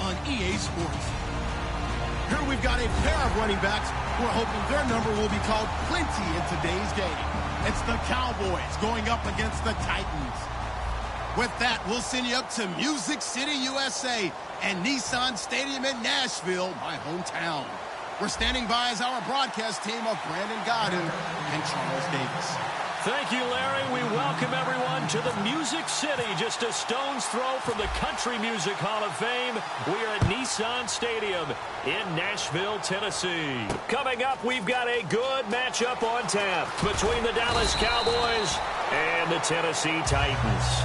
on EA Sports. Here we've got a pair of running backs. We're hoping their number will be called plenty in today's game. It's the Cowboys going up against the Titans. With that, we'll send you up to Music City, USA, and Nissan Stadium in Nashville, my hometown. We're standing by as our broadcast team of Brandon Godden and Charles Davis. Thank you, Larry. We welcome everyone to the Music City, just a stone's throw from the Country Music Hall of Fame. We are at Nissan Stadium in Nashville, Tennessee. Coming up, we've got a good matchup on tap between the Dallas Cowboys and the Tennessee Titans.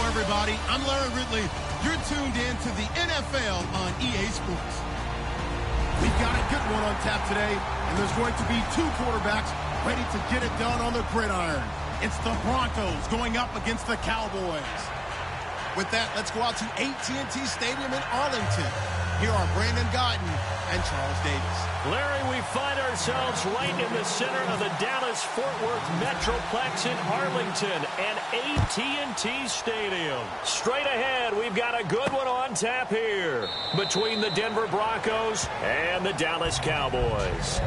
Everybody, I'm Larry Ridley. You're tuned in to the NFL on EA Sports. We've got a good one on tap today, and there's going to be two quarterbacks ready to get it done on the gridiron. It's the Broncos going up against the Cowboys. With that, let's go out to AT&T Stadium in Arlington. Here are Brandon Godden and Charles Davis. Larry, we find ourselves right in the center of the Dallas-Fort Worth Metroplex in Arlington and AT&T Stadium. Straight ahead, we've got a good one on tap here between the Denver Broncos and the Dallas Cowboys.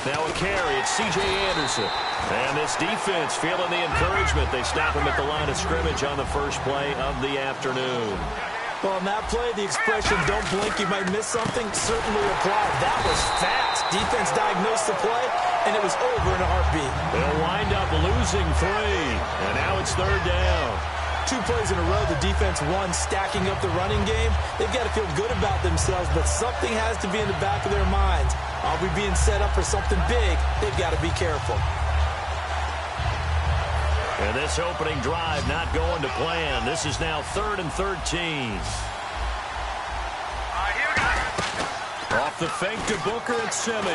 Now a carry, it's C.J. Anderson. And this defense feeling the encouragement. They stop him at the line of scrimmage on the first play of the afternoon. Well, on that play, the expression, don't blink, you might miss something, certainly applied. That was fast. Defense diagnosed the play, and it was over in a heartbeat. They'll wind up losing 3. And now it's third down. 2 plays in a row, the defense won, stacking up the running game. They've got to feel good about themselves, but something has to be in the back of their minds. Are we being set up for something big? They've got to be careful. And this opening drive not going to plan. This is now 3rd and 13. Off the fake to Booker, it's Simeon.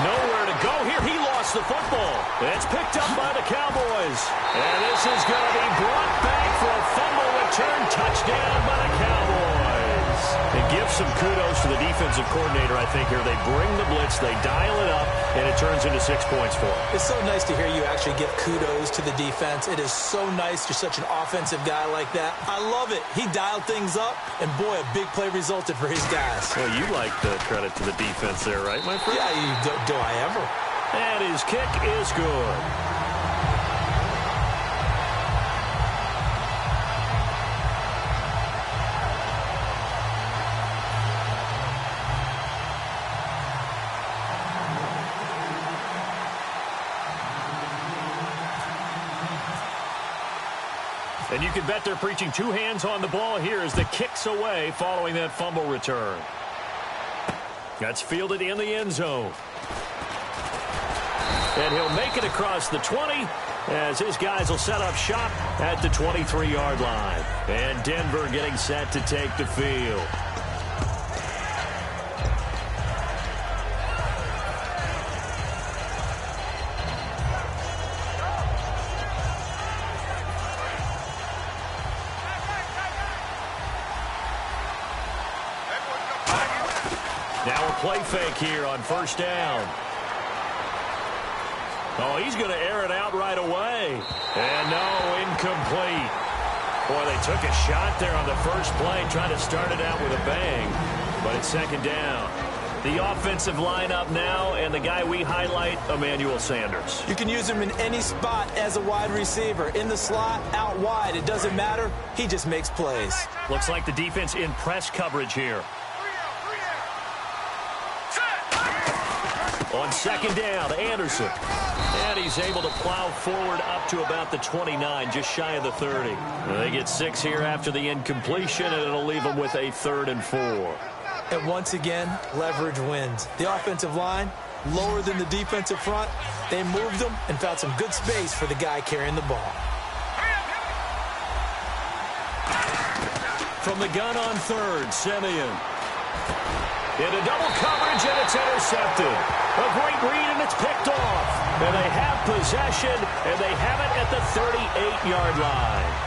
Nowhere to go here. He lost the football. It's picked up by the Cowboys. And this is going to be brought back for a fumble return touchdown by the Cowboys. It gives some kudos to the defensive coordinator, I think, here. They bring the blitz, they dial it up, and it turns into 6 points for them. It's so nice to hear you actually give kudos to the defense. It is so nice you're such an offensive guy like that. I love it. He dialed things up, and boy, a big play resulted for his guys. Well, you like the credit to the defense there, right, my friend? Yeah, do I ever? And his kick is good. And you can bet they're preaching two hands on the ball here as the kick's away following that fumble return. That's fielded in the end zone. And he'll make it across the 20 as his guys will set up shop at the 23-yard line. And Denver getting set to take the field. Now a play fake here on first down. Oh, he's going to air it out right away. And no, incomplete. Boy, they took a shot there on the first play, trying to start it out with a bang. But it's second down. The offensive lineup now, and the guy we highlight, Emmanuel Sanders. You can use him in any spot as a wide receiver. In the slot, out wide, it doesn't matter. He just makes plays. Looks like the defense in press coverage here. On second down, Anderson. And he's able to plow forward up to about the 29, just shy of the 30. They get 6 here after the incompletion, and it'll leave them with a 3rd and 4. And once again, leverage wins. The offensive line, lower than the defensive front. They moved them and found some good space for the guy carrying the ball. From the gun on 3rd, Simeon. Into double coverage, and it's intercepted. A great read, and it's picked off. And they have possession, and they have it at the 38-yard line.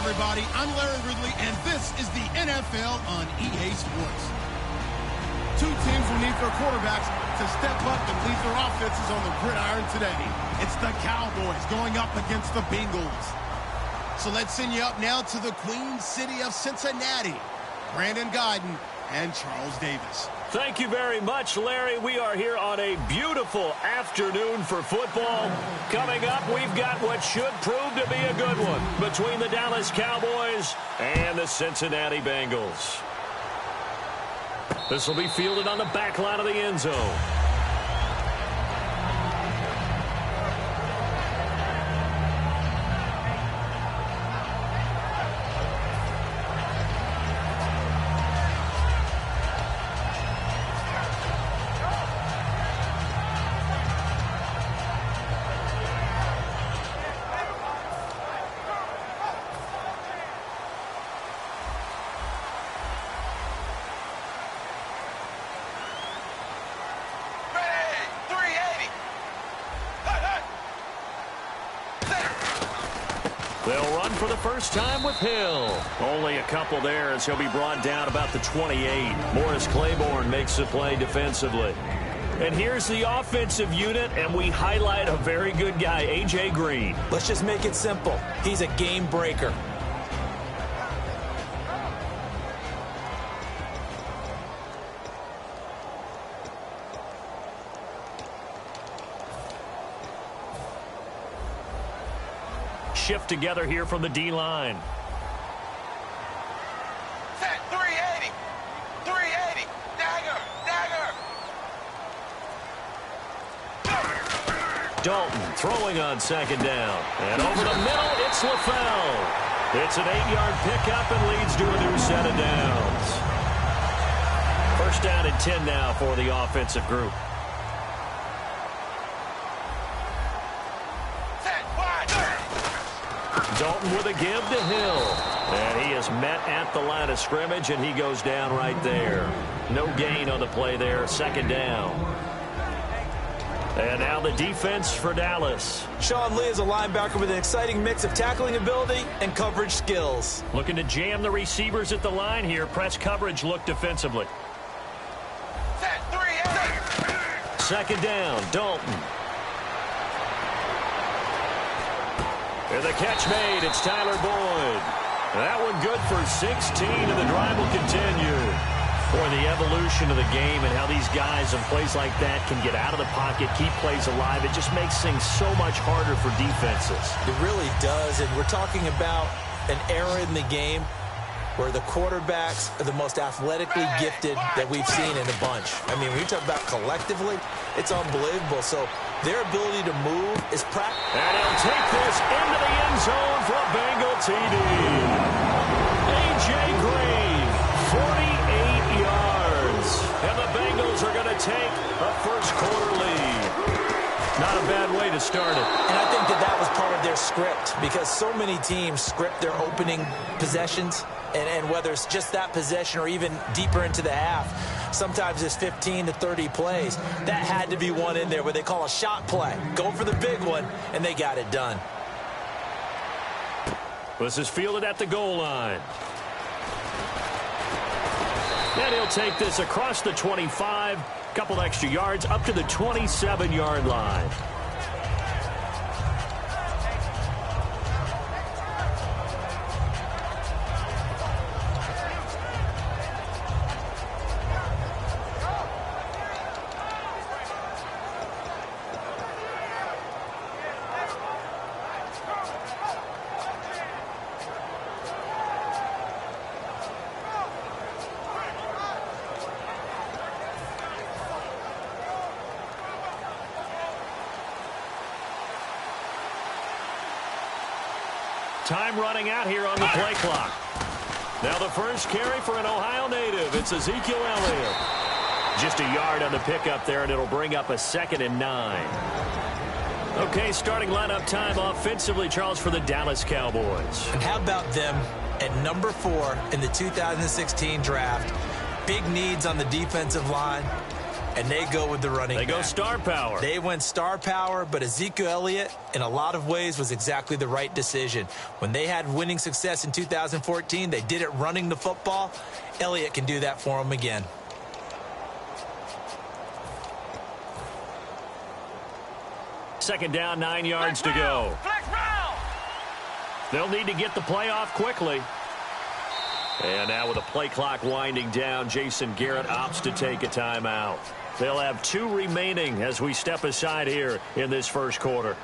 Everybody, I'm Larry Ridley, and this is the NFL on EA Sports. Two teams will need need their quarterbacks to step up and lead their offenses on the gridiron today. It's the Cowboys going up against the Bengals. So let's send you up now to the Queen City of Cincinnati. Brandon Guyton and Charles Davis. Thank you very much, Larry. We are here on a beautiful afternoon for football. Coming up, we've got what should prove to be a good one between the Dallas Cowboys and the Cincinnati Bengals. This will be fielded on the back line of the end zone. They'll run for the first time with Hill. Only a couple there as he'll be brought down about the 28. Morris Claiborne makes the play defensively. And here's the offensive unit, and we highlight a very good guy, A.J. Green. Let's just make it simple. He's a game breaker. Shift together here from the D-line. Set 380. 380. Dagger. Dalton throwing on second down. And over the middle, it's LaFell. It's an 8-yard pickup and leads to a new set of downs. First down and 10 now for the offensive group. Dalton with a give to Hill. And he is met at the line of scrimmage, and he goes down right there. No gain on the play there. Second down. And now the defense for Dallas. Sean Lee is a linebacker with an exciting mix of tackling ability and coverage skills. Looking to jam the receivers at the line here. Press coverage look defensively. Set 380. Second down, Dalton. And the catch made. It's Tyler Boyd. That one good for 16, and the drive will continue. Boy, the evolution of the game and how these guys in plays like that can get out of the pocket, keep plays alive, it just makes things so much harder for defenses. It really does, and we're talking about an era in the game where the quarterbacks are the most athletically gifted that we've seen in a bunch. I mean, when you talk about collectively, it's unbelievable. So their ability to move is practical. And he'll take this into the end zone for a Bengal TD. A.J. Green, 48 yards. And the Bengals are going to take a first quarter lead. Not a bad way to start it. And I think that was part of their script, because so many teams script their opening possessions, and whether it's just that possession or even deeper into the half, sometimes it's 15 to 30 plays. That had to be one in there where they call a shot play. Go for the big one, and they got it done. This is fielded at the goal line. And he'll take this across the 25, couple extra yards up to the 27-yard line. Time running out here on the play clock. Now the first carry for an Ohio native. It's Ezekiel Elliott. Just a yard on the pickup there, and it'll bring up a 2nd and 9. Okay, starting lineup time offensively, Charles, for the Dallas Cowboys. And how about them at number 4 in the 2016 draft? Big needs on the defensive line. And they go with the running back. They go star power. They went star power, but Ezekiel Elliott, in a lot of ways, was exactly the right decision. When they had winning success in 2014, they did it running the football. Elliott can do that for them again. Second down, 9 yards to go. They'll need to get the play off quickly. And now with the play clock winding down, Jason Garrett opts to take a timeout. They'll have 2 remaining as we step aside here in this first quarter.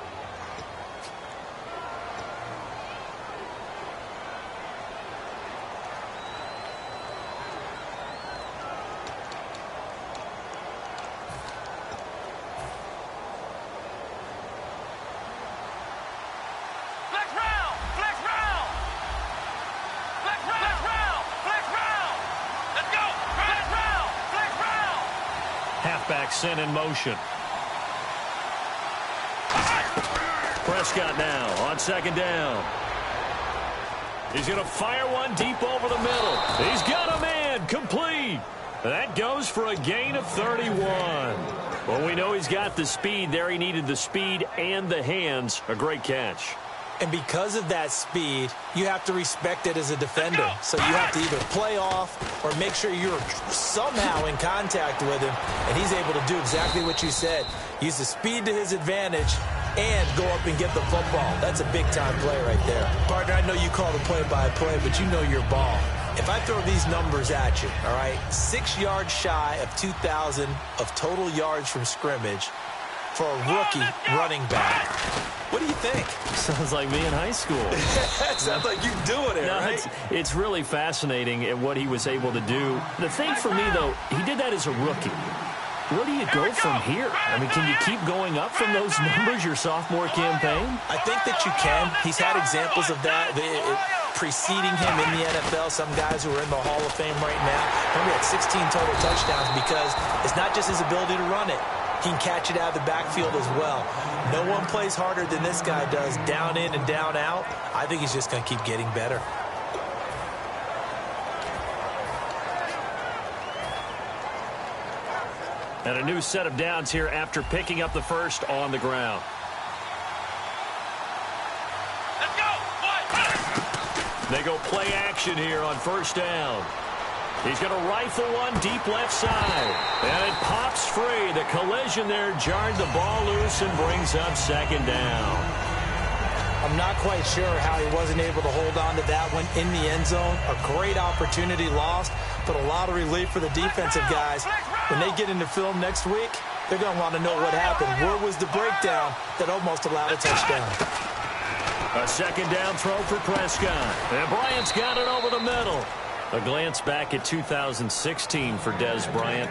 Halfback sent in motion. Prescott now on second down. He's going to fire one deep over the middle. He's got a man complete. That goes for a gain of 31. Well, we know he's got the speed there. He needed the speed and the hands. A great catch. And because of that speed, you have to respect it as a defender. So you have to either play off or make sure you're somehow in contact with him. And he's able to do exactly what you said. Use the speed to his advantage and go up and get the football. That's a big-time play right there. Partner, I know you call the play-by-play, but you know your ball. If I throw these numbers at you, all right, 6 yards shy of 2,000 of total yards from scrimmage for a rookie running back. What do you think? Sounds like me in high school. Sounds like you doing it, right? It's really fascinating at what he was able to do. The thing for me, though, he did that as a rookie. Where do you go from here? I mean, can you keep going up from those numbers your sophomore campaign? I think that you can. He's had examples of that preceding him in the NFL. Some guys who are in the Hall of Fame right now. Remember, he had 16 total touchdowns because it's not just his ability to run it. He can catch it out of the backfield as well. No one plays harder than this guy does, down in and down out. I think he's just going to keep getting better. And a new set of downs here after picking up the first on the ground. Let's go. They go play action here on first down. He's going to rifle one deep left side. And it pops free. The collision there jarred the ball loose and brings up second down. I'm not quite sure how he wasn't able to hold on to that one in the end zone. A great opportunity lost, but a lot of relief for the defensive guys. When they get into film next week, they're going to want to know what happened. Where was the breakdown that almost allowed a touchdown? A second down throw for Prescott. And Bryant's got it over the middle. A glance back at 2016 for Dez Bryant.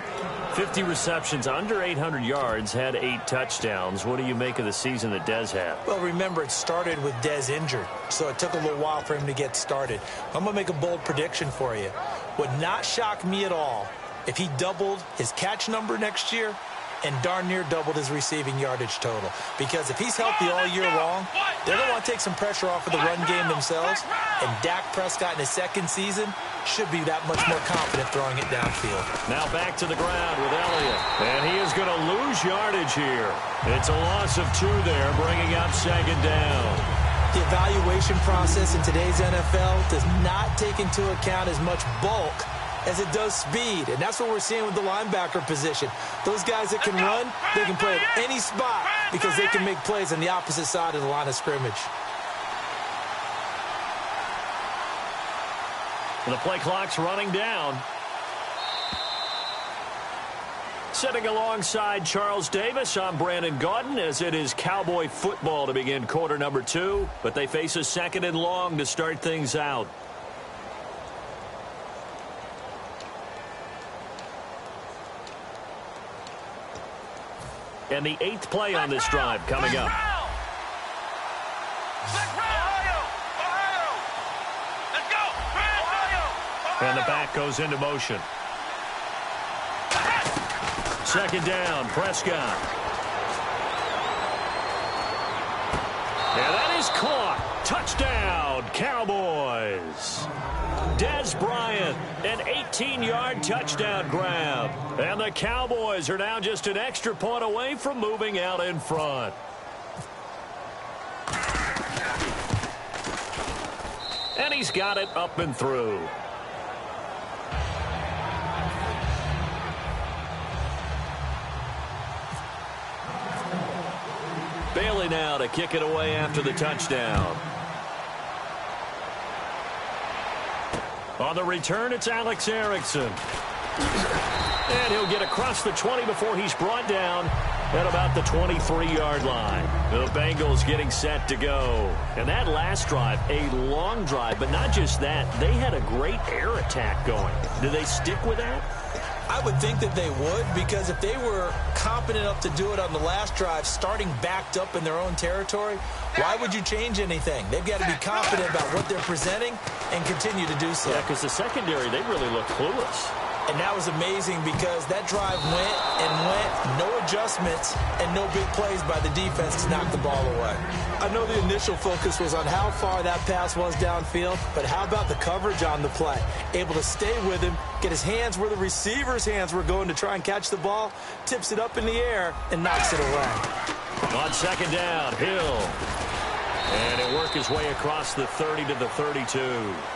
50 receptions, under 800 yards, had 8 touchdowns. What do you make of the season that Dez had? Well, remember, it started with Dez injured, so it took a little while for him to get started. I'm going to make a bold prediction for you. Would not shock me at all if he doubled his catch number next year and darn near doubled his receiving yardage total. Because if he's healthy all year long, they're going to want to take some pressure off of the run game themselves. And Dak Prescott in his second season should be that much more confident throwing it downfield. Now back to the ground with Elliott. And he is going to lose yardage here. It's a loss of 2 there, bringing up second down. The evaluation process in today's NFL does not take into account as much bulk as it does speed, and that's what we're seeing with the linebacker position. Those guys that can run, they can play at any spot because they can make plays on the opposite side of the line of scrimmage. The play clock's running down. Sitting alongside Charles Davis, I'm Brandon Gaudin, as it is Cowboy football to begin quarter number 2, but they face a second and long to start things out. And the 8th play on this drive coming up. And the back goes into motion. Second down, Prescott. And that is caught. Touchdown, Cowboys. Dez Bryant, an 18-yard touchdown grab. And the Cowboys are now just an extra point away from moving out in front. And he's got it up and through. Bailey now to kick it away after the touchdown. On the return, it's Alex Erickson. And he'll get across the 20 before he's brought down at about the 23-yard line. The Bengals getting set to go. And that last drive, a long drive, but not just that. They had a great air attack going. Do they stick with that? I would think that they would, because if they were competent enough to do it on the last drive, starting backed up in their own territory, why would you change anything? They've got to be confident about what they're presenting and continue to do so. Yeah, because the secondary, they really look clueless. And that was amazing because that drive went and went, no adjustments, and no big plays by the defense to knock the ball away. I know the initial focus was on how far that pass was downfield, but how about the coverage on the play? Able to stay with him, get his hands where the receiver's hands were going to try and catch the ball, tips it up in the air, and knocks it away. On second down, Hill. And it worked his way across the 30 to the 32.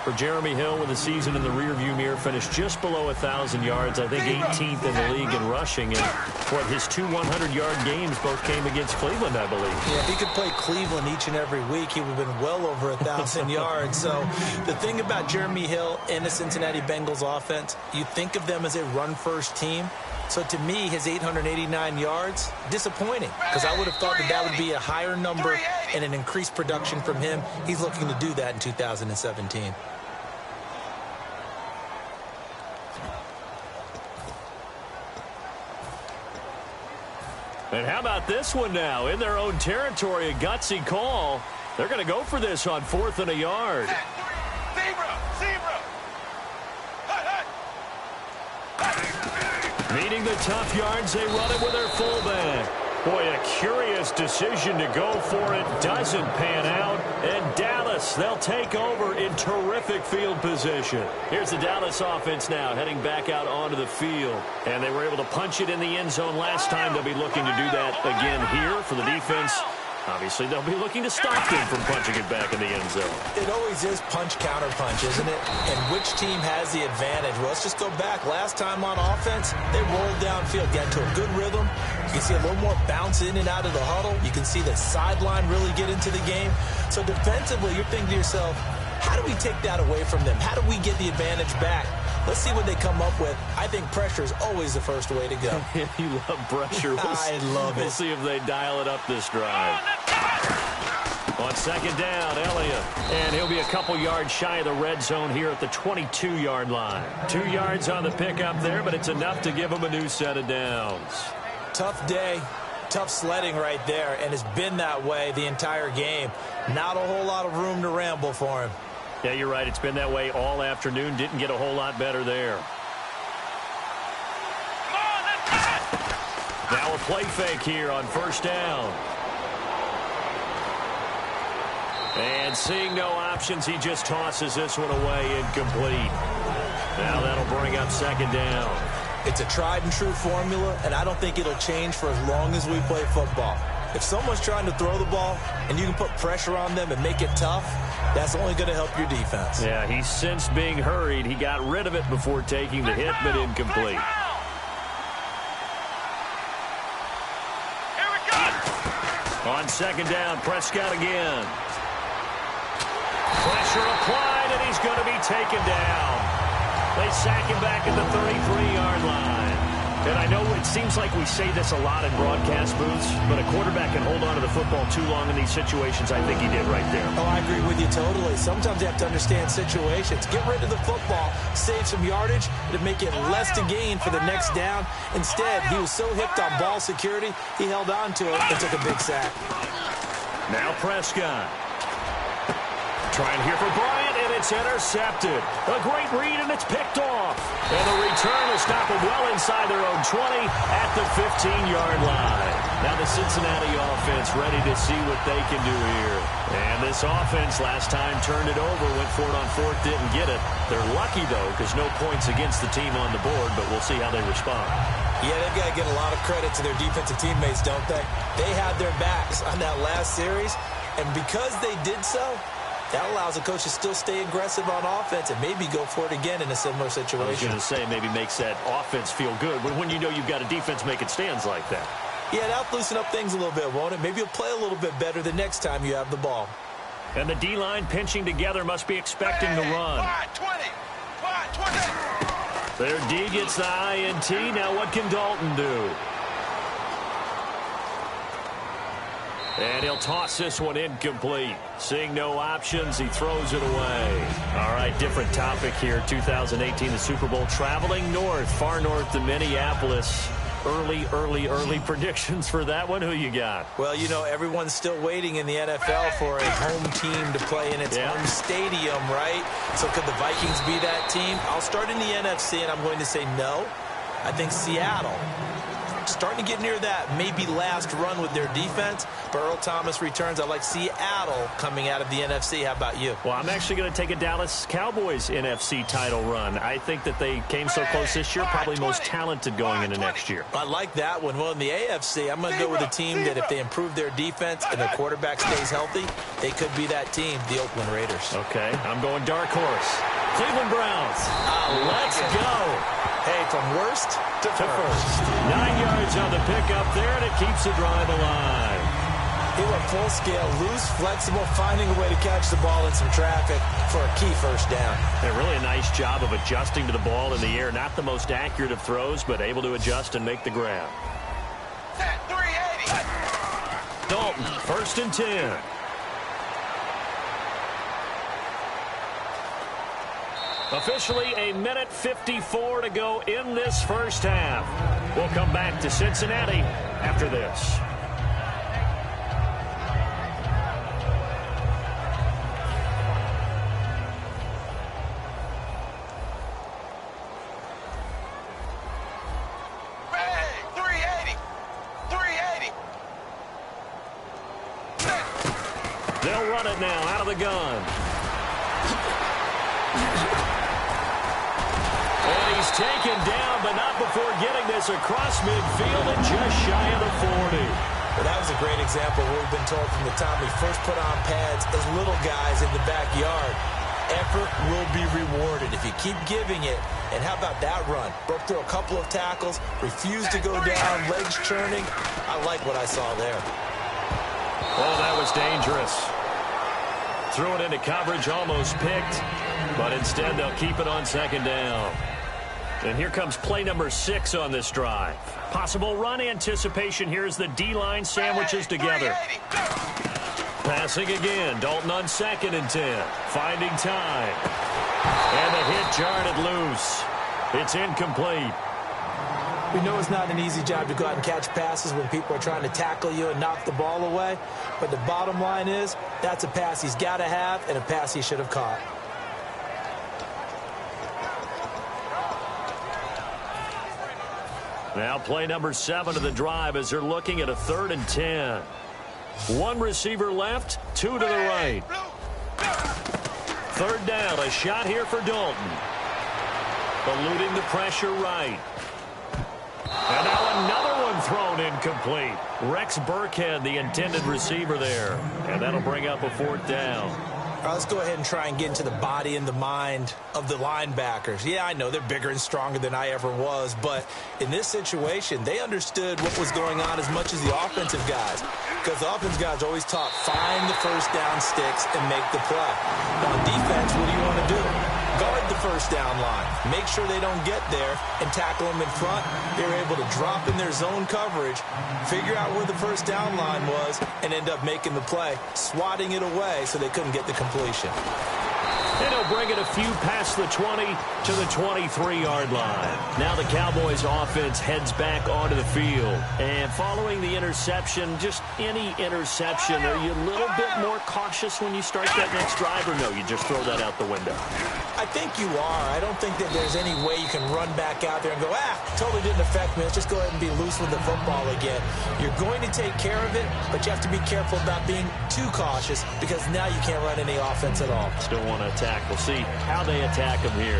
For Jeremy Hill, with the season in the rearview mirror, finished just below 1,000 yards. I think 18th in the league in rushing. And his two 100-yard games both came against Cleveland, I believe. Yeah, if he could play Cleveland each and every week, he would have been well over 1,000 yards. So the thing about Jeremy Hill in the Cincinnati Bengals offense, you think of them as a run-first team. So to me, his 889 yards, disappointing, because I would have thought that would be a higher number and an increased production from him. He's looking to do that in 2017. And how about this one now? In their own territory, a gutsy call. They're going to go for this on 4th and a yard. Meeting the tough yards, they run it with their fullback. Boy, a curious decision to go for it. Doesn't pan out. And Dallas, they'll take over in terrific field position. Here's the Dallas offense now, heading back out onto the field. And they were able to punch it in the end zone last time. They'll be looking to do that again here for the defense. Obviously, they'll be looking to stop them from punching it back in the end zone. It always is punch-counter-punch, isn't it? And which team has the advantage? Well, let's just go back. Last time on offense, they rolled downfield, got into a good rhythm. You can see a little more bounce in and out of the huddle. You can see the sideline really get into the game. So defensively, you're thinking to yourself, how do we take that away from them? How do we get the advantage back? Let's see what they come up with. I think pressure is always the first way to go. You love pressure. I love it. We'll see if they dial it up this drive. On second down, Elliott. And he'll be a couple yards shy of the red zone here at the 22-yard line. 2 yards on the pickup there, but it's enough to give him a new set of downs. Tough day. Tough sledding right there, and it's been that way the entire game. Not a whole lot of room to ramble for him. Yeah, you're right. It's been that way all afternoon. Didn't get a whole lot better there. Now a play fake here on first down. And seeing no options, he just tosses this one away incomplete. Now that'll bring up second down. It's a tried-and-true formula, and I don't think it'll change for as long as we play football. If someone's trying to throw the ball and you can put pressure on them and make it tough, that's only going to help your defense. Yeah, he sensed being hurried. He got rid of it before taking the hit, but incomplete. Here we go. On second down, Prescott again. Pressure applied, and he's going to be taken down. They sack him back at the 33-yard line. And I know it seems like we say this a lot in broadcast booths, but a quarterback can hold on to the football too long in these situations. I think he did right there. Oh, I agree with you totally. Sometimes you have to understand situations. Get rid of the football, save some yardage, to make it less to gain for the next down. Instead, he was so hipped on ball security, he held on to it and took a big sack. Now Prescott. Trying here for Bryant, and it's intercepted. A great read, and it's picked off. And the return will stop them well inside their own 20 at the 15-yard line. Now the Cincinnati offense ready to see what they can do here. And this offense last time turned it over, went for it on fourth, didn't get it. They're lucky, though, because no points against the team on the board, but we'll see how they respond. Yeah, they've got to get a lot of credit to their defensive teammates, don't they? They had their backs on that last series, and because they did so, that allows the coach to still stay aggressive on offense and maybe go for it again in a similar situation. I was going to say maybe makes that offense feel good when you know you've got a defense making stands like that. Yeah, that'll loosen up things a little bit, won't it? Maybe you'll play a little bit better the next time you have the ball. And the D-line pinching together must be expecting the run. 20. Their D gets the INT. Now what can Dalton do? And he'll toss this one incomplete. Seeing no options, he throws it away. All right, different topic here. 2018, the Super Bowl, traveling north, far north to Minneapolis. Early predictions for that one. Who you got? Well, you know, everyone's still waiting in the NFL for a home team to play in its home stadium, right? So could the Vikings be that team? I'll start in the NFC, and I'm going to say no. I think Seattle, starting to get near that maybe last run with their defense, but Earl Thomas returns. I like Seattle coming out of the NFC. How about you? Well, I'm actually going to take a Dallas Cowboys NFC title run. I think that they came so close this year, probably most talented going into next year. I like that one. Well, in the AFC, I'm going to go with a team that if they improve their defense and their quarterback stays healthy, they could be that team, the Oakland Raiders. Okay, I'm going dark horse. Cleveland Browns. Let's go. Hey, from worst to first. 9 yards on the pickup there, and it keeps the drive alive. He went full scale, loose, flexible, finding a way to catch the ball in some traffic for a key first down. And really a nice job of adjusting to the ball in the air. Not the most accurate of throws, but able to adjust and make the grab. Set 380. Dalton, 1st and 10. Officially a minute 54 to go in this first half. We'll come back to Cincinnati after this. Hey, 380. 380. They'll run it now out of the gun. And he's taken down, but not before getting this across midfield and just shy of the 40. Well, that was a great example of what we've been told from the time we first put on pads as little guys in the backyard. Effort will be rewarded if you keep giving it. And how about that run? Broke through a couple of tackles, refused to go down, legs churning. I like what I saw there. Oh, that was dangerous. Threw it into coverage, almost picked, but instead they'll keep it on 2nd down. And here comes play number 6 on this drive. Possible run anticipation here as the D-line sandwiches together. Passing again. Dalton on 2nd and 10. Finding time. And the hit jarred it loose. It's incomplete. We know it's not an easy job to go out and catch passes when people are trying to tackle you and knock the ball away. But the bottom line is, that's a pass he's got to have and a pass he should have caught. Now play number 7 of the drive as they're looking at a 3rd and 10. One receiver left, 2 to the right. 3rd down, a shot here for Dalton. Eluding the pressure right. And now another one thrown incomplete. Rex Burkhead, the intended receiver there. And that'll bring up a 4th down. All right, let's go ahead and try and get into the body and the mind of the linebackers. Yeah, I know they're bigger and stronger than I ever was, but in this situation, they understood what was going on as much as the offensive guys. Because the offensive guys always taught, find the first down sticks and make the play. Now, on defense, what do you want to do? Guard the first down line. Make sure they don't get there and tackle them in front. They were able to drop in their zone coverage, figure out where the first down line was, and end up making the play, swatting it away so they couldn't get the completion. And he'll bring it a few past the 20 to the 23-yard line. Now the Cowboys offense heads back onto the field. And following the interception, just any interception, are you a little bit more cautious when you start that next drive, or no, you just throw that out the window? I think you are. I don't think that there's any way you can run back out there and go, totally didn't affect me. Let's just go ahead and be loose with the football again. You're going to take care of it, but you have to be careful about being too cautious because now you can't run any offense at all. Still want to attack. We'll see how they attack him here.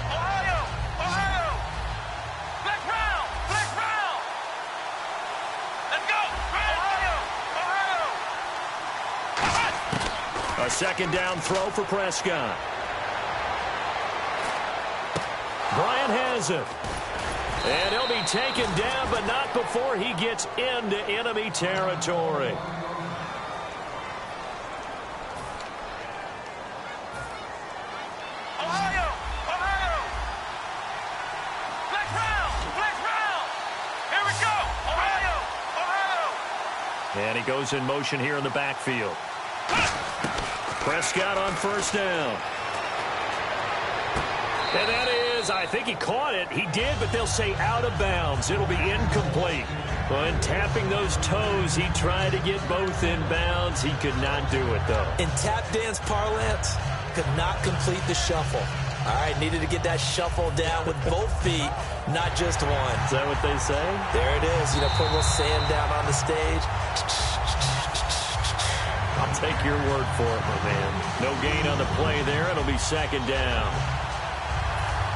Ohio! Black round! Let's go! Ohio! A 2nd down throw for Prescott. Bryant has it. And he'll be taken down, but not before he gets into enemy territory. Ohio! Ohio! Black round! Black round! Here we go! Ohio! Ohio! And he goes in motion here in the backfield. Prescott on first down. And that is, I think he caught it. He did, but they'll say out of bounds. It'll be incomplete. When tapping those toes, he tried to get both in bounds. He could not do it, though. In tap dance parlance, could not complete the shuffle. All right, needed to get that shuffle down with both feet, not just one. Is that what they say? There it is. You know, put a little sand down on the stage. I'll take your word for it, my man. No gain on the play there. It'll be second down.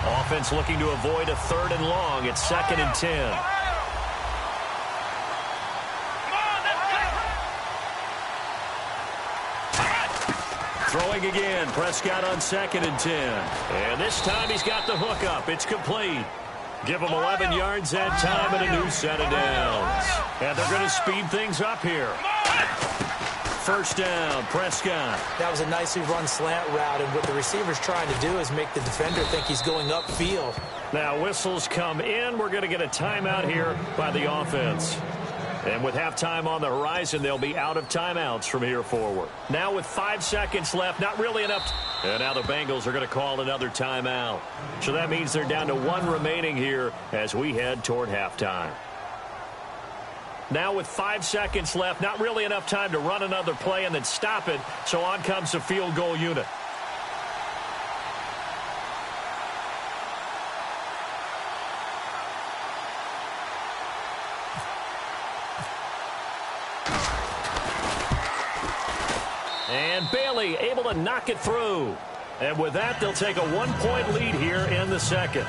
Offense looking to avoid a 3rd and long. It's 2nd and 10. Throwing again. Prescott on 2nd and 10. And this time he's got the hook up. It's complete. Give him 11 yards that time and a new set of downs. And they're going to speed things up here. First down, Prescott. That was a nicely run slant route, and what the receiver's trying to do is make the defender think he's going upfield. Now whistles come in. We're going to get a timeout here by the offense. And with halftime on the horizon, they'll be out of timeouts from here forward. Now with 5 seconds left, not really enough. And now the Bengals are going to call another timeout. So that means they're down to 1 remaining here as we head toward halftime. Now with 5 seconds left, not really enough time to run another play and then stop it. So on comes the field goal unit. And Bailey able to knock it through. And with that, they'll take a 1-point lead here in the second.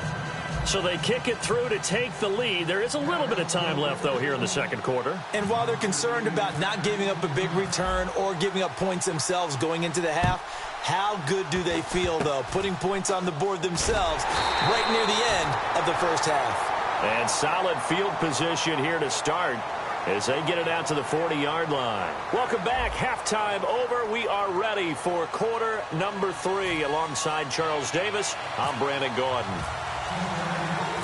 So they kick it through to take the lead. There is a little bit of time left, though, here in the second quarter. And while they're concerned about not giving up a big return or giving up points themselves going into the half, how good do they feel, though, putting points on the board themselves right near the end of the first half? And solid field position here to start as they get it out to the 40-yard line. Welcome back. Halftime over. We are ready for quarter number 3. Alongside Charles Davis, I'm Brandon Gordon.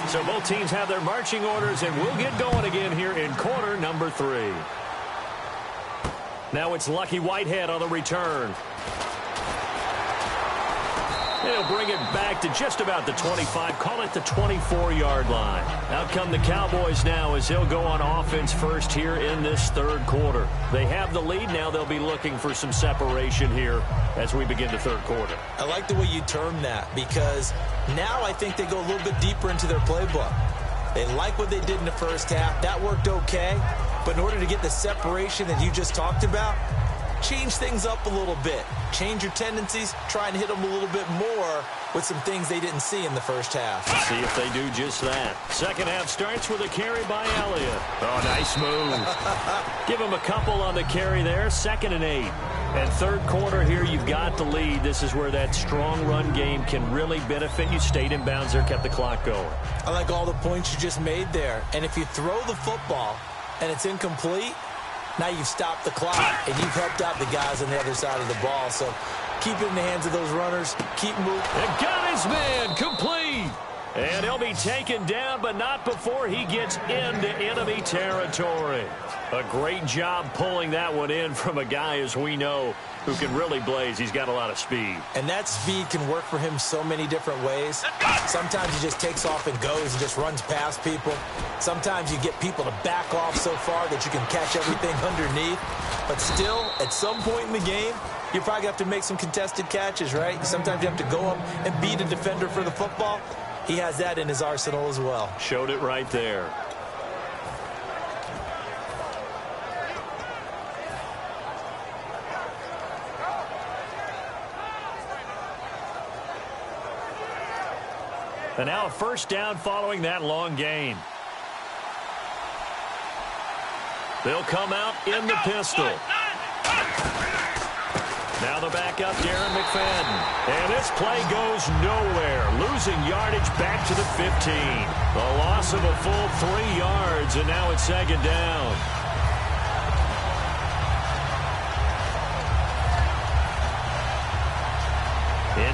So both teams have their marching orders, and we'll get going again here in quarter number 3. Now it's Lucky Whitehead on the return. He'll bring it back to just about the 25, call it the 24-yard line. Out come the Cowboys now as they'll go on offense first here in this third quarter. They have the lead. Now they'll be looking for some separation here as we begin the third quarter. I like the way you term that, because now I think they go a little bit deeper into their playbook. They like what they did in the first half. That worked okay. But in order to get the separation that you just talked about, change things up a little bit. Change your tendencies. Try and hit them a little bit more with some things they didn't see in the first half. See if they do just that. Second half starts with a carry by Elliott. Oh, nice move. Give him a couple on the carry there. 2nd and 8. And third quarter here, you've got the lead. This is where that strong run game can really benefit you. Stayed in bounds there, kept the clock going. I like all the points you just made there. And if you throw the football and it's incomplete, now you've stopped the clock, and you've helped out the guys on the other side of the ball. So keep it in the hands of those runners. Keep moving. And got his man complete. And he'll be taken down, but not before he gets into enemy territory. A great job pulling that one in from a guy, as we know, who can really blaze. He's got a lot of speed. And that speed can work for him so many different ways. Sometimes he just takes off and goes and just runs past people. Sometimes you get people to back off so far that you can catch everything underneath. But still, at some point in the game, you probably have to make some contested catches, right? Sometimes you have to go up and beat a defender for the football. He has that in his arsenal as well. Showed it right there. And now a first down following that long gain. They'll come out in the pistol. Now the backup, Darren McFadden. And this play goes nowhere. Losing yardage back to the 15. A loss of a full 3 yards, and now it's second down.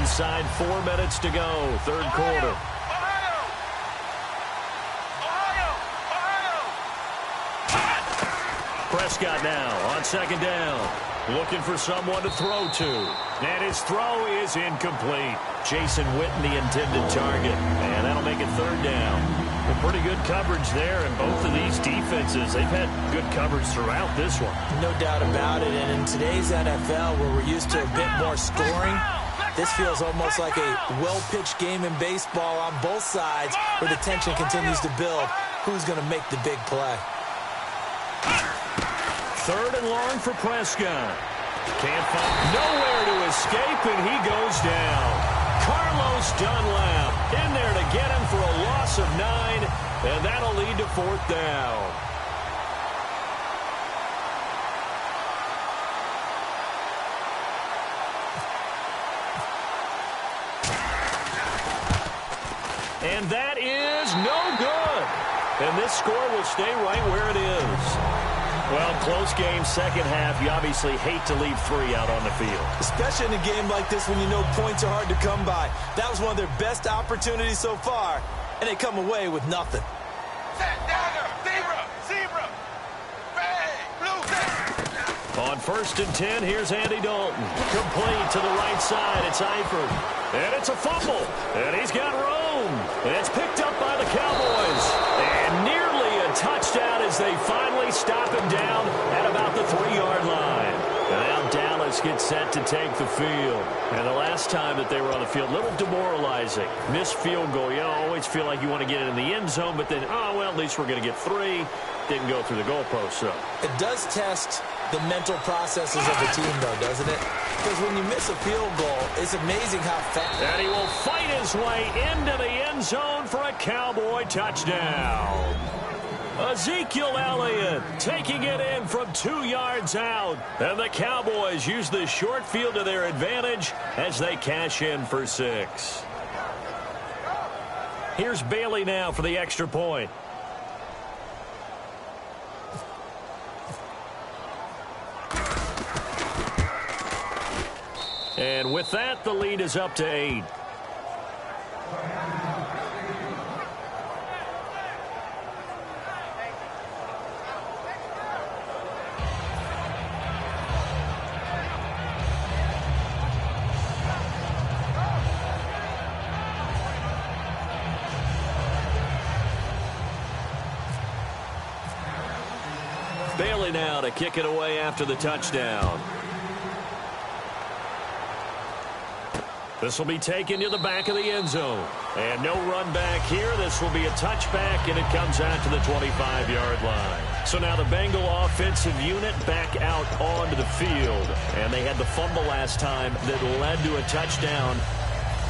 Inside 4 minutes to go, third quarter. Prescott now on second down. Looking for someone to throw to. And his throw is incomplete. Jason Witten, the intended target. And that'll make it third down. Well, pretty good coverage there, and both of these defenses, they've had good coverage throughout this one. No doubt about it. And in today's NFL, where we're used to a bit more scoring, this feels almost like a well-pitched game in baseball on both sides, where the tension continues to build. Who's going to make the big play? Third and long for Prescott. Can't find nowhere to escape, and he goes down. Carlos Dunlap in there to get him for a loss of 9, and that'll lead to fourth down. And that is no good. And this score will stay right where it is. Well, close game, second half. You obviously hate to leave 3 out on the field. Especially in a game like this when you know points are hard to come by. That was one of their best opportunities so far, and they come away with nothing. Set, dagger, zebra, bang, blue, set. On first and 10, here's Andy Dalton. Complete to the right side. It's Eifert. And it's a fumble. And he's got room. And it's picked up by the Cowboys. And nearly a touchdown as they finally stop him down at about the 3-yard line. And now Dallas gets set to take the field. And the last time that they were on the field, a little demoralizing. Missed field goal. You always feel like you want to get it in the end zone, but then, oh, well, at least we're going to get 3. Didn't go through the goalpost, so. It does test the mental processes of the team, though, doesn't it? Because when you miss a field goal, it's amazing how fast. And he will fight his way into the end zone for a Cowboy touchdown. Ezekiel Elliott taking it in from 2 yards out. And the Cowboys use the short field to their advantage as they cash in for 6. Here's Bailey now for the extra point. And with that, the lead is up to 8. Bailey now to kick it away after the touchdown. This will be taken to the back of the end zone. And no run back here. This will be a touchback, and it comes out to the 25-yard line. So now the Bengal offensive unit back out onto the field. And they had the fumble last time that led to a touchdown.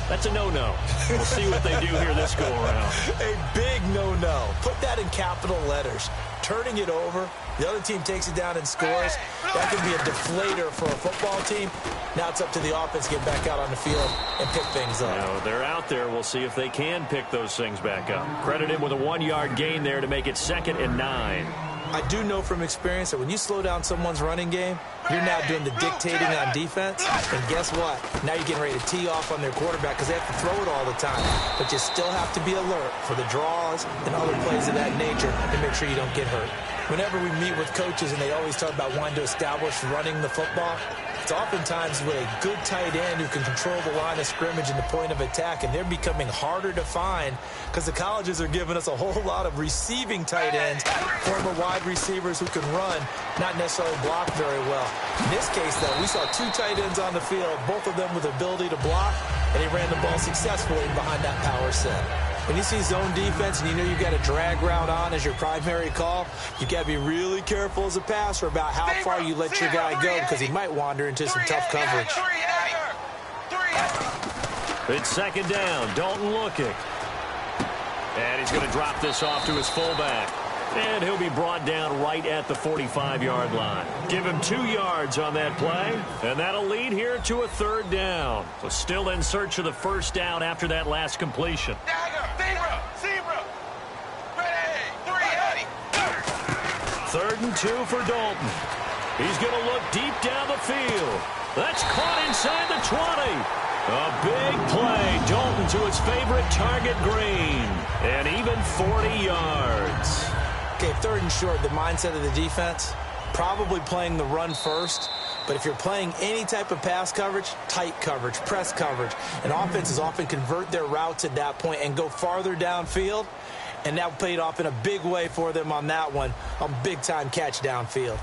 That's a no-no. We'll see what they do here this go-around. A big no-no. Put that in capital letters. Turning it over, the other team takes it down and scores. That can be a deflator for a football team. Now it's up to the offense to get back out on the field and pick things up. Now, they're out there. We'll see if they can pick those things back up. Credited with a 1-yard gain there to make it 2nd and 9. I do know from experience that when you slow down someone's running game, you're now doing the dictating on defense. And guess what? Now you're getting ready to tee off on their quarterback because they have to throw it all the time. But you still have to be alert for the draws and other plays of that nature to make sure you don't get hurt. Whenever we meet with coaches and they always talk about wanting to establish running the football, it's oftentimes with a good tight end who can control the line of scrimmage and the point of attack, and they're becoming harder to find because the colleges are giving us a whole lot of receiving tight ends, former wide receivers who can run, not necessarily block very well. In this case, though, we saw 2 tight ends on the field, both of them with the ability to block, and he ran the ball successfully behind that power set. When you see zone defense and you know you've got a drag route on as your primary call, you've got to be really careful as a passer about how far you let your guy go because he might wander into some tough coverage. It's 2nd down. Dalton looking. And he's going to drop this off to his fullback. And he'll be brought down right at the 45-yard line. Give him 2 yards on that play, and that'll lead here to a 3rd down. So still in search of the 1st down after that last completion. Zebra. Ready. 3rd and 2 for Dalton. He's going to look deep down the field. That's caught inside the 20. A big play. Dalton to his favorite target, Green. And even 40 yards. Okay, 3rd and short, the mindset of the defense, probably playing the run first. But if you're playing any type of pass coverage, tight coverage, press coverage, and offenses often convert their routes at that point and go farther downfield. And that paid off in a big way for them on that one. A big-time catch downfield.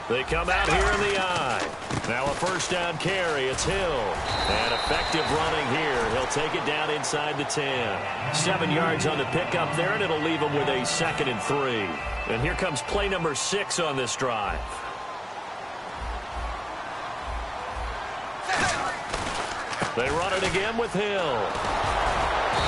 They come out here in the eye. Now a 1st down carry. It's Hill. And effective running here. He'll take it down inside the 10. 7 yards on the pickup there, and it'll leave him with a 2nd and 3. And here comes play number 6 on this drive. They run it again with Hill.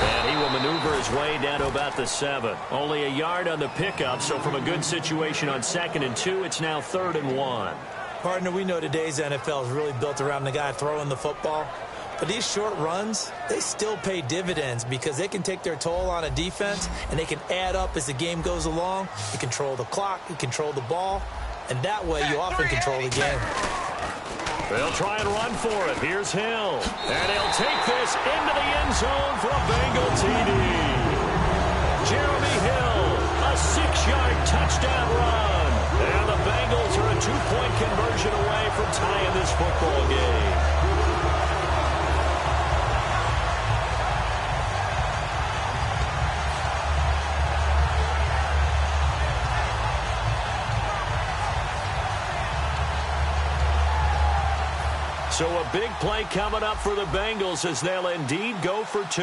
And he will maneuver his way down to about the 7. Only a yard on the pickup, so from a good situation on 2nd and 2, it's now 3rd and 1. Partner, we know today's NFL is really built around the guy throwing the football. But these short runs, they still pay dividends because they can take their toll on a defense, and they can add up as the game goes along. You control the clock, you control the ball, and that way you often control the game. They'll try and run for it. Here's Hill. And he'll take this into the end zone for a Bengal TD. Jeremy Hill, a 6-yard touchdown run. And the Bengals are a 2-point conversion away from tying this football game. So a big play coming up for the Bengals as they'll indeed go for 2.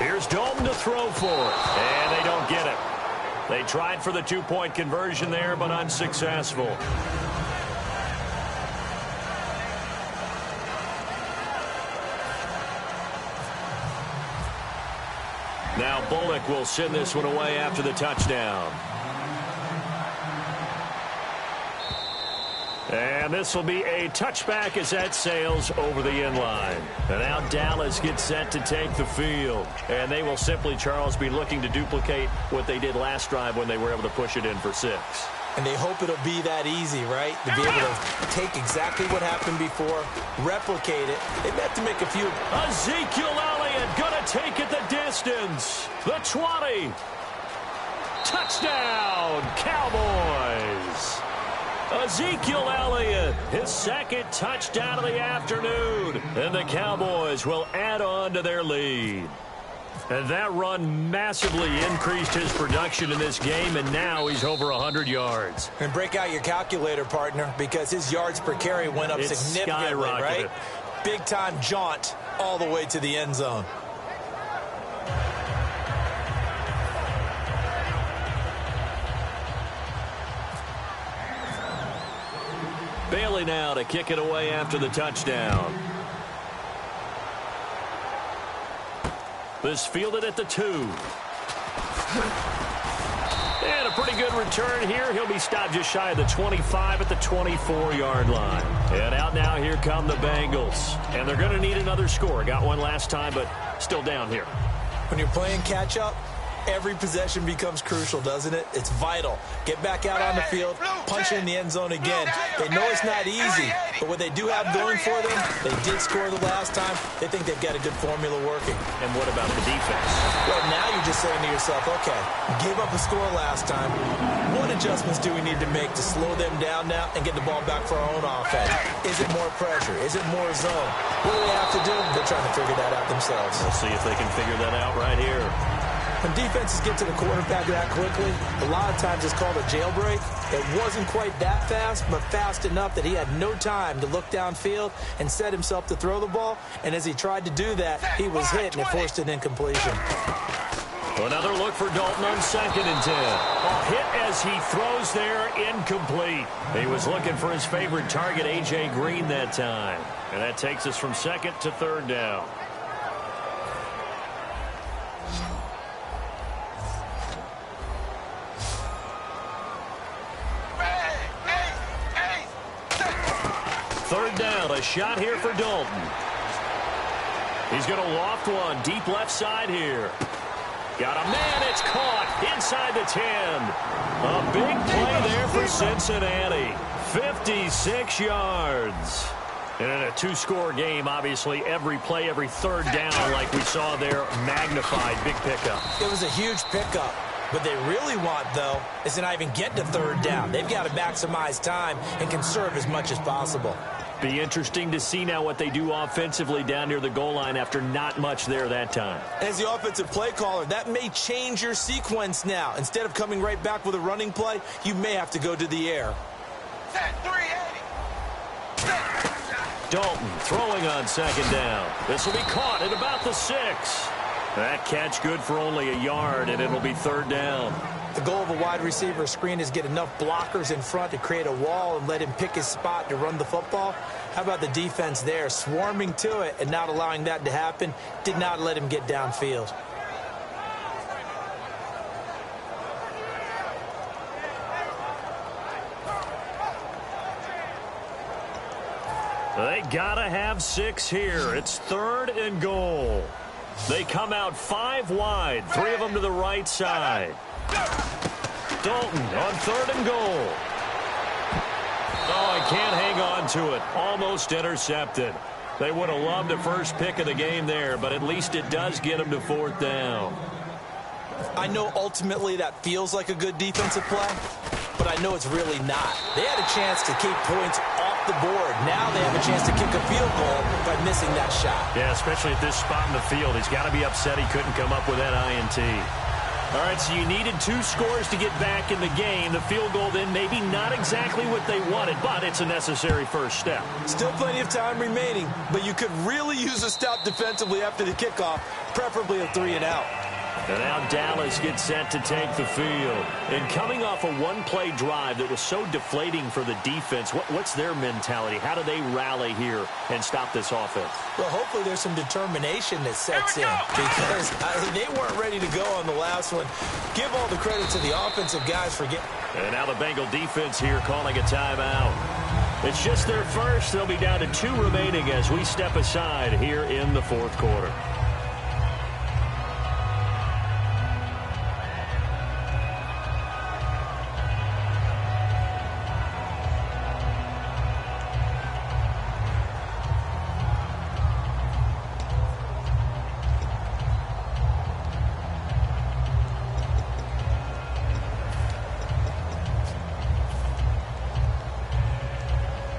Here's Dalton to throw for it. And they don't get it. They tried for the 2-point conversion there, but unsuccessful. Now Bullock will send this one away after the touchdown. And this will be a touchback as that sails over the end line. And now Dallas gets set to take the field. And they will simply, Charles, be looking to duplicate what they did last drive when they were able to push it in for 6. And they hope it'll be that easy, right? To be able to take exactly what happened before, replicate it. They've got to make a few. Ezekiel Elliott gonna take it the distance. The 20. Touchdown, Cowboys. Ezekiel Elliott, his 2nd touchdown of the afternoon. And the Cowboys will add on to their lead. And that run massively increased his production in this game, and now he's over 100 yards. And break out your calculator, partner, because his yards per carry went up significantly, right? Big-time jaunt all the way to the end zone. Bailey now to kick it away after the touchdown. This fielded at the 2. And a pretty good return here. He'll be stopped just shy of the 25 at the 24-yard line. And out now, here come the Bengals. And they're going to need another score. Got one last time, but still down here. When you're playing catch-up, every possession becomes crucial, doesn't it? It's vital. Get back out on the field, punch in the end zone again. They know it's not easy, but what they do have going for them, they did score the last time. They think they've got a good formula working. And what about the defense? Well, now you're just saying to yourself, okay, gave up a score last time. What adjustments do we need to make to slow them down now and get the ball back for our own offense? Is it more pressure? Is it more zone? What do they have to do? They're trying to figure that out themselves. We'll see if they can figure that out right here. When defenses get to the quarterback that quickly, a lot of times it's called a jailbreak. It wasn't quite that fast, but fast enough that he had no time to look downfield and set himself to throw the ball. And as he tried to do that, he was hit and it forced an incompletion. Another look for Dalton on 2nd and 10. A hit as he throws there, incomplete. He was looking for his favorite target, A.J. Green, that time. And that takes us from 2nd to 3rd down. Third down, a shot here for Dalton. He's going to loft one, deep left side here. Got a man, it's caught inside the 10. A big play there for Cincinnati. 56 yards. And in a two-score game, obviously, every play, every third down, like we saw there, magnified. Big pickup. It was a huge pickup. What they really want, though, is to not even get to third down. They've got to maximize time and conserve as much as possible. Be interesting to see now what they do offensively down near the goal line after not much there that time. As the offensive play caller, that may change your sequence now. Instead of coming right back with a running play, you may have to go to the air. Set 380. Dalton throwing on 2nd down. This will be caught at about the 6. That catch good for only a yard, and it'll be 3rd down. The goal of a wide receiver screen is get enough blockers in front to create a wall and let him pick his spot to run the football. How about the defense there, swarming to it and not allowing that to happen? Did not let him get downfield. They gotta have 6 here. It's 3rd and goal. They come out 5 wide, 3 of them to the right side. Dalton on 3rd and goal. Oh, he can't hang on to it. Almost intercepted. They would have loved the first pick of the game there, but at least it does get them to 4th down. I know ultimately that feels like a good defensive play, but I know it's really not. They had a chance to keep points off the board. Now they have a chance to kick a field goal by missing that shot. Yeah, especially at this spot in the field. He's got to be upset he couldn't come up with that INT. All right, so you needed 2 scores to get back in the game. The field goal then maybe not exactly what they wanted, but it's a necessary first step. Still plenty of time remaining, but you could really use a stop defensively after the kickoff, preferably a 3-and-out. And now Dallas gets set to take the field. And coming off a one-play drive that was so deflating for the defense, what's their mentality? How do they rally here and stop this offense? Well, hopefully there's some determination that sets in because they weren't ready to go on the last one. Give all the credit to the offensive guys for getting... And now the Bengal defense here calling a timeout. It's just their first. They'll be down to 2 remaining as we step aside here in the 4th quarter.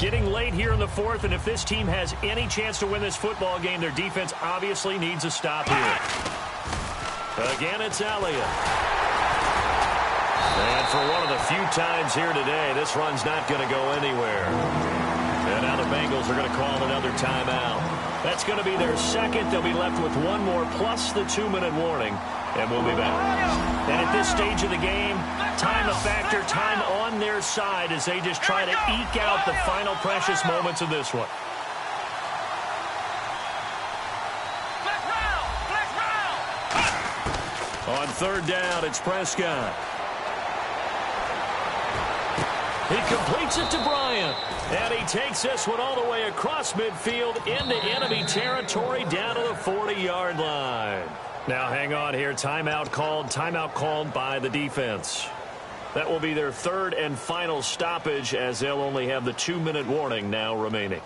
Getting late here in the 4th, and if this team has any chance to win this football game, their defense obviously needs a stop here. Again, it's Elliott. And for one of the few times here today, this run's not going to go anywhere. And now the Bengals are going to call another timeout. That's going to be their second. They'll be left with 1 more plus the 2-minute warning, and we'll be back. And at this stage of the game, time a factor, time on their side as they just try to eke out the final precious moments of this one. On 3rd down, it's Prescott. He completes it to Bryant. And he takes this one all the way across midfield into enemy territory down to the 40-yard line. Now hang on here. Timeout called by the defense. That will be their 3rd and final stoppage as they'll only have the 2-minute warning now remaining.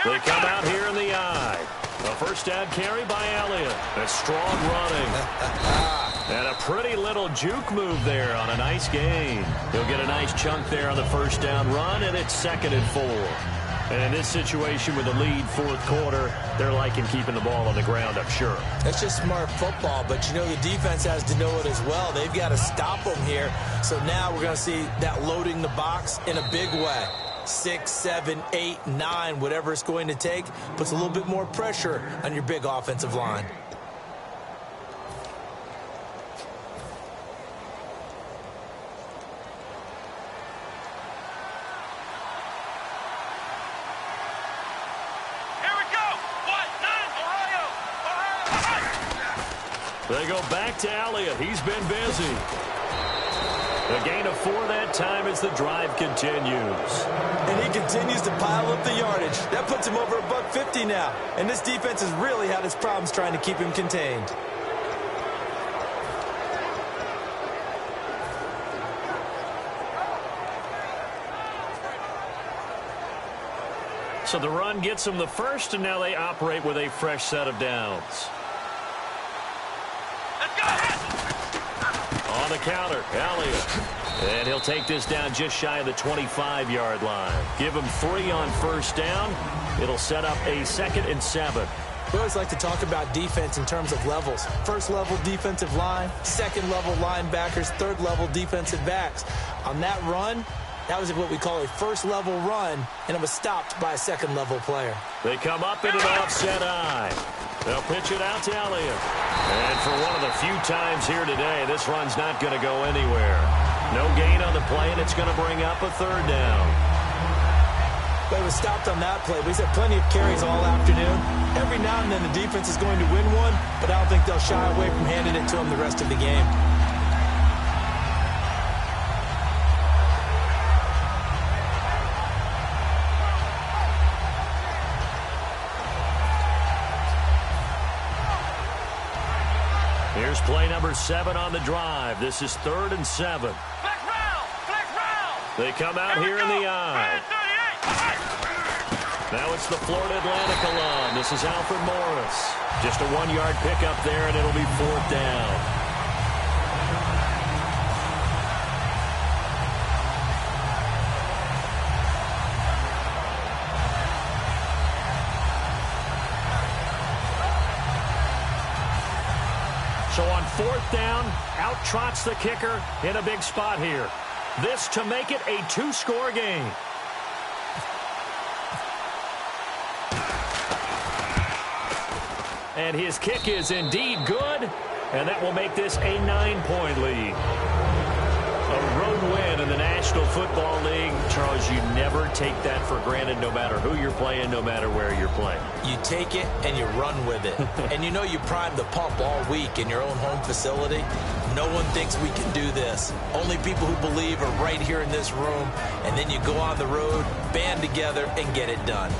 They come out here in the eye. A first down carry by Elliott. A strong running. And a pretty little juke move there on a nice gain. He'll get a nice chunk there on the first down run, and it's 2nd and 4. And in this situation with a lead fourth quarter, they're liking keeping the ball on the ground, I'm sure. That's just smart football, but you know the defense has to know it as well. They've got to stop them here. So now we're going to see that loading the box in a big way. 6, 7, 8, 9, whatever it's going to take, puts a little bit more pressure on your big offensive line. They go back to Elliott. He's been busy. A gain of 4 that time as the drive continues. And he continues to pile up the yardage. That puts him over $150 now. And this defense has really had its problems trying to keep him contained. So the run gets them the first, and now they operate with a fresh set of downs. On the counter, Elliott. And he'll take this down just shy of the 25-yard line. Give him 3 on first down. It'll set up a 2nd and 7. We always like to talk about defense in terms of levels. First-level defensive line, second-level linebackers, third-level defensive backs. On that run, that was what we call a first-level run, and it was stopped by a second-level player. They come up in an offset eye. They'll pitch it out to Elliott. And for one of the few times here today, this run's not going to go anywhere. No gain on the play, and it's going to bring up a 3rd down. But it was stopped on that play. But he's had plenty of carries all afternoon. Every now and then the defense is going to win one, but I don't think they'll shy away from handing it to him the rest of the game. Here's play number 7 on the drive. This is 3rd and 7. Flex round! Flex round! They come out here in the eye. Now it's the Florida Atlantic alum. This is Alfred Morris. Just a 1-yard pickup there, and it'll be 4th down. So on 4th down, out trots the kicker in a big spot here. This to make it a 2-score game. And his kick is indeed good, and that will make this a 9-point lead. A road win in the National Football League. Charles, you never take that for granted no matter who you're playing, no matter where you're playing. You take it and you run with it. And you know you prime the pump all week in your own home facility. No one thinks we can do this. Only people who believe are right here in this room. And then you go on the road, band together, and get it done.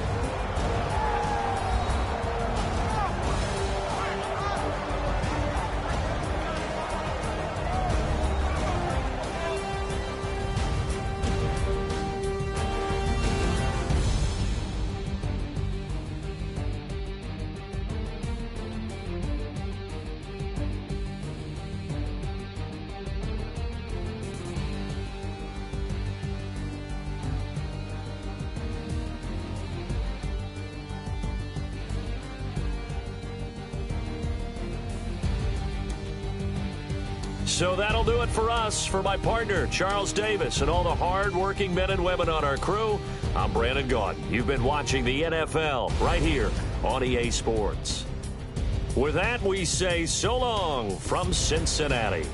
So that'll do it for us. For my partner, Charles Davis, and all the hard-working men and women on our crew, I'm Brandon Gaudin. You've been watching the NFL right here on EA Sports. With that, we say so long from Cincinnati.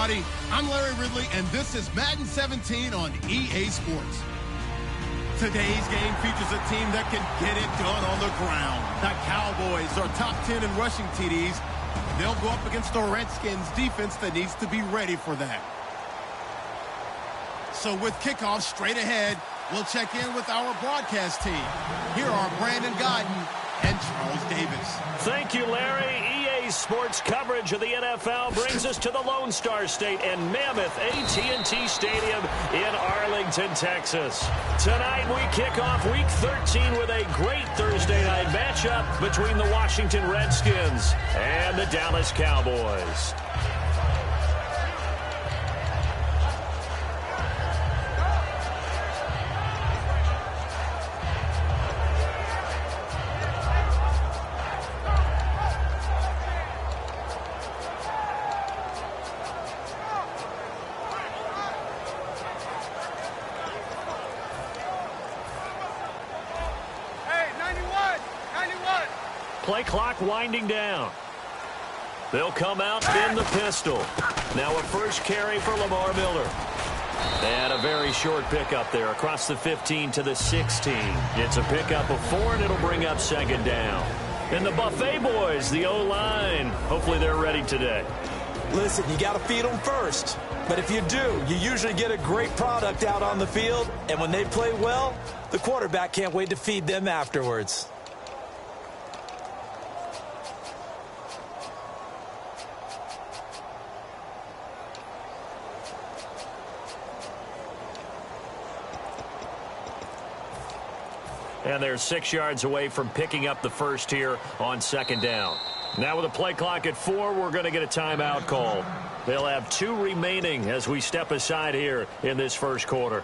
everybody. I'm Larry Ridley, and this is Madden 17 on EA Sports. Today's game features a team that can get it done on the ground. The Cowboys are top 10 in rushing TDs. They'll go up against the Redskins defense that needs to be ready for that. So with kickoff straight ahead, we'll check in with our broadcast team. Here are Brandon Godden and Charles Davis. Thank you, Larry. EA Sports coverage of the NFL brings us to the Lone Star State and Mammoth AT&T Stadium in Arlington, Texas. Tonight we kick off Week 13 with a great Thursday night matchup between the Washington Redskins and the Dallas Cowboys. Play clock winding down. They'll come out in the pistol. Now a first carry for Lamar Miller. And a very short pickup there across the 15 to the 16. It's a pickup of 4, and it'll bring up second down. And the Buffet boys, the O-line, hopefully they're ready today. Listen, you got to feed them first. But if you do, you usually get a great product out on the field. And when they play well, the quarterback can't wait to feed them afterwards. And they're 6 yards away from picking up the first here on second down. Now with a play clock at 4, we're going to get a timeout called. They'll have 2 remaining as we step aside here in this first quarter.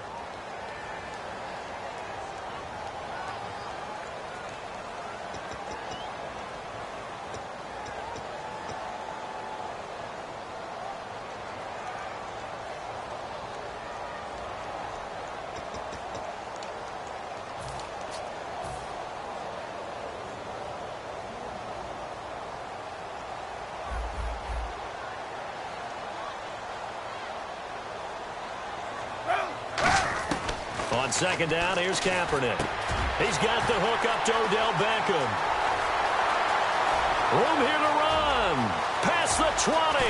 On second down, here's Kaepernick. He's got the hook up to Odell Beckham. Room here to run. Past the 20.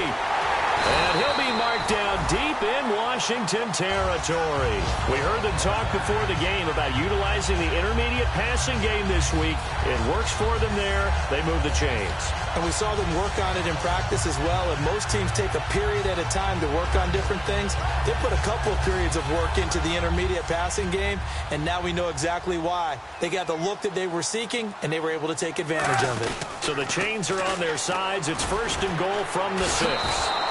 And he'll be marked down deep in Washington territory. We heard them talk before the game about utilizing the intermediate passing game this week. It works for them there. They move the chains. And we saw them work on it in practice as well. And most teams take a period at a time to work on different things. They put a couple of periods of work into the intermediate passing game, and now we know exactly why. They got the look that they were seeking, and they were able to take advantage of it. So the chains are on their sides. It's first and goal from the 6.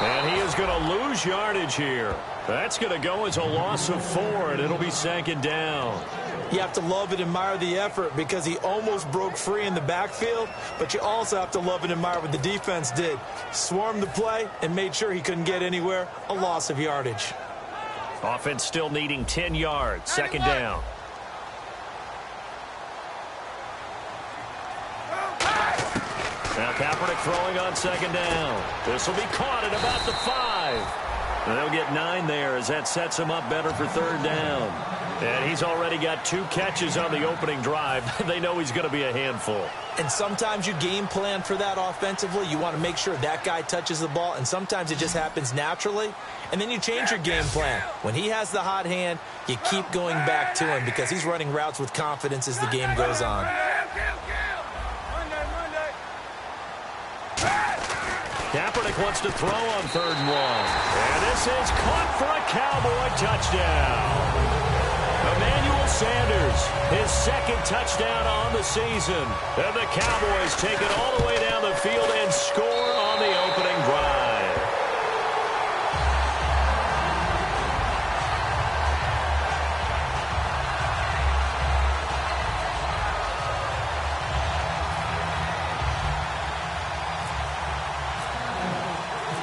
And he is going to lose yardage here. That's going to go as a loss of 4, and it'll be second down. You have to love and admire the effort because he almost broke free in the backfield, but you also have to love and admire what the defense did. Swarmed the play and made sure he couldn't get anywhere. A loss of yardage. Offense still needing 10 yards. Second down. Now Kaepernick throwing on second down. This will be caught at about the 5. And they'll get 9 there as that sets him up better for third down. And he's already got 2 catches on the opening drive. They know he's going to be a handful. And sometimes you game plan for that offensively. You want to make sure that guy touches the ball, and sometimes it just happens naturally. And then you change your game plan. When he has the hot hand, you keep going back to him because he's running routes with confidence as the game goes on. Kaepernick wants to throw on 3rd and 1. And this is caught for a Cowboy touchdown. Emmanuel Sanders, his 2nd touchdown on the season. And the Cowboys take it all the way down the field and score on the opening drive.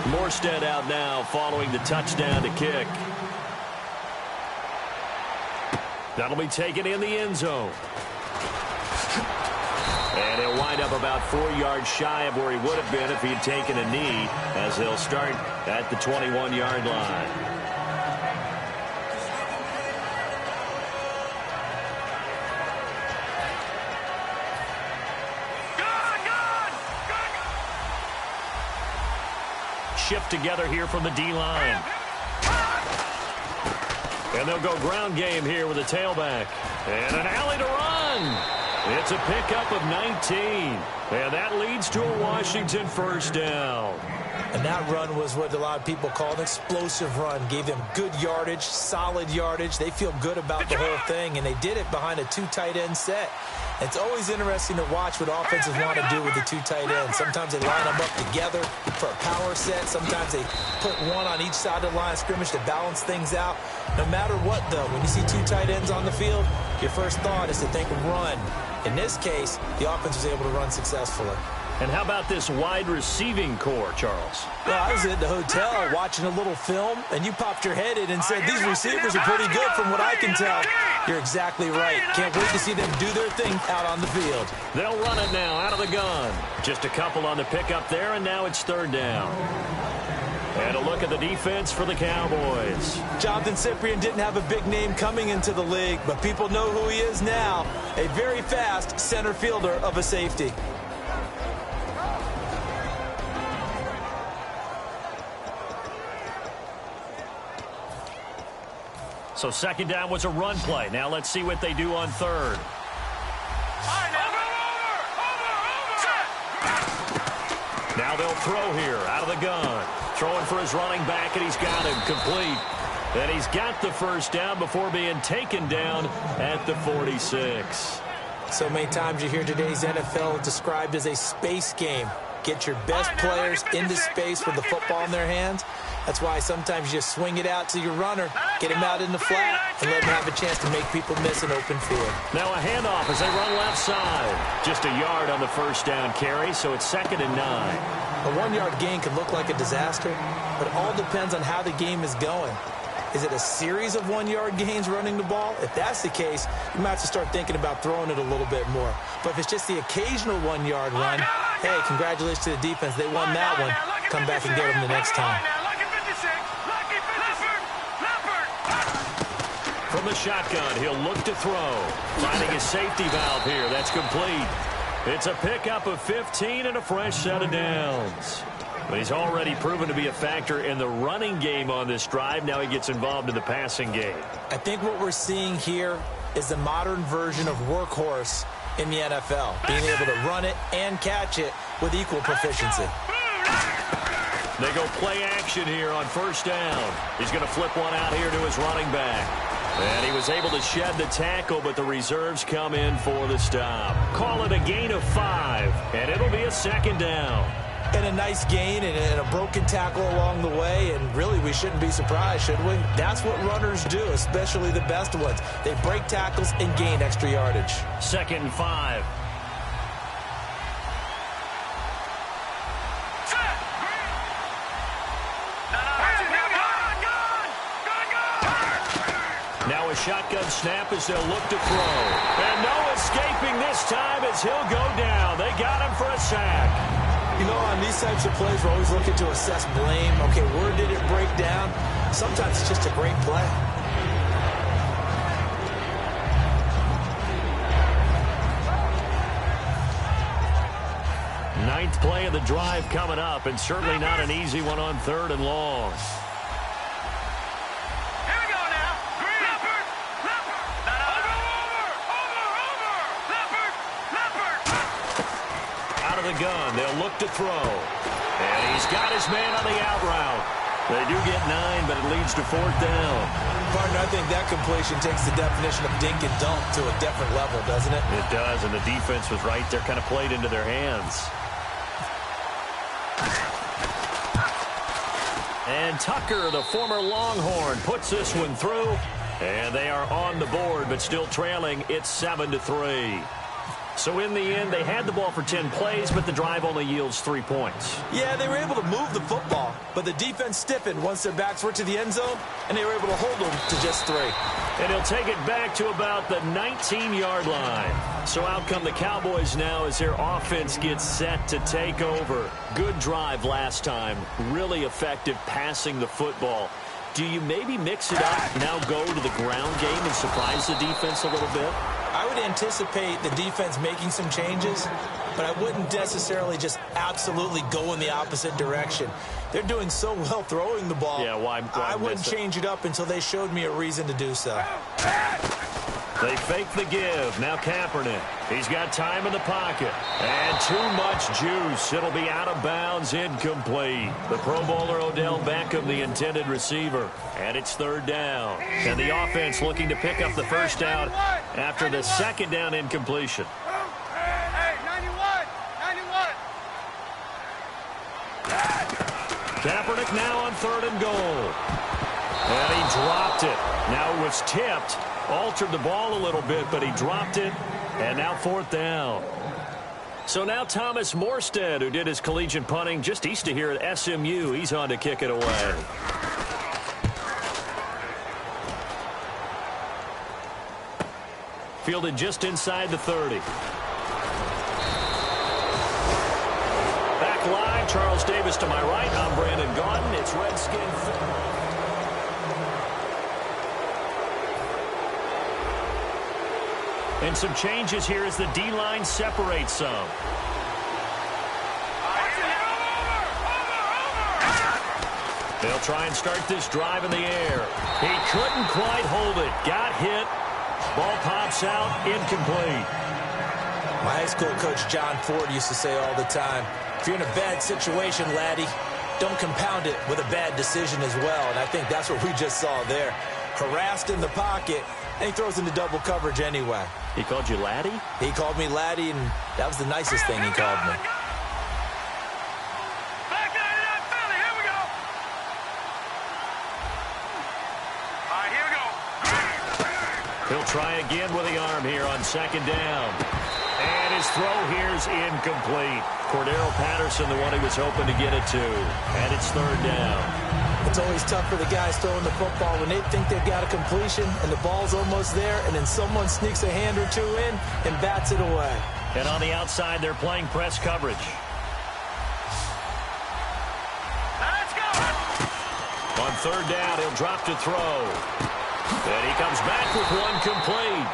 Morstead out now following the touchdown to kick. That'll be taken in the end zone. And he'll wind up about 4 yards shy of where he would have been if he had taken a knee, as he'll start at the 21-yard line. Shift together here from the D-line. And they'll go ground game here with a tailback. And an alley to run. It's a pickup of 19. And that leads to a Washington first down. And that run was what a lot of people call an explosive run. Gave them good yardage, solid yardage. They feel good about the whole thing, and they did it behind a 2 tight end set. It's always interesting to watch what offenses want to do with the 2 tight ends. Sometimes they line them up together for a power set. Sometimes they put one on each side of the line of scrimmage to balance things out. No matter what, though, when you see 2 tight ends on the field, your first thought is to think run. In this case, the offense was able to run successfully. And how about this wide receiving core, Charles? Well, I was at the hotel watching a little film, and you popped your head in and said, these receivers are pretty good from what I can tell. You're exactly right. Can't wait to see them do their thing out on the field. They'll run it now out of the gun. Just a couple on the pickup there, and now it's 3rd down. And a look at the defense for the Cowboys. Jonathan Cyprien didn't have a big name coming into the league, but people know who he is now. A very fast center fielder of a safety. So 2nd down was a run play. Now let's see what they do on 3rd. Now they'll throw here out of the gun. Throwing for his running back, and he's got him complete. And he's got the first down before being taken down at the 46. So many times you hear today's NFL described as a space game. Get your best players into space with the football in their hands. That's why sometimes you just swing it out to your runner, get him out in the flat, and let him have a chance to make people miss an open field. Now a handoff as they run left side. Just a yard on the first down carry, so it's 2nd and 9. A 1-yard gain can look like a disaster, but it all depends on how the game is going. Is it a series of 1-yard gains running the ball? If that's the case, you might have to start thinking about throwing it a little bit more. But if it's just the occasional 1-yard run, hey, congratulations to the defense. They won that one. Come back and get them the next time. From the shotgun, he'll look to throw. Finding his safety valve here. That's complete. It's a pickup of 15 and a fresh set of downs. But he's already proven to be a factor in the running game on this drive. Now he gets involved in the passing game. I think what we're seeing here is the modern version of workhorse in the NFL. Being able to run it and catch it with equal proficiency. They go play action here on 1st down. He's going to flip one out here to his running back. And he was able to shed the tackle, but the reserves come in for the stop. Call it a gain of 5, and it'll be a 2nd down. And a nice gain and a broken tackle along the way, and really we shouldn't be surprised, should we? That's what runners do, especially the best ones. They break tackles and gain extra yardage. 2nd and 5. Now a shotgun snap as they'll look to throw. And no escaping this time as he'll go down. They got him for a sack. You know, on these types of plays, we're always looking to assess blame. Okay, where did it break down? Sometimes it's just a great play. Ninth play of the drive coming up, and certainly not an easy one on 3rd and long. The gun. They'll look to throw. And he's got his man on the out route. They do get 9, but it leads to 4th down. Partner, I think that completion takes the definition of dink and dunk to a different level, doesn't it? It does, and the defense was right there, kind of played into their hands. And Tucker, the former Longhorn, puts this one through. And they are on the board, but still trailing. It's 7-3. So in the end, they had the ball for 10 plays, but the drive only yields 3 points. Yeah, they were able to move the football, but the defense stiffened once their backs were to the end zone, and they were able to hold them to just 3. And he'll take it back to about the 19-yard line. So out come the Cowboys now as their offense gets set to take over. Good drive last time. Really effective passing the football. Do you maybe mix it up, now go to the ground game and surprise the defense a little bit? I would anticipate the defense making some changes, but I wouldn't necessarily just absolutely go in the opposite direction. They're doing so well throwing the ball. Yeah, why I wouldn't change it up until they showed me a reason to do so. They fake the give. Now Kaepernick. He's got time in the pocket. And too much juice. It'll be out of bounds, incomplete. The Pro Bowler Odell Beckham, the intended receiver. And it's 3rd down. And the offense looking to pick up the first down after the 2nd down incompletion. Hey, 91! Kaepernick now on 3rd and goal. And he dropped it. Now it was tipped. Altered the ball a little bit, but he dropped it. And now 4th down. So now Thomas Morstead, who did his collegiate punting just east of here at SMU, he's on to kick it away. Fielded just inside the 30. Back line, Charles Davis to my right. I'm Brandon Gaudin. It's Redskin football. And some changes here as the D-line separates some. They'll try and start this drive in the air. He couldn't quite hold it. Got hit. Ball pops out. Incomplete. My high school coach, John Ford, used to say all the time, if you're in a bad situation, laddie, don't compound it with a bad decision as well. And I think that's what we just saw there. Harassed in the pocket, and he throws into double coverage anyway. He called you laddie? He called me laddie, and that was the nicest thing he called me. Back out of that Philly. Here we go. All right, here we go. He'll try again with the arm here on 2nd down. And his throw here's incomplete. Cordero Patterson, the one he was hoping to get it to. And it's 3rd down. It's always tough for the guys throwing the football when they think they've got a completion and the ball's almost there, and then someone sneaks a hand or two in and bats it away. And on the outside, they're playing press coverage. Let's go. On 3rd down, he'll drop to throw. And he comes back with one complete.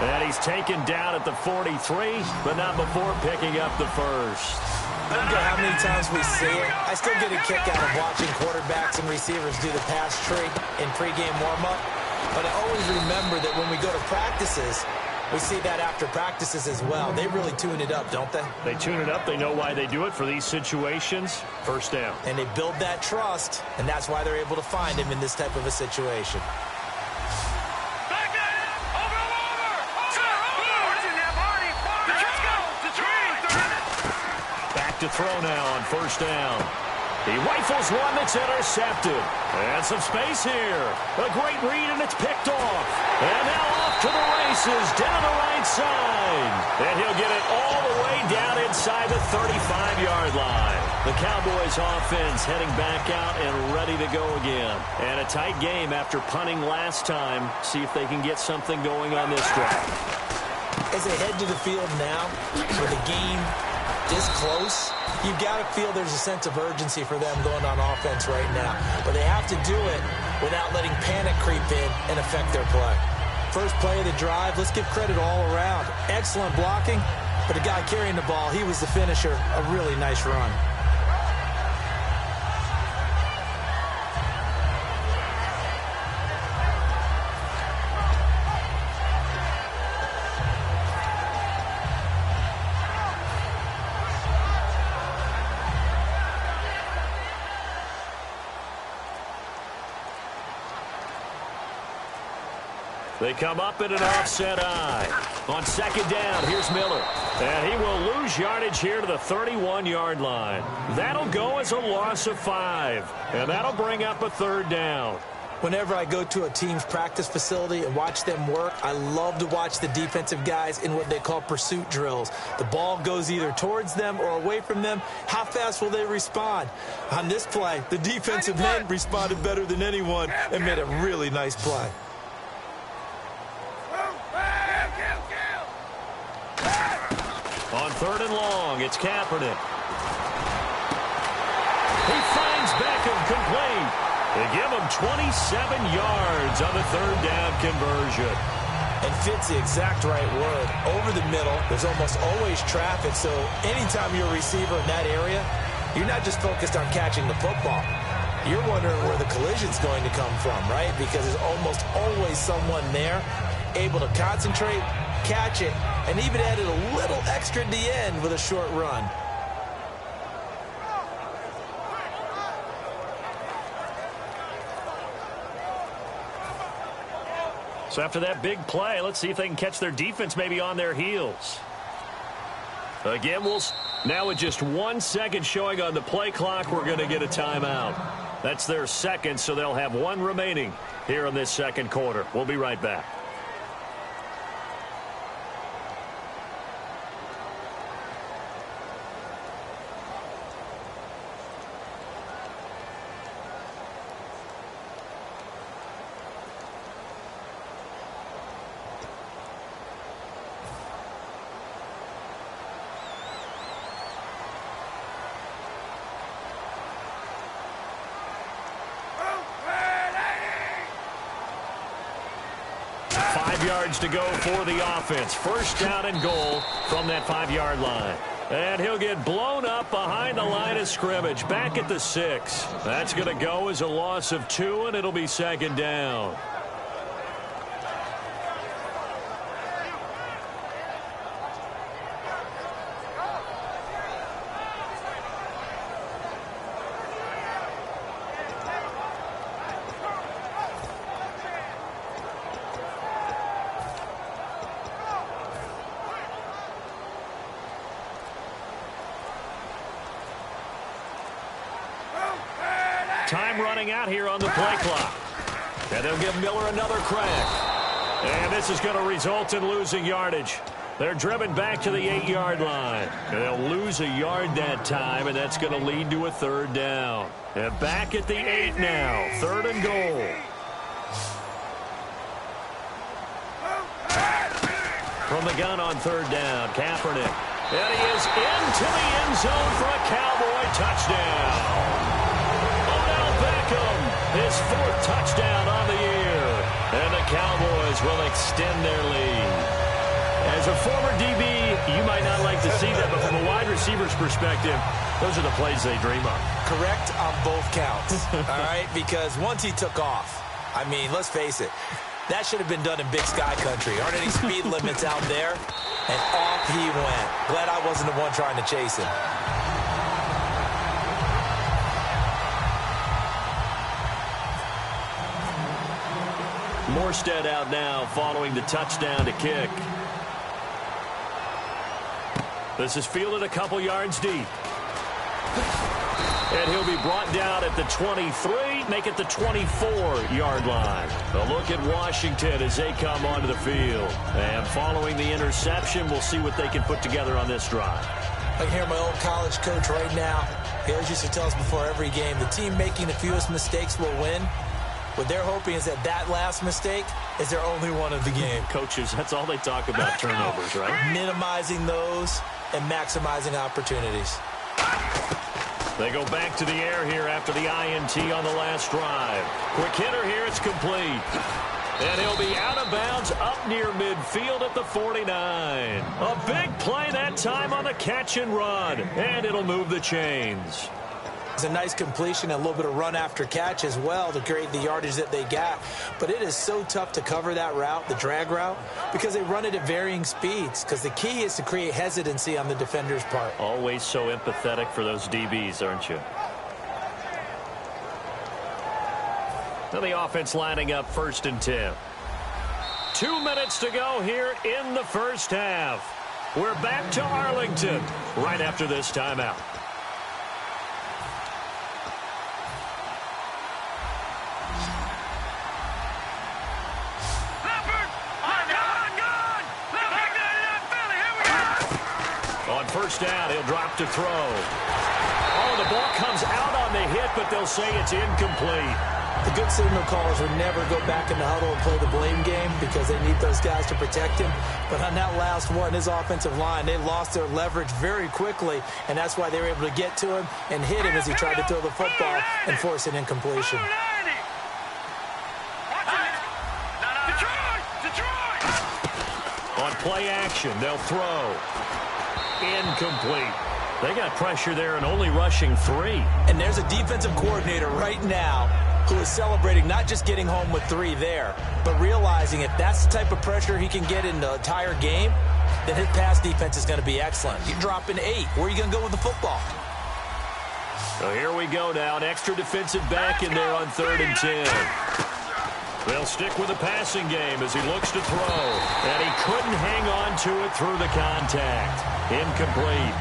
And he's taken down at the 43, but not before picking up the first. I don't care how many times we see it. I still get a kick out of watching quarterbacks and receivers do the pass tree in pregame warm-up. But I always remember that when we go to practices, we see that after practices as well. They really tune it up, don't they? They tune it up. They know why they do it for these situations. 1st down. And they build that trust, and that's why they're able to find him in this type of a situation. Back at it. Over. Where's in there, Marty? Let's go. The tree. Back to throw now on 1st down. He rifles one that's intercepted. And some space here. A great read, and it's picked off. And now off to the races, down the right side. And he'll get it all the way down inside the 35-yard line. The Cowboys offense heading back out and ready to go again. And a tight game after punting last time. See if they can get something going on this drive. As they head to the field now, with the game this close, you've got to feel there's a sense of urgency for them going on offense right now. But they have to do it without letting panic creep in and affect their play. First play of the drive, let's give credit all around. Excellent blocking, but the guy carrying the ball, he was the finisher. A really nice run. They come up in an offset eye. On 2nd down, here's Miller. And he will lose yardage here to the 31-yard line. That'll go as a loss of 5. And that'll bring up a 3rd down. Whenever I go to a team's practice facility and watch them work, I love to watch the defensive guys in what they call pursuit drills. The ball goes either towards them or away from them. How fast will they respond? On this play, the defensive end responded better than anyone and made a really nice play. On 3rd and long, it's Kaepernick. He finds Beckham complete. They give him 27 yards on the 3rd down conversion. And fits the exact right word. Over the middle, there's almost always traffic, so anytime you're a receiver in that area, you're not just focused on catching the football. You're wondering where the collision's going to come from, right? Because there's almost always someone there able to concentrate, catch it, and even added a little extra at the end with a short run. So after that big play, let's see if they can catch their defense maybe on their heels. Again, now with just 1 second showing on the play clock, we're going to get a timeout. That's their second, so they'll have 1 remaining here in this second quarter. We'll be right back. Yards to go for the offense. First down and goal from that 5-yard line. And he'll get blown up behind the line of scrimmage. Back at the 6. That's going to go as a loss of 2, and it'll be 2nd down. Time running out here on the play clock. And they'll give Miller another crack. And this is going to result in losing yardage. They're driven back to the 8-yard line. And they'll lose a yard that time, and that's going to lead to a 3rd down. And back at the 8 now. 3rd and goal. From the gun on 3rd down, Kaepernick. And he is into the end zone for a Cowboy touchdown. His 4th touchdown on the year. And the Cowboys will extend their lead. As a former DB, you might not like to see that, but from a wide receiver's perspective, those are the plays they dream of. Correct on both counts, all right? Because once he took off, I mean, let's face it, that should have been done in Big Sky country. Aren't any speed limits out there? And off he went. Glad I wasn't the one trying to chase him. Morstead out now following the touchdown to kick. This is fielded a couple yards deep. And he'll be brought down at the 23, make it the 24-yard line. A look at Washington as they come onto the field. And following the interception, we'll see what they can put together on this drive. I can hear my old college coach right now. He always used to tell us before every game, the team making the fewest mistakes will win. What they're hoping is that that last mistake is their only one of the game. Coaches, that's all they talk about, turnovers, right? Minimizing those and maximizing opportunities. They go back to the air here after the INT on the last drive. Quick hitter here, it's complete. And he'll be out of bounds up near midfield at the 49. A big play that time on the catch and run. And it'll move the chains. It's a nice completion and a little bit of run after catch as well to create the yardage that they got. But it is so tough to cover that route, the drag route, because they run it at varying speeds. Because the key is to create hesitancy on the defender's part. Always so empathetic for those DBs, aren't you? Now the offense lining up 1st and 10. 2 minutes to go here in the first half. We're back to Arlington right after this timeout. first down. He'll drop to throw. Oh, the ball comes out on the hit, but they'll say it's incomplete. The good signal callers would never go back in the huddle and play the blame game because they need those guys to protect him. But on that last one, his offensive line, they lost their leverage very quickly, and that's why they were able to get to him and hit him as he tried to throw the football and force an incompletion. On play action, they'll throw. Incomplete. They got pressure there and only rushing 3. And there's a defensive coordinator right now who is celebrating not just getting home with 3 there, but realizing if that's the type of pressure he can get in the entire game, then his pass defense is going to be excellent. You're dropping 8. Where are you going to go with the football? So here we go now. An extra defensive back in there on 3rd and 10. They'll stick with the passing game as he looks to throw. And he couldn't hang on to it through the contact. Incomplete.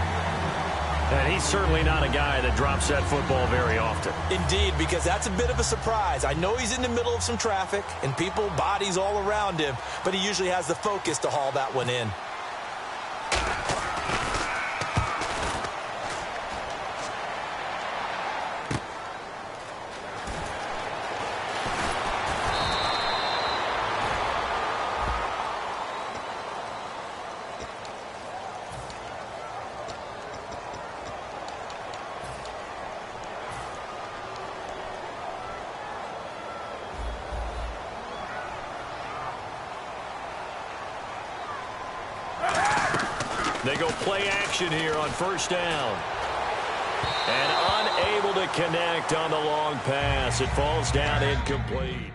And he's certainly not a guy that drops that football very often. Indeed, because that's a bit of a surprise. I know he's in the middle of some traffic and people, bodies all around him, but he usually has the focus to haul that one in. They go play action here on 1st down. And unable to connect on the long pass. It falls down incomplete.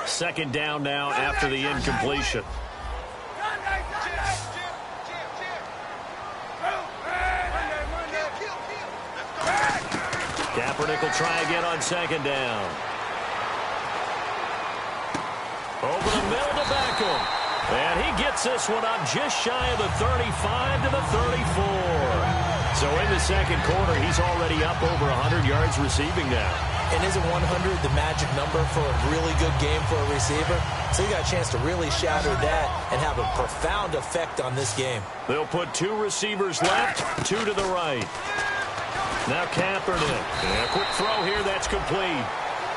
Second down now after the incompletion. Kaepernick will try again on 2nd down. Over the middle to Beckham. And he gets this one up just shy of the 35 to the 34. So in the 2nd quarter, he's already up over 100 yards receiving now. And isn't 100 the magic number for a really good game for a receiver? So you got a chance to really shatter that and have a profound effect on this game. They'll put 2 receivers left, 2 to the right. Now Kaepernick. And a quick throw here, that's complete.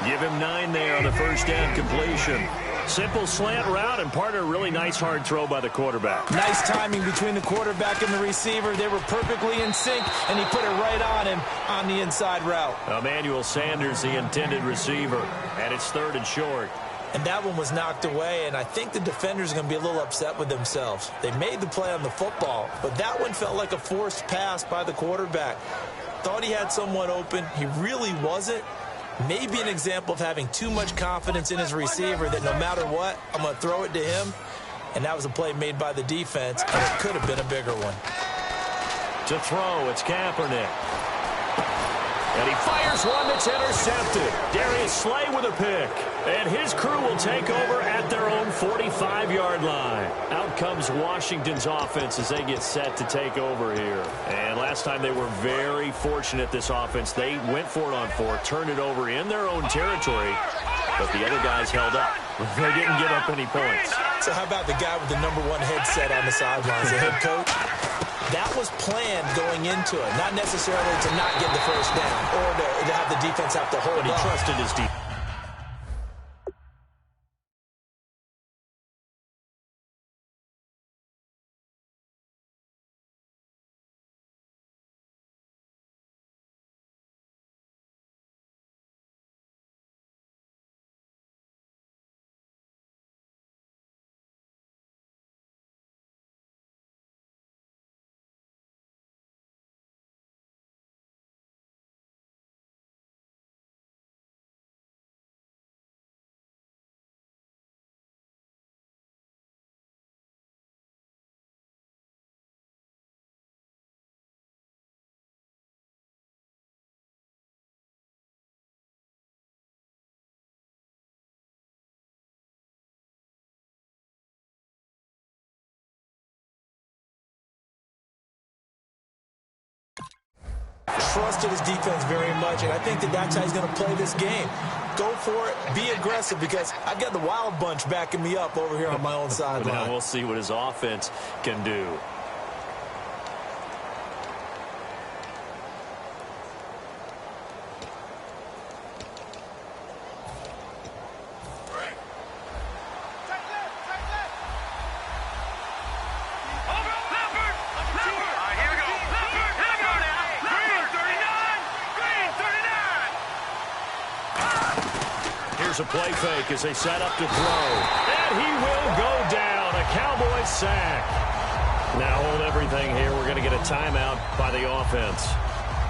Give him 9 there on the 1st down completion. Simple slant route, and part of a really nice hard throw by the quarterback. Nice timing between the quarterback and the receiver. They were perfectly in sync, and he put it right on him on the inside route. Emmanuel Sanders, the intended receiver, and it's 3rd and short. And that one was knocked away, and I think the defenders are going to be a little upset with themselves. They made the play on the football, but that one felt like a forced pass by the quarterback. Thought he had someone open. He really wasn't. Maybe an example of having too much confidence in his receiver that no matter what, I'm going to throw it to him. And that was a play made by the defense, and it could have been a bigger one. To throw, it's Kaepernick. And he fires one that's intercepted. Darius Slay with a pick. And his crew will take over at their own 45-yard line. Out comes Washington's offense as they get set to take over here. And last time they were very fortunate, this offense. They went for it on fourth, turned it over in their own territory, but the other guys held up. They didn't give up any points. So how about the guy with the #1 headset on the sidelines, the head coach? That was planned going into it, not necessarily to not get the first down or to have the defense have to hold up. But he trusted his defense. Trusted his defense very much, and I think that's how he's going to play this game. Go for it, be aggressive, because I've got the wild bunch backing me up over here on my own sideline. Now we'll see what his offense can do. Here's a play fake as they set up to throw. And he will go down. A Cowboys sack. Now hold everything here. We're going to get a timeout by the offense.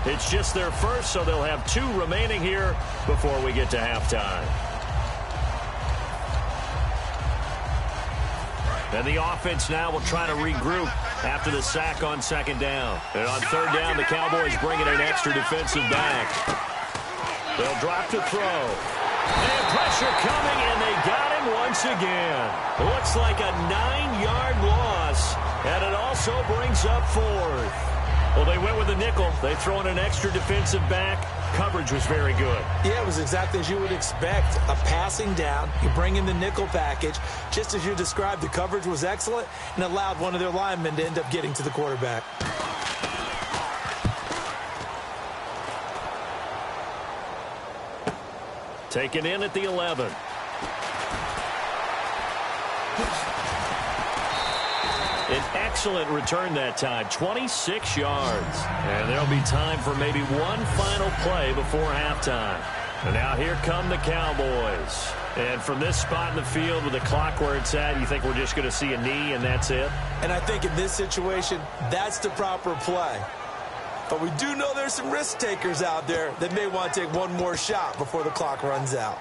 It's just their first, so they'll have 2 remaining here before we get to halftime. And the offense now will try to regroup after the sack on second down. And on third down, the Cowboys bring in an extra defensive back. They'll drop to throw. And pressure coming, and they got him once again. Looks like a 9-yard loss, and it also brings up 4th. Well, they went with a nickel. They throw in an extra defensive back. Coverage was very good. Yeah, it was exactly as you would expect. A passing down. You bring in the nickel package. Just as you described, the coverage was excellent and allowed one of their linemen to end up getting to the quarterback. Taken in at the 11. An excellent return that time, 26 yards. And there'll be time for maybe one final play before halftime. And now here come the Cowboys. And from this spot in the field with the clock where it's at, you think we're just going to see a knee and that's it? And I think in this situation, that's the proper play. But we do know there's some risk takers out there that may want to take one more shot before the clock runs out.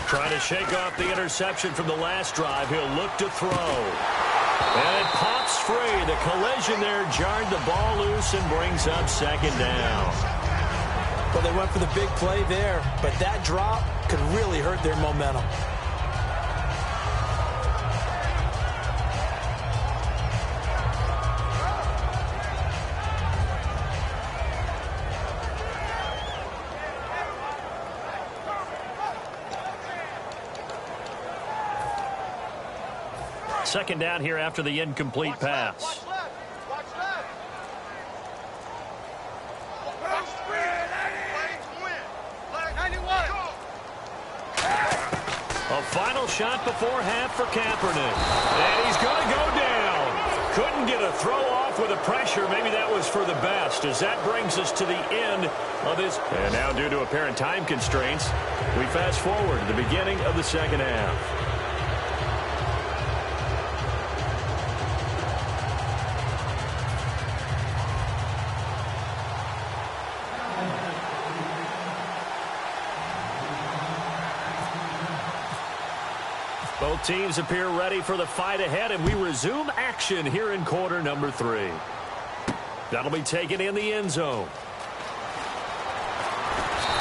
Trying to shake off the interception from the last drive. He'll look to throw. And it pops free. The collision there jarred the ball loose and brings up second down. Well, they went for the big play there, but that drop could really hurt their momentum. Second down here after the incomplete pass. A final shot before half for Kaepernick. And he's going to go down. Couldn't get a throw off with the pressure. Maybe that was for the best, as that brings us to the end of this. And now, due to apparent time constraints, we fast forward to the beginning of the second half. Both teams appear ready for the fight ahead, and we resume action here in quarter number 3. That'll be taken in the end zone.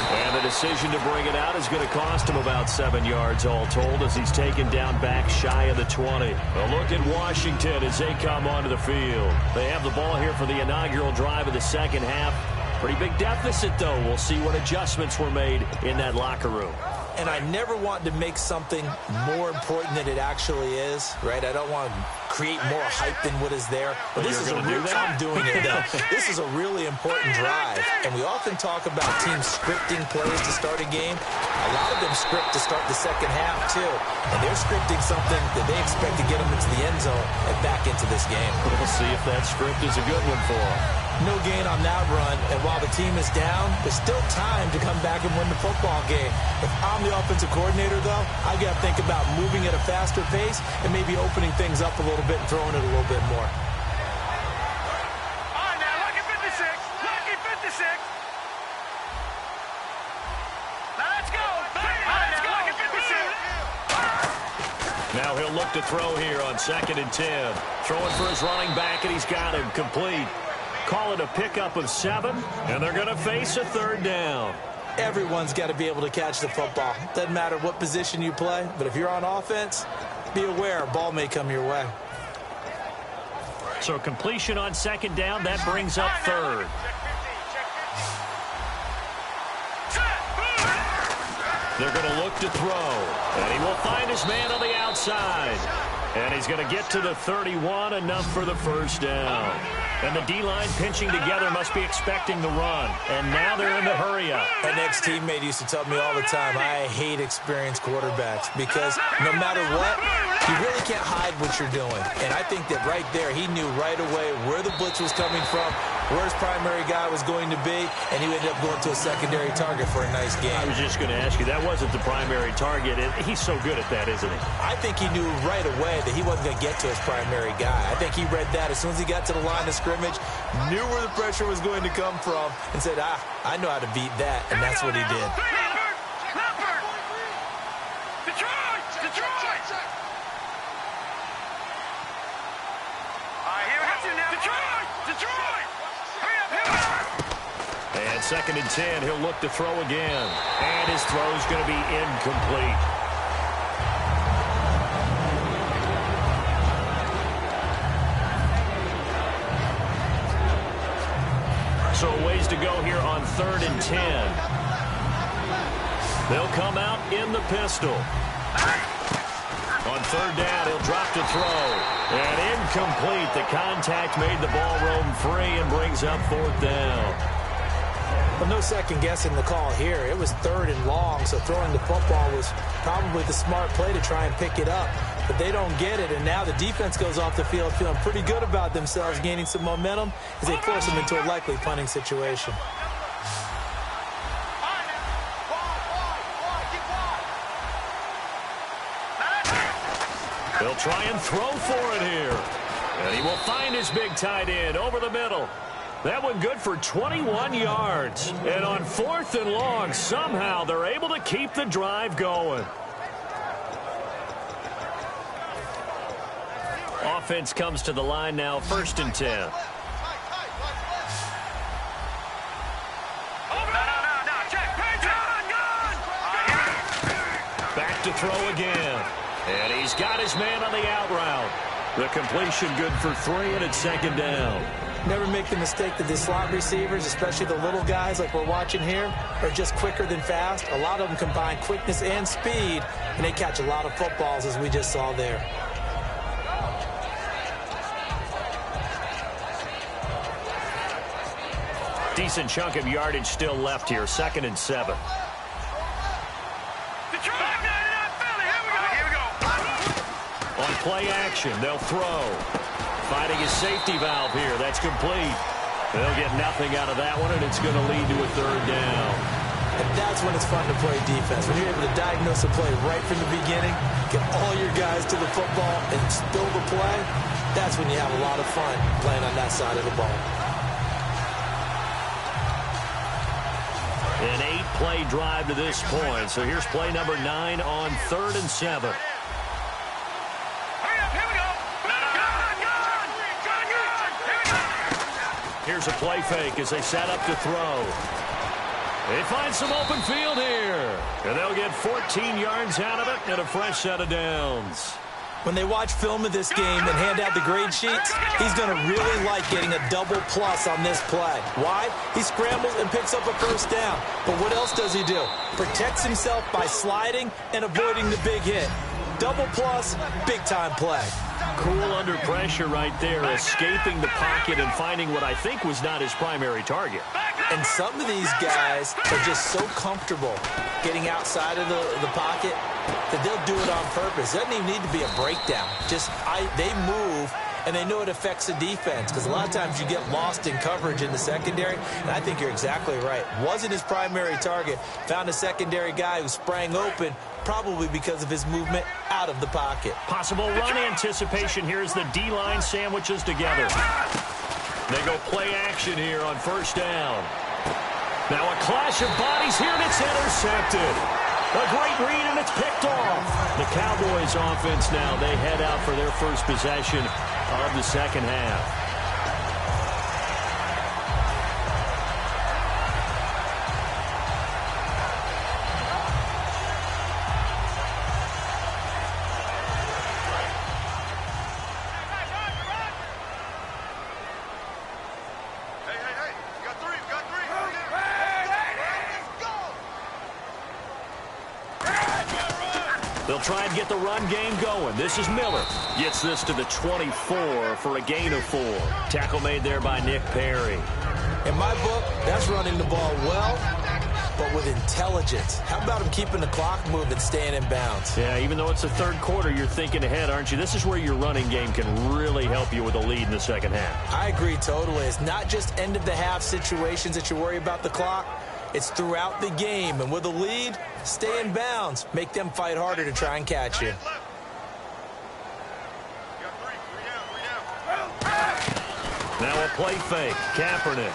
And the decision to bring it out is going to cost him about 7 yards all told, as he's taken down back shy of the 20. A look at Washington as they come onto the field. They have the ball here for the inaugural drive of the second half. Pretty big deficit, though. We'll see what adjustments were made in that locker room. And I never want to make something more important than it actually is, right? I don't want to create more hype than what is there. But this is a real I'm doing it, though. This is a really important drive. And we often talk about teams scripting plays to start a game. A lot of them script to start the second half, too. And they're scripting something that they expect to get them into the end zone and back into this game. We'll see if that script is a good one for them. No gain on that run, and while the team is down, there's still time to come back and win the football game. If I'm the offensive coordinator, though, I've got to think about moving at a faster pace and maybe opening things up a little bit and throwing it a little bit more. All right, now, lucky 56. Lucky 56. Now, let's go. All right, now, lucky 56. Now he'll look to throw here on 2nd and 10. Throwing for his running back, and he's got him complete. Call it a pickup of 7, and they're going to face a 3rd down. Everyone's got to be able to catch the football. Doesn't matter what position you play, but if you're on offense, be aware a ball may come your way. So completion on 2nd down, that brings up 3rd. They're going to look to throw, and he will find his man on the outside. And he's going to get to the 31, enough for the 1st down. And the D-line pinching together must be expecting the run. And now they're in the hurry-up. An ex-teammate used to tell me all the time, I hate experienced quarterbacks because no matter what, you really can't hide what you're doing. And I think that right there, he knew right away where the blitz was coming from, where his primary guy was going to be, and he ended up going to a secondary target for a nice game. I was just going to ask you, that wasn't the primary target. He's so good at that, isn't he? I think he knew right away that he wasn't going to get to his primary guy. I think he read that as soon as he got to the line of scrimmage, knew where the pressure was going to come from, and said, I know how to beat that, and that's what he did. And 2nd and 10, he'll look to throw again. And his throw's going to be incomplete. So a ways to go here on 3rd and 10. They'll come out in the pistol. On 3rd down, he'll drop to throw. And incomplete. The contact made the ball roam free and brings up 4th down. Well, no second guessing the call here. It was 3rd and long, so throwing the football was probably the smart play to try and pick it up. But they don't get it, and now the defense goes off the field feeling pretty good about themselves, gaining some momentum as they force them into a likely punting situation. He'll try and throw for it here. And he will find his big tight end over the middle. That one good for 21 yards. And on 4th and long, somehow they're able to keep the drive going. Offense comes to the line now, 1st and 10. Back to throw again. And he's got his man on the out route. The completion good for 3, and it's 2nd down. Never make the mistake that the slot receivers, especially the little guys like we're watching here, are just quicker than fast. A lot of them combine quickness and speed, and they catch a lot of footballs, as we just saw there. Decent chunk of yardage still left here, 2nd and 7. Here we go. On play action, they'll throw. Finding his safety valve here. That's complete. They'll get nothing out of that one, and it's going to lead to a third down. And that's when it's fun to play defense. When you're able to diagnose a play right from the beginning, get all your guys to the football, and spill the play, that's when you have a lot of fun playing on that side of the ball. An 8-play drive to this point. So here's play number 9 on 3rd and 7. Here's a play fake as they set up to throw. They find some open field here. And they'll get 14 yards out of it and a fresh set of downs. When they watch film of this game and hand out the grade sheets, he's going to really like getting a double plus on this play. Why? He scrambles and picks up a first down. But what else does he do? Protects himself by sliding and avoiding the big hit. Double plus, big-time play. Cool under pressure right there, escaping the pocket and finding what I think was not his primary target. And some of these guys are just so comfortable getting outside of the pocket that they'll do it on purpose. It doesn't even need to be a breakdown. They move, and they know it affects the defense, because a lot of times you get lost in coverage in the secondary, and I think you're exactly right. Wasn't his primary target. Found a secondary guy who sprang open, probably because of his movement out of the pocket. Possible run anticipation here as the D-line sandwiches together. They go play action here on first down. Now a clash of bodies here, and it's intercepted. A great read, and it's picked off. The Cowboys offense now, they head out for their first possession of the second half. They'll try and get the run game going. This is Miller. Gets this to the 24 for a gain of 4. Tackle made there by Nick Perry. In my book, that's running the ball well, but with intelligence. How about him keeping the clock moving, staying in bounds? Yeah, even though it's the third quarter, you're thinking ahead, aren't you? This is where your running game can really help you with a lead in the second half. I agree totally. It's not just end-of-the-half situations that you worry about the clock. It's throughout the game, and with a lead, stay in bounds. Make them fight harder to try and catch you. Now a play fake. Kaepernick.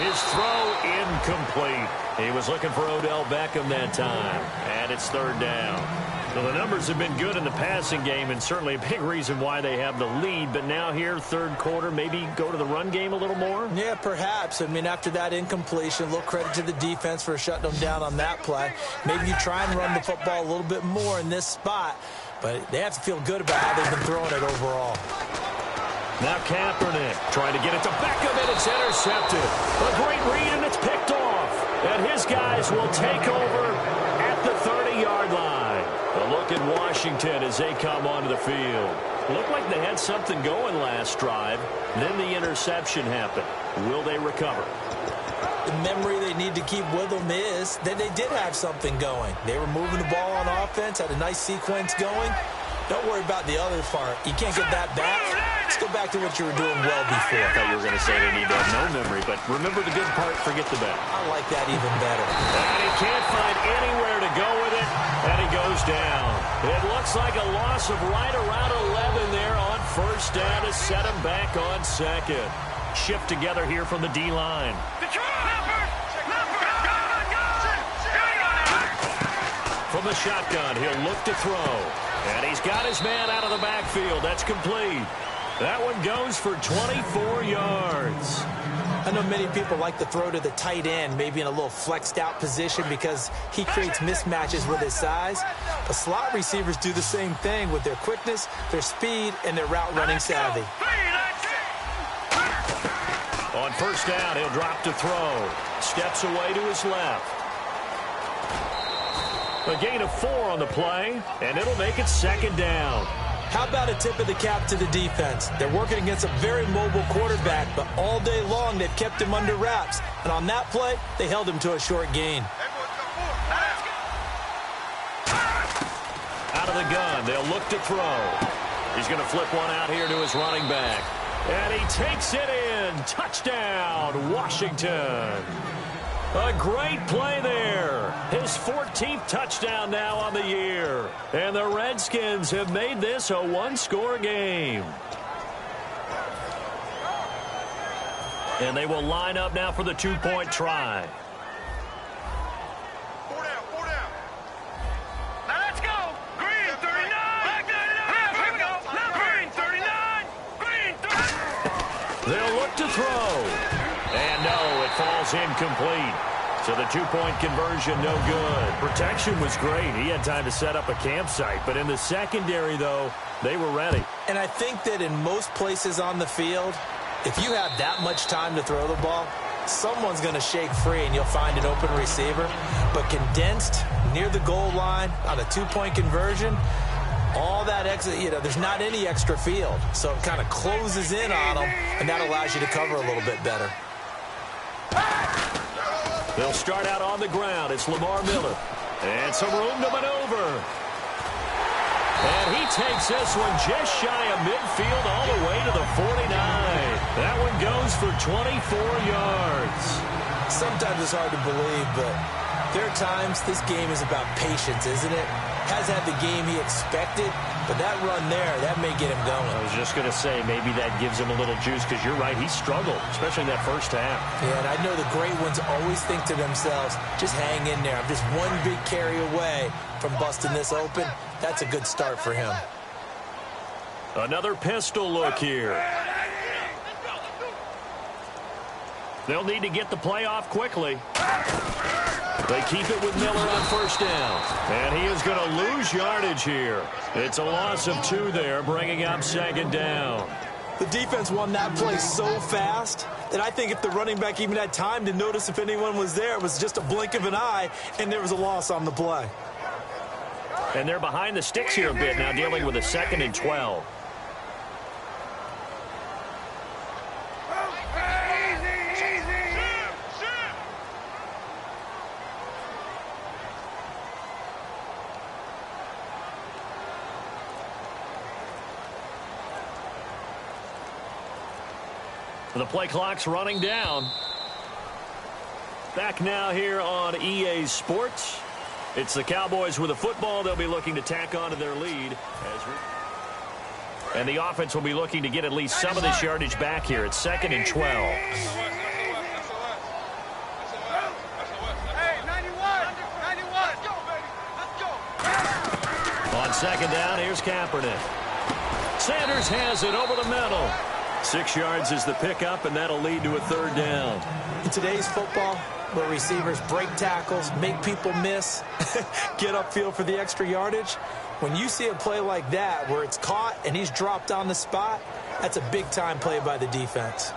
His throw incomplete. He was looking for Odell Beckham that time, and it's third down. Well, the numbers have been good in the passing game, and certainly a big reason why they have the lead. But now here, third quarter, maybe go to the run game a little more? Yeah, perhaps. I mean, after that incompletion, a little credit to the defense for shutting them down on that play. Maybe you try and run the football a little bit more in this spot, but they have to feel good about how they've been throwing it overall. Now Kaepernick trying to get it to Beckham, and it's intercepted. A great read, and it's picked off. And his guys will take over at the 30-yard line. A look at Washington as they come onto the field. Looked like they had something going last drive. Then the interception happened. Will they recover? The memory they need to keep with them is that they did have something going. They were moving the ball on offense, had a nice sequence going. Don't worry about the other part. You can't get that back. Let's go back to what you were doing well before. I thought you were going to say they need to have no memory, but remember the good part, forget the bad. I like that even better. And he can't find anywhere to go with it, and he goes down. It looks like a loss of right around 11 there on first down to set him back on second. Shift together here from the D-line. From the shotgun, he'll look to throw. And he's got his man out of the backfield. That's complete. That one goes for 24 yards. I know many people like to throw to the tight end, maybe in a little flexed out position because he creates mismatches with his size. But slot receivers do the same thing with their quickness, their speed, and their route running savvy. On first down, he'll drop to throw. Steps away to his left. A gain of 4 on the play, and it'll make it second down. How about a tip of the cap to the defense? They're working against a very mobile quarterback, but all day long they've kept him under wraps. And on that play, they held him to a short gain. Out of the gun. They'll look to throw. He's going to flip one out here to his running back. And he takes it in. Touchdown, Washington. A great play there. His 14th touchdown now on the year. And the Redskins have made this a one-score game. And they will line up now for the two-point try. Four down. Now let's go. Green, 39. Back 39. Here we go. Now Green, 39. Green, 39. They'll look to throw. And no, it falls incomplete. So the two-point conversion, no good. Protection was great. He had time to set up a campsite. But in the secondary, though, they were ready. And I think that in most places on the field, if you have that much time to throw the ball, someone's going to shake free and you'll find an open receiver. But condensed near the goal line on a two-point conversion, all that extra, there's not any extra field. So it kind of closes in on them, and that allows you to cover a little bit better. They'll start out on the ground. It's Lamar Miller. And some room to maneuver. And he takes this one just shy of midfield all the way to the 49. That one goes for 24 yards. Sometimes it's hard to believe, but there are times this game is about patience, isn't it? Has had the game he expected, but that run there, that may get him going. I was just going to say, maybe that gives him a little juice, because you're right, he struggled, especially in that first half. Yeah, and I know the great ones always think to themselves, just hang in there. I'm just one big carry away from busting this open. That's a good start for him. Another pistol look here. They'll need to get the play off quickly. They keep it with Miller on first down. And he is going to lose yardage here. It's a loss of 2 there, bringing up second down. The defense won that play so fast that I think if the running back even had time to notice if anyone was there, it was just a blink of an eye, and there was a loss on the play. And they're behind the sticks here a bit now, dealing with a 2nd and 12. The play clock's running down. Back now here on EA Sports. It's the Cowboys with the football. They'll be looking to tack on to their lead. And the offense will be looking to get at least some of this yardage back here. It's 2nd and 12. On second down, here's Kaepernick. Sanders has it over the middle. 6 yards is the pickup, and that'll lead to a 3rd down. In today's football, where receivers break tackles, make people miss, get upfield for the extra yardage, when you see a play like that where it's caught and he's dropped on the spot, that's a big-time play by the defense.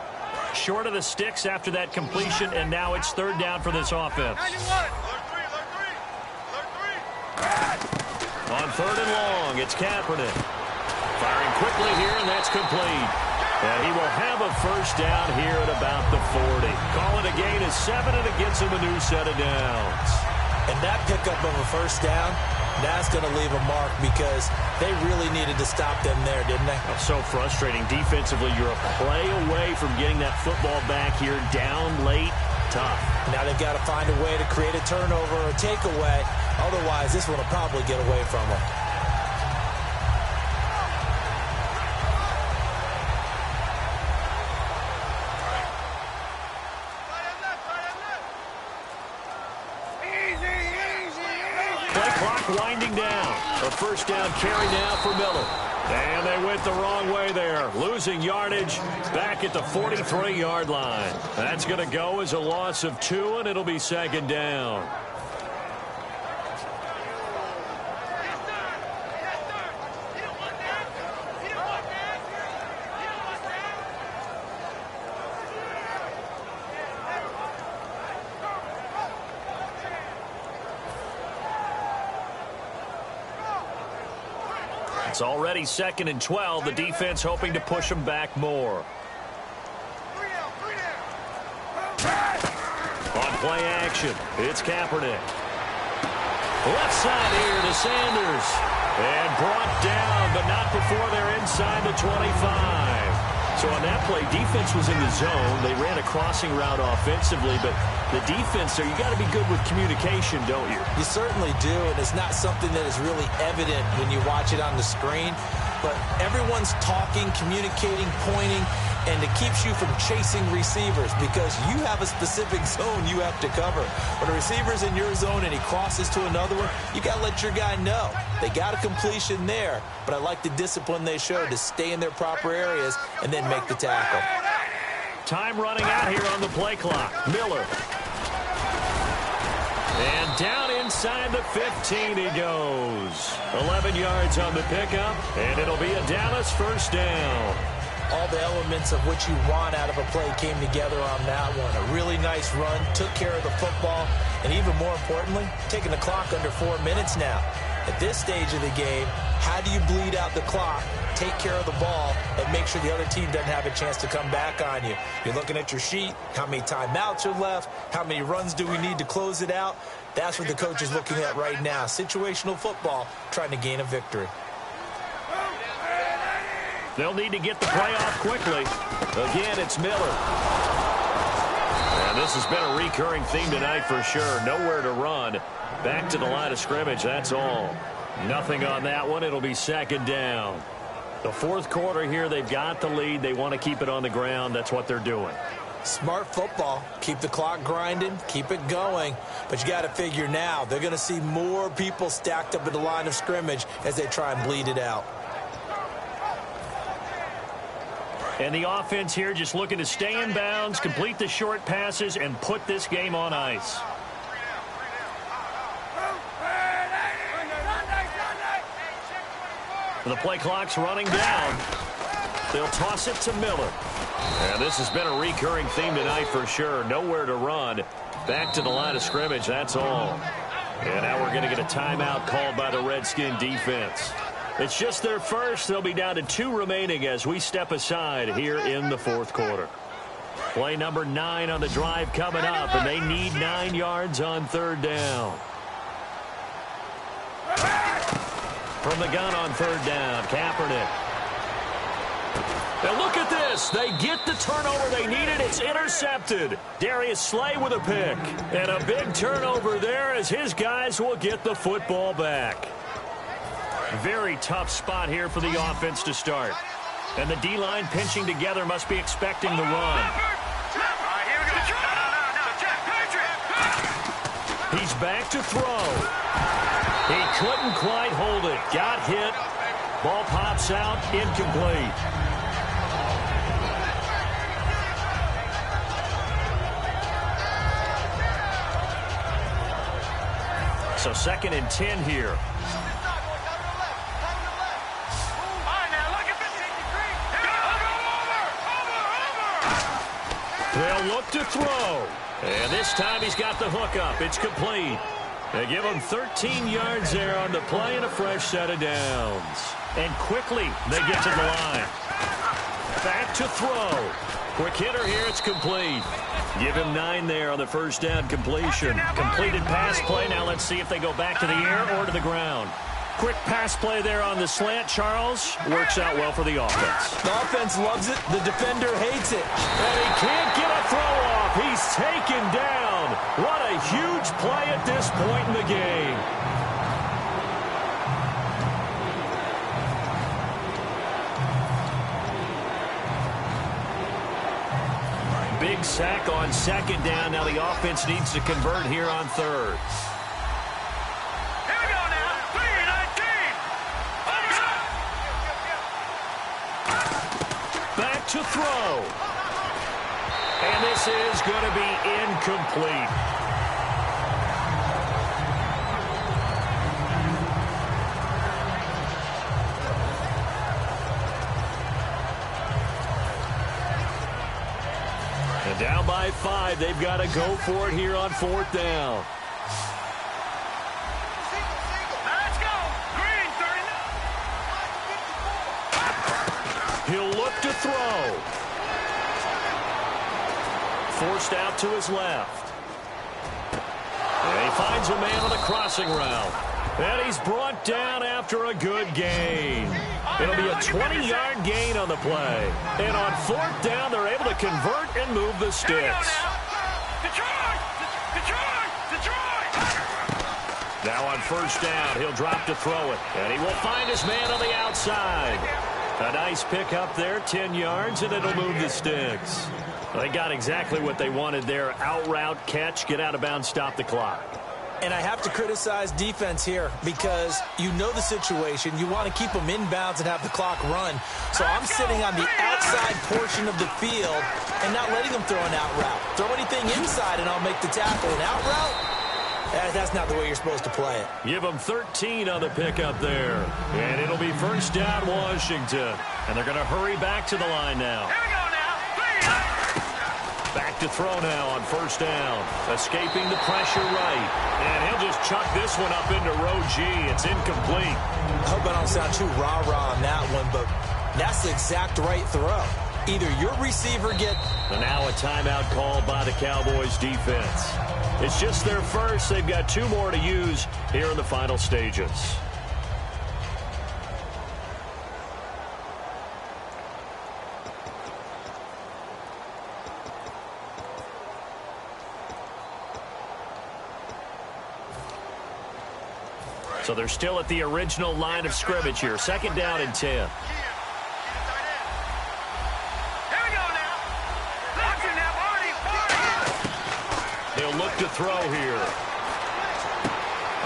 Short of the sticks after that completion, and now it's 3rd down for this offense. On 3rd and long, it's Kaepernick. Firing quickly here, and that's complete. And he will have a 1st down here at about the 40. Call it a gain of 7, and it gets him a new set of downs. And that pickup of a 1st down, that's going to leave a mark because they really needed to stop them there, didn't they? Oh, so frustrating. Defensively, you're a play away from getting that football back here down late. Tough. Now they've got to find a way to create a turnover or a takeaway. Otherwise, this one will probably get away from them. Winding down. A 1st down carry now for Miller. And they went the wrong way there. Losing yardage back at the 43-yard line. That's going to go as a loss of 2, and it'll be 2nd down. It's already 2nd and 12. The defense hoping to push them back more. On play action, it's Kaepernick. Left side here to Sanders. And brought down, but not before they're inside the 25. So on that play, defense was in the zone. They ran a crossing route offensively, but the defense there, you got to be good with communication, don't you? You certainly do, and it's not something that is really evident when you watch it on the screen. But everyone's talking, communicating, pointing, and it keeps you from chasing receivers because you have a specific zone you have to cover. When a receiver's in your zone and he crosses to another one, you got to let your guy know. They got a completion there, but I like the discipline they showed to stay in their proper areas and then make the tackle. Time running out here on the play clock. Miller. And down inside the 15 he goes. 11 yards on the pickup, and it'll be a Dallas first down. All the elements of what you want out of a play came together on that one. A really nice run, took care of the football, and even more importantly, taking the clock under 4 minutes now. At this stage of the game, how do you bleed out the clock, take care of the ball, and make sure the other team doesn't have a chance to come back on you? You're looking at your sheet, how many timeouts are left, how many runs do we need to close it out? That's what the coach is looking at right now. Situational football, trying to gain a victory. They'll need to get the play off quickly. Again, it's Miller. And this has been a recurring theme tonight for sure. Nowhere to run. Back to the line of scrimmage, that's all. Nothing on that one. It'll be second down. The fourth quarter here, they've got the lead. They want to keep it on the ground. That's what they're doing. Smart football. Keep the clock grinding. Keep it going. But you got to figure now, they're going to see more people stacked up at the line of scrimmage as they try and bleed it out. And the offense here just looking to stay in bounds, complete the short passes, and put this game on ice. The play clock's running down. They'll toss it to Miller. And this has been a recurring theme tonight for sure. Nowhere to run. Back to the line of scrimmage, that's all. And now we're going to get a timeout called by the Redskin defense. It's just their first. They'll be down to 2 remaining as we step aside here in the fourth quarter. Play number 9 on the drive coming up, and they need 9 yards on third down. From the gun on third down, Kaepernick. And look at this. They get the turnover they needed. It's intercepted. Darius Slay with a pick. And a big turnover there as his guys will get the football back. Very tough spot here for the offense to start. And the D-line pinching together must be expecting the run. He's back to throw. He couldn't quite hold it. Got hit. Ball pops out. Incomplete. So 2nd and 10 here. They'll look to throw. And this time he's got the hook up. It's complete. They give him 13 yards there on the play and a fresh set of downs. And quickly they get to the line. Back to throw. Quick hitter here. It's complete. Give him 9 there on the first down completion. Completed pass play. Now let's see if they go back to the air or to the ground. Quick pass play there on the slant, Charles. Works out well for the offense. The offense loves it. The defender hates it. And he can't get a throw off. He's taken down. What a huge play at this point in the game. Big sack on second down. Now the offense needs to convert here on third. To throw. And this is going to be incomplete. And down by 5. They've got to go for it here on 4th down. He'll look to throw. Forced out to his left. And he finds a man on the crossing route. And he's brought down after a good gain. It'll be a 20-yard gain on the play. And on 4th down, they're able to convert and move the sticks. Now on 1st down, he'll drop to throw it. And he will find his man on the outside. A nice pickup there, 10 yards, and it'll move the sticks. They got exactly what they wanted there. Out route, catch, get out of bounds, stop the clock. And I have to criticize defense here because you know the situation. You want to keep them inbounds and have the clock run. So I'm sitting on the outside portion of the field and not letting them throw an out route. Throw anything inside and I'll make the tackle. An out route? That's not the way you're supposed to play it. Give them 13 on the pickup there. And it'll be 1st down Washington. And they're going to hurry back to the line now. Here we go now. Back to throw now on 1st down. Escaping the pressure right. And he'll just chuck this one up into row G. It's incomplete. I hope I don't sound too rah-rah on that one, but that's the exact right throw. Either your receiver get... And now a timeout called by the Cowboys defense. It's just their first. They've got 2 more to use here in the final stages. So they're still at the original line of scrimmage here. 2nd down and 10. They'll look to throw here.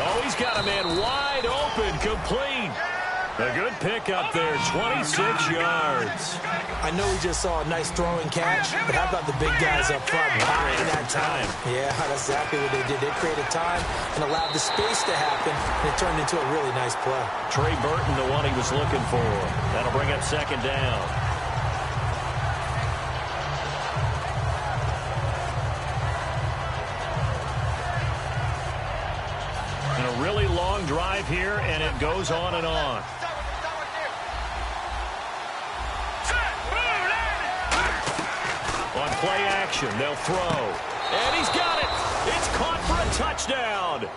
Oh, he's got a man wide open, complete. A good pickup there, 26 yards. I know we just saw a nice throwing catch, but how about the big guys up front buying that time? Yeah, that's exactly what they did. They created time and allowed the space to happen, and it turned into a really nice play. Trey Burton, the one he was looking for. That'll bring up 2nd down. And a really long drive here, and it goes on and on. On play action, they'll throw. And he's got it. It's caught for a touchdown.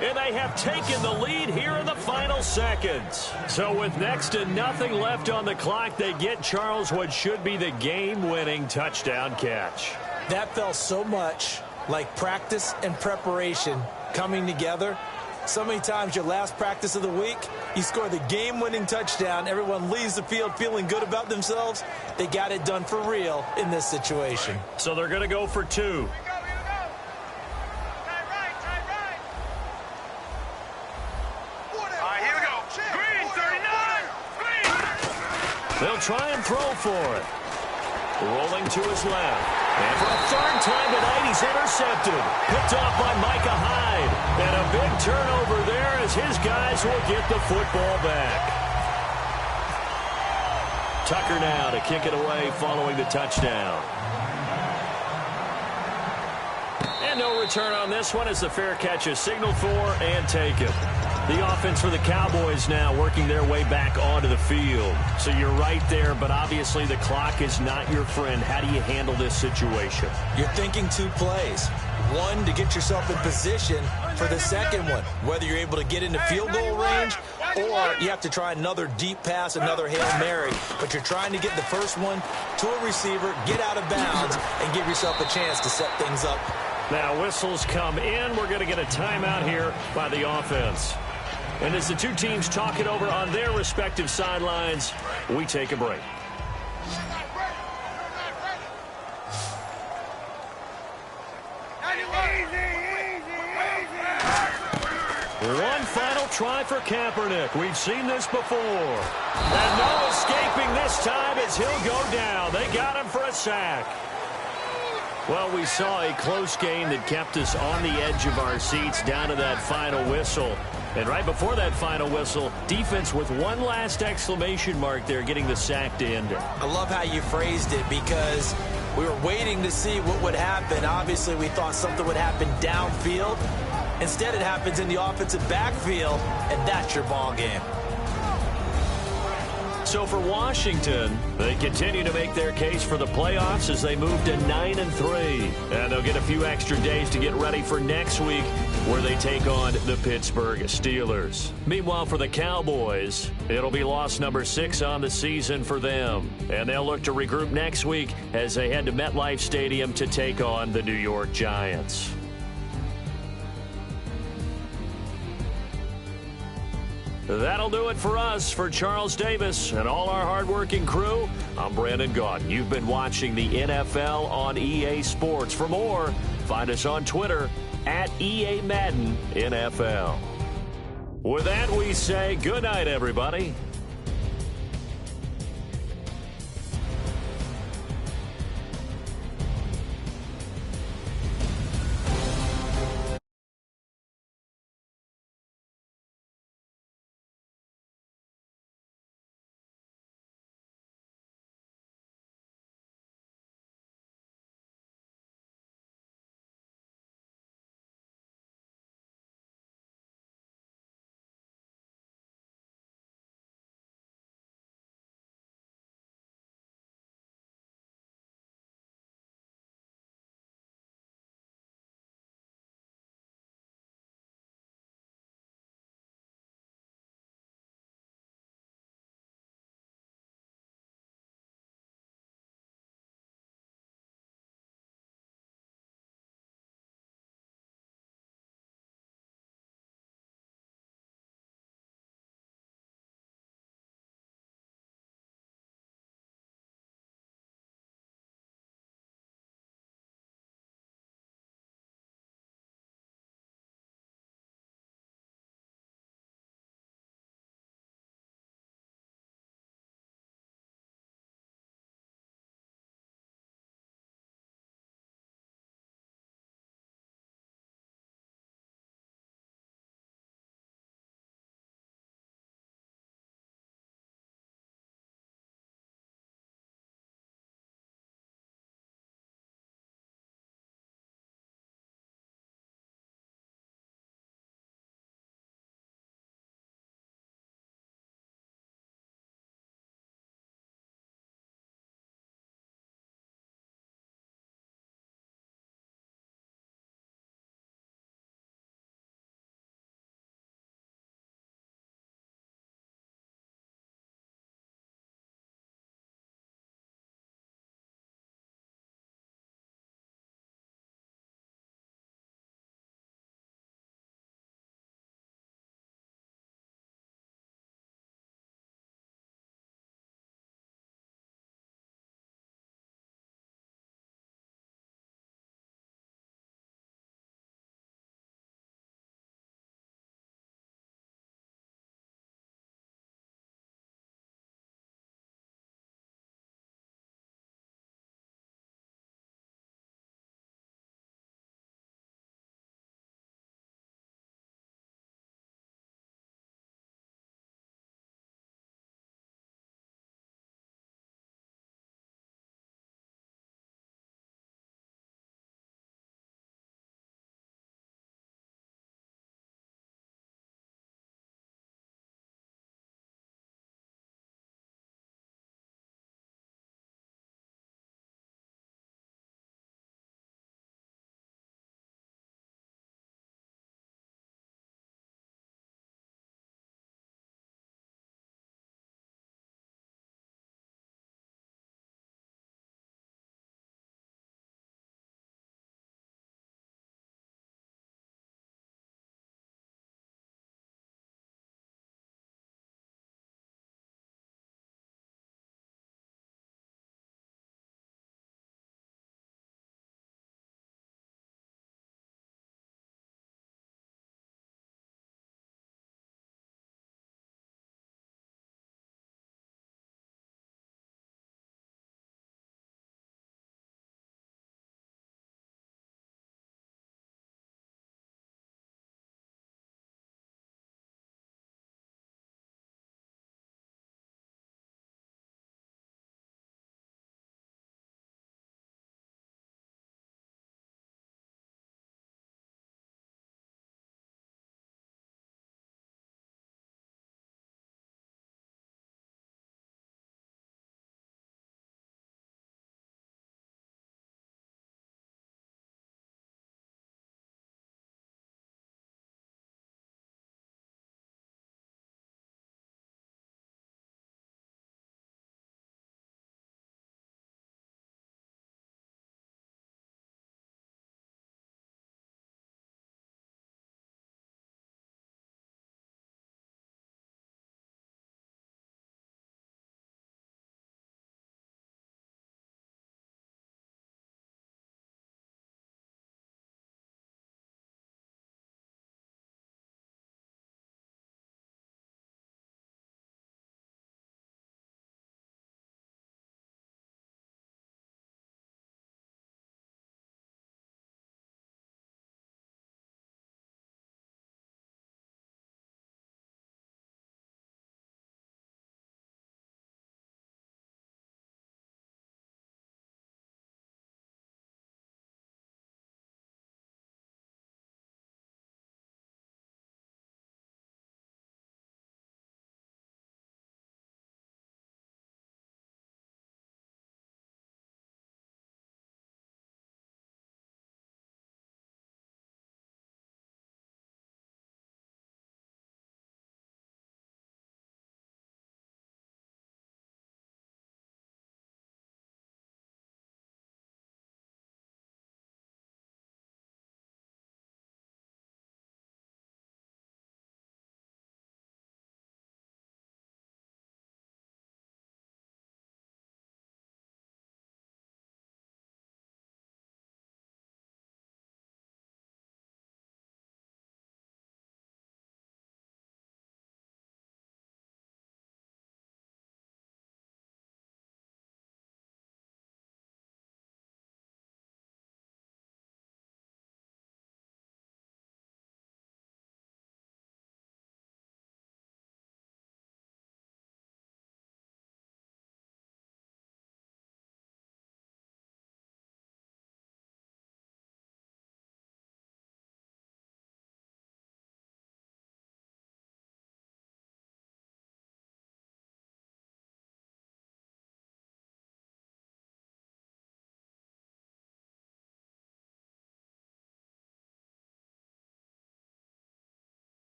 And they have taken the lead here in the final seconds. So with next to nothing left on the clock, they get Charles what should be the game-winning touchdown catch. That felt so much like practice and preparation coming together. So many times your last practice of the week, you score the game-winning touchdown. Everyone leaves the field feeling good about themselves. They got it done for real in this situation. So they're going to go for 2. They'll try and throw for it. Rolling to his left. And for a 3rd time tonight, he's intercepted. Picked off by Micah Hyde. And a big turnover there as his guys will get the football back. Tucker now to kick it away following the touchdown. And no return on this one as the fair catch is signaled for and taken. The offense for the Cowboys now working their way back onto the field. So you're right there, but obviously the clock is not your friend. How do you handle this situation? You're thinking 2 plays. One, to get yourself in position for the second one, whether you're able to get into field goal range or you have to try another deep pass, another Hail Mary. But you're trying to get the first one to a receiver, get out of bounds, and give yourself a chance to set things up. Now whistles come in. We're going to get a timeout here by the offense. And as the 2 teams talk it over on their respective sidelines, we take a break. One final try for Kaepernick. We've seen this before. And no escaping this time as he'll go down. They got him for a sack. Well, we saw a close game that kept us on the edge of our seats down to that final whistle. And right before that final whistle, defense with one last exclamation mark there, getting the sack to end it. I love how you phrased it because we were waiting to see what would happen. Obviously, we thought something would happen downfield. Instead, it happens in the offensive backfield, and that's your ball game. So for Washington, they continue to make their case for the playoffs as they move to 9-3. And they'll get a few extra days to get ready for next week where they take on the Pittsburgh Steelers. Meanwhile, for the Cowboys, it'll be loss number 6 on the season for them. And they'll look to regroup next week as they head to MetLife Stadium to take on the New York Giants. That'll do it for us. For Charles Davis and all our hardworking crew, I'm Brandon Gaudin. You've been watching the NFL on EA Sports. For more, find us on Twitter at EA Madden NFL. With that, we say good night, everybody.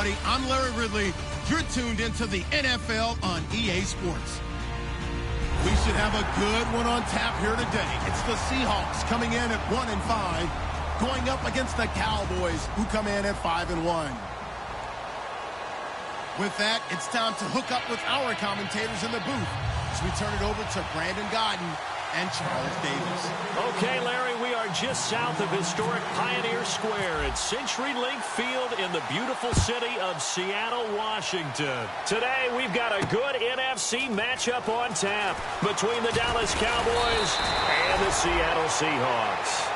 everybody. I'm Larry Ridley. You're tuned into the NFL on EA Sports. We should have a good one on tap here today. It's the Seahawks coming in at 1-5, going up against the Cowboys, who come in at 5-1. With that, it's time to hook up with our commentators in the booth as we turn it over to Brandon Godden and Charles Davis. Okay, Larry, we are just south of historic Pioneer Square at CenturyLink Field in the beautiful city of Seattle, Washington. Today, we've got a good NFC matchup on tap between the Dallas Cowboys and the Seattle Seahawks.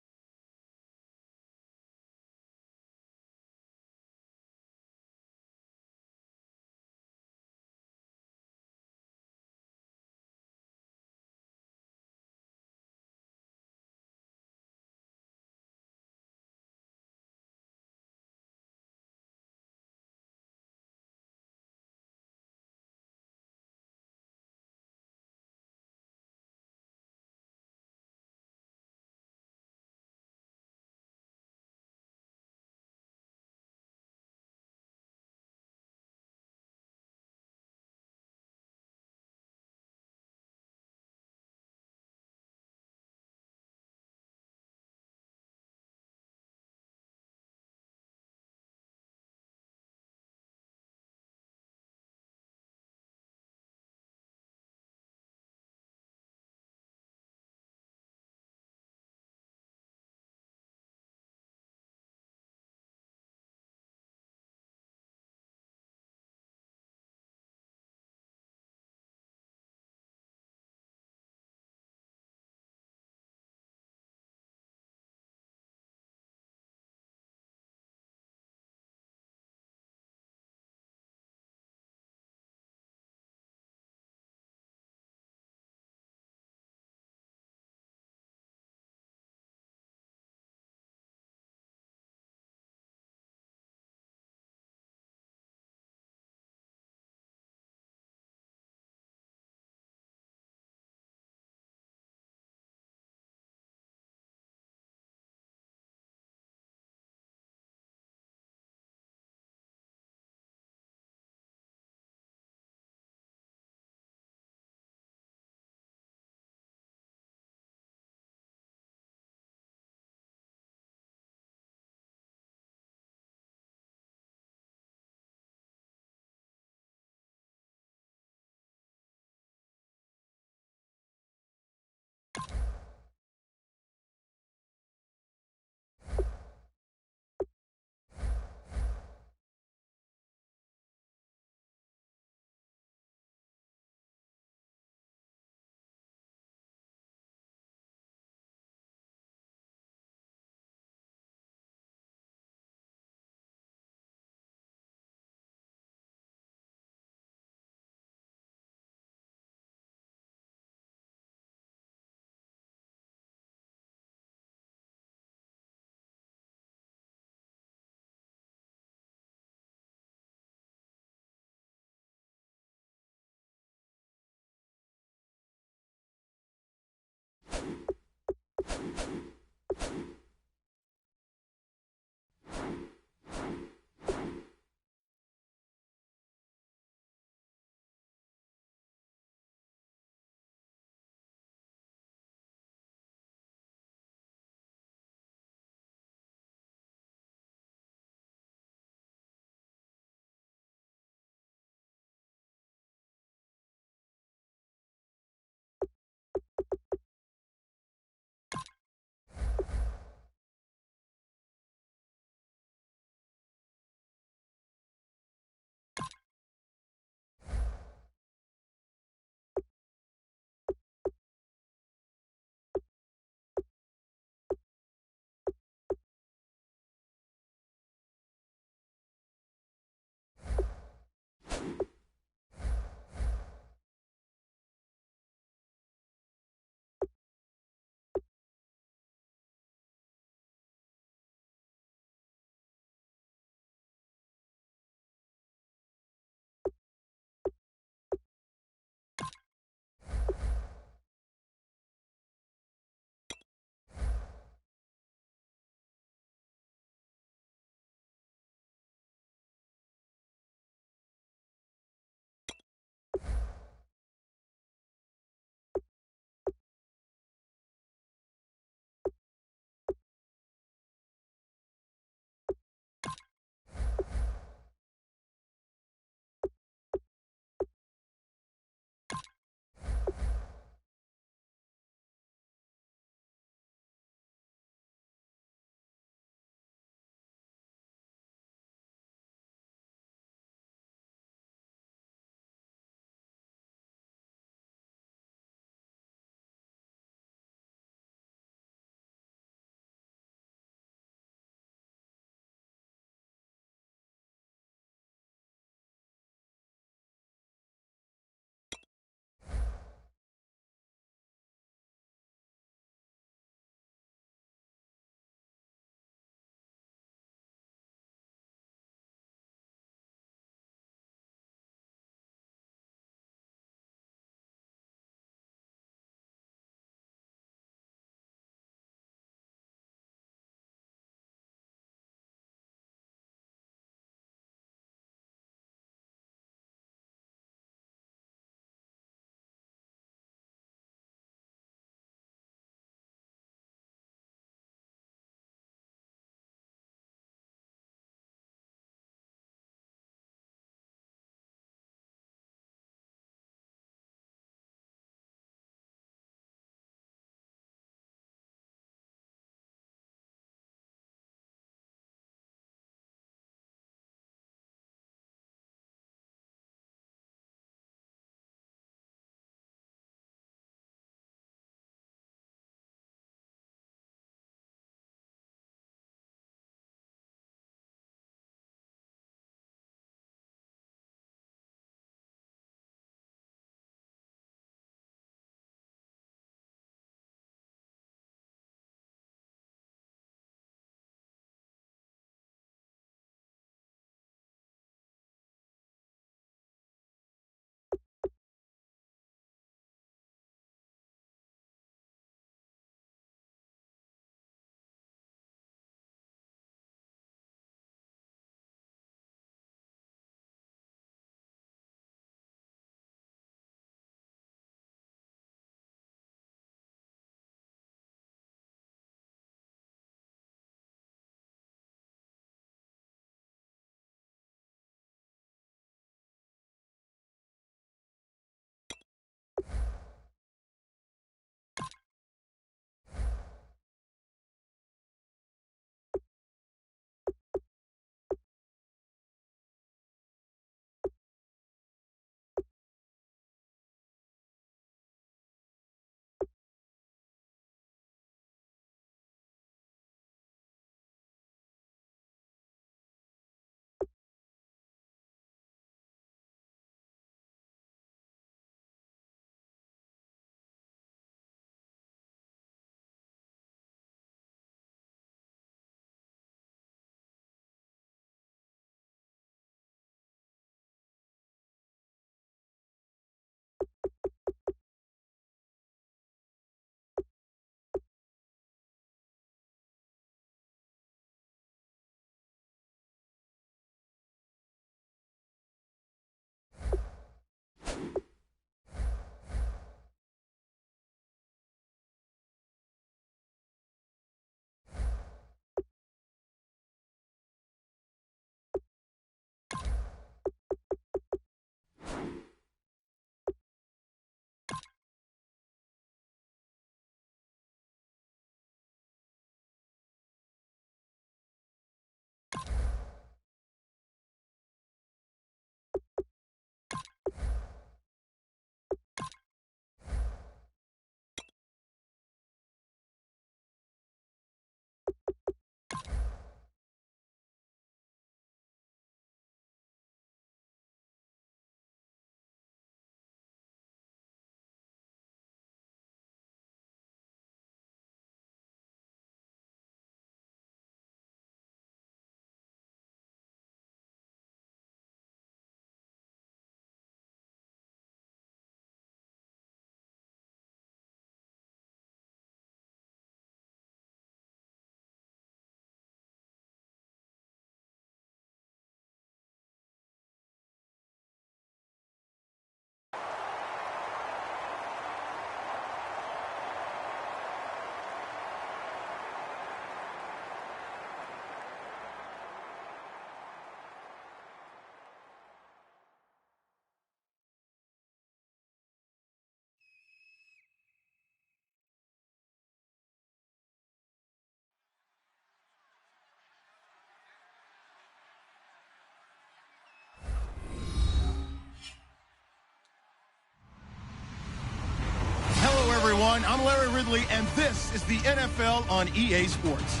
everyone. I'm Larry Ridley, and this is the NFL on EA Sports.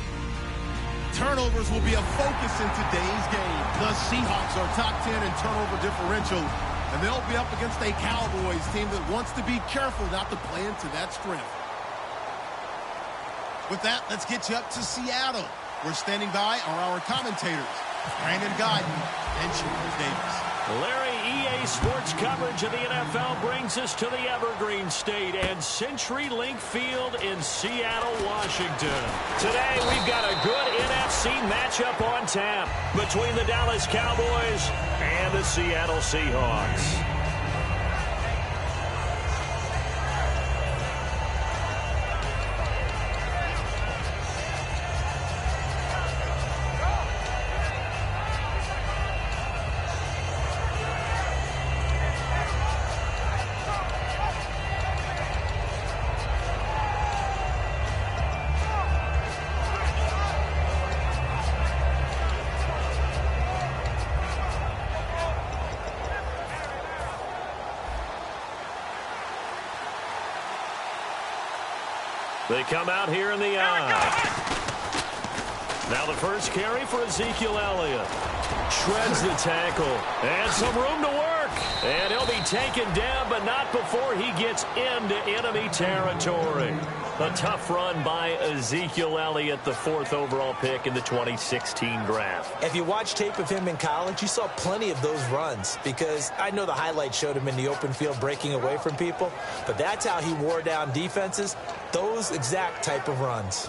Turnovers will be a focus in today's game. The Seahawks are top 10 in turnover differential, and they'll be up against a Cowboys team that wants to be careful not to play into that strength. With that, let's get you up to Seattle. We're standing by are our commentators, Brandon Guyton and Charles Davis. Larry, EA Sports coverage of the NFL brings us to the Evergreen State and CenturyLink Field in Seattle, Washington. Today, we've got a good NFC matchup on tap between the Dallas Cowboys and the Seattle Seahawks. They come out here in the eye. Now the first carry for Ezekiel Elliott. Shreds the tackle. And some room to work. And he'll be taken down, but not before he gets into enemy territory. A tough run by Ezekiel Elliott, the 4th overall pick in the 2016 draft. If you watch tape of him in college, you saw plenty of those runs, because I know the highlights showed him in the open field breaking away from people, but that's how he wore down defenses, those exact type of runs.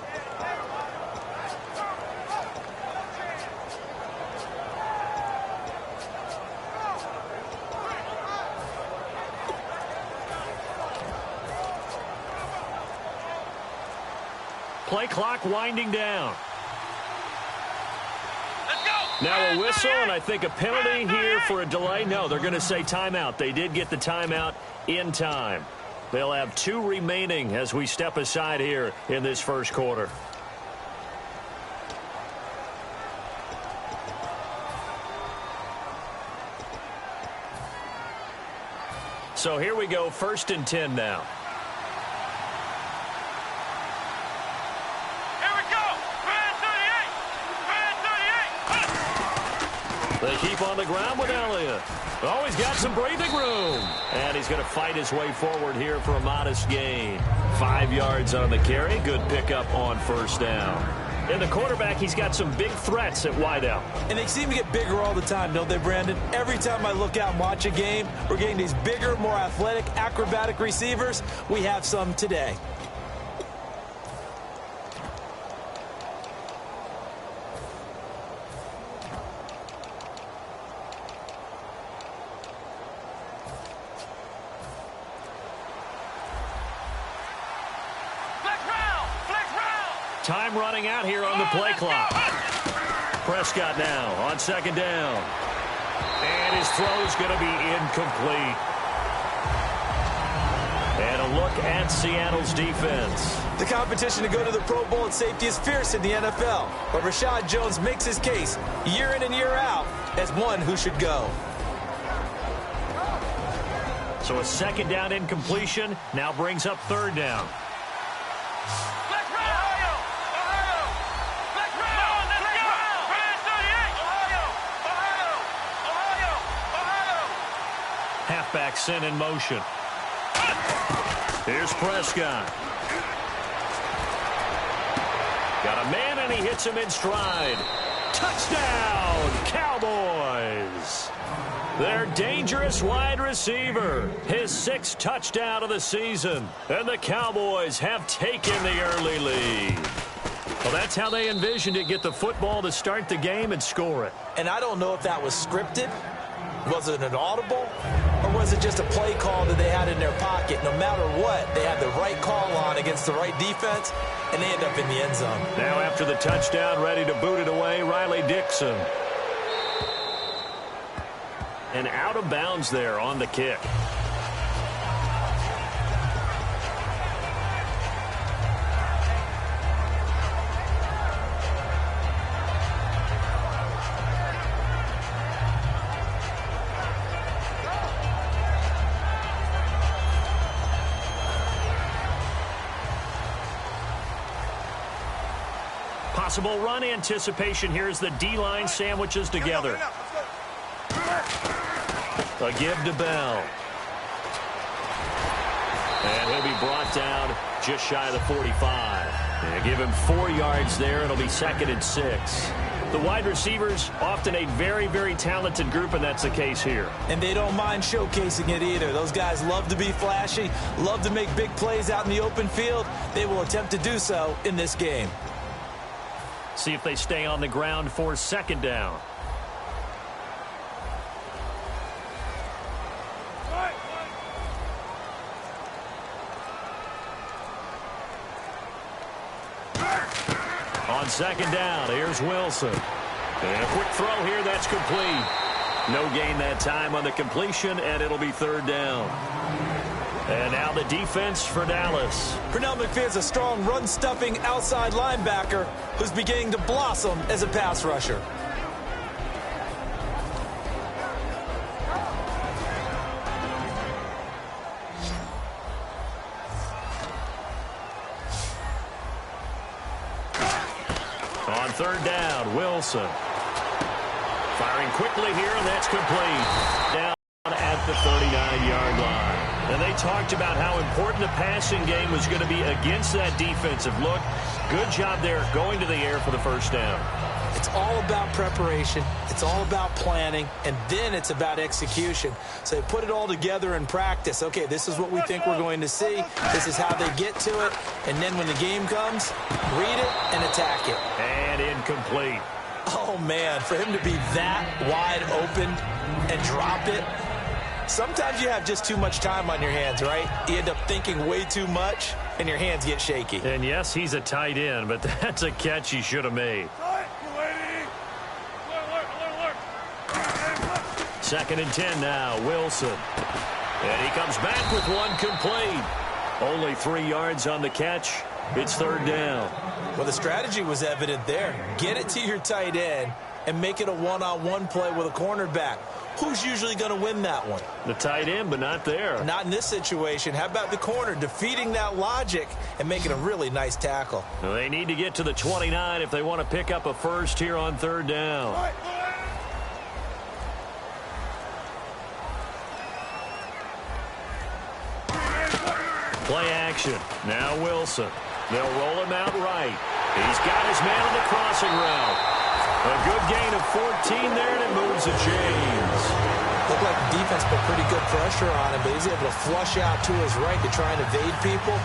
Play clock winding down. Let's go. Now a whistle, and I think a penalty here for a delay. No, they're going to say timeout. They did get the timeout in time. They'll have 2 remaining as we step aside here in this first quarter. So here we go, 1st and 10 now. They keep on the ground with Elliott. Oh, he's got some breathing room. And he's going to fight his way forward here for a modest gain. 5 yards on the carry. Good pickup on 1st down. And the quarterback, he's got some big threats at wideout. And they seem to get bigger all the time, don't they, Brandon? Every time I look out and watch a game, we're getting these bigger, more athletic, acrobatic receivers. We have some today. Time running out here on the play clock. Prescott now on 2nd down. And his throw is going to be incomplete. And a look at Seattle's defense. The competition to go to the Pro Bowl at safety is fierce in the NFL. But Rashad Jones makes his case year in and year out as one who should go. So a 2nd down incompletion now brings up 3rd down. Halfback sent in motion. Here's Prescott. Got a man, and he hits him in stride. Touchdown, Cowboys. Their dangerous wide receiver. His 6th touchdown of the season. And the Cowboys have taken the early lead. Well, that's how they envisioned it. Get the football to start the game and score it. And I don't know if that was scripted. Was it an audible? Or was it just a play call that they had in their pocket? No matter what, they had the right call on against the right defense, and they end up in the end zone. Now after the touchdown, ready to boot it away, Riley Dixon. And out of bounds there on the kick. Possible run anticipation here as the D-line sandwiches together. A give to Bell. And he'll be brought down just shy of the 45. And give him 4 yards there. It'll be 2nd and 6. The wide receivers, often a very, very talented group, and that's the case here. And they don't mind showcasing it either. Those guys love to be flashy, love to make big plays out in the open field. They will attempt to do so in this game. See if they stay on the ground for 2nd down. On 2nd down, here's Wilson. And a quick throw here, that's complete. No gain that time on the completion, and it'll be 3rd down. And now the defense for Dallas. Pernell McPherson's a strong run-stuffing outside linebacker who's beginning to blossom as a pass rusher. On 3rd down, Wilson. Firing quickly here, and that's complete. Down at the 39-yard line. And they talked about how important the passing game was going to be against that defensive look. Good job there going to the air for the 1st down. It's all about preparation. It's all about planning. And then it's about execution. So they put it all together in practice. Okay, this is what we think we're going to see. This is how they get to it. And then when the game comes, read it and attack it. And incomplete. Oh, man, for him to be that wide open and drop it. Sometimes you have just too much time on your hands, right? You end up thinking way too much, and your hands get shaky. And yes, he's a tight end, but that's a catch he should have made. 2nd and 10 now, Wilson. And he comes back with one complete. Only 3 yards on the catch. It's 3rd down. Well, the strategy was evident there. Get it to your tight end and make it a one-on-one play with a cornerback. Who's usually going to win that one? The tight end, but not there. Not in this situation. How about the corner defeating that logic and making a really nice tackle? Well, they need to get to the 29 if they want to pick up a first here on 3rd down. Play action. Now Wilson. They'll roll him out right. He's got his man on the crossing route. A good gain of 14 there, and it moves the chains. Looked like the defense put pretty good pressure on him, but he's able to flush out to his right to try and evade people.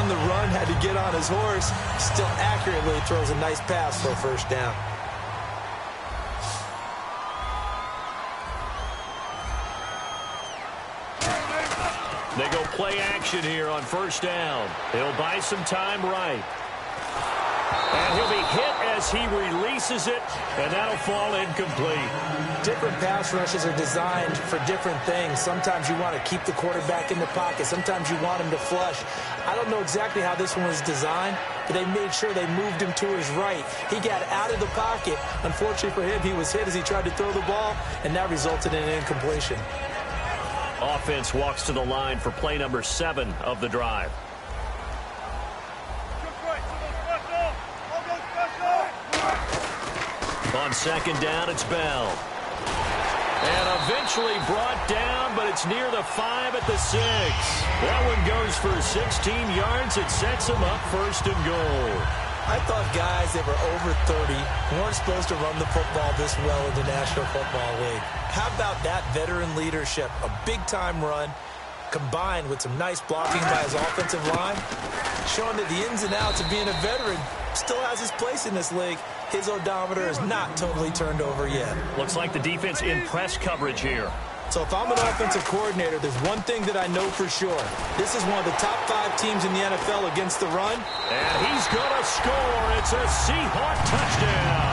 On the run, had to get on his horse. Still accurately throws a nice pass for a 1st down. They go play action here on 1st down. He'll buy some time right. And he'll be hit as he releases it, and that'll fall incomplete. Different pass rushes are designed for different things. Sometimes you want to keep the quarterback in the pocket. Sometimes you want him to flush. I don't know exactly how this one was designed, but they made sure they moved him to his right. He got out of the pocket. Unfortunately for him, he was hit as he tried to throw the ball, and that resulted in an incompletion. Offense walks to the line for play number 7 of the drive. On 2nd down, it's Bell. And eventually brought down, but it's near the 5 at the 6. That one goes for 16 yards. It sets him up 1st and goal. I thought guys that were over 30 weren't supposed to run the football this well in the National Football League. How about that veteran leadership? A big-time run combined with some nice blocking by his offensive line, showing that the ins and outs of being a veteran still has his place in this league. His odometer is not totally turned over yet. Looks like the defense in press coverage here. So if I'm an offensive coordinator, there's one thing that I know for sure. This is one of the top 5 teams in the NFL against the run. And he's going to score. It's a Seahawk touchdown.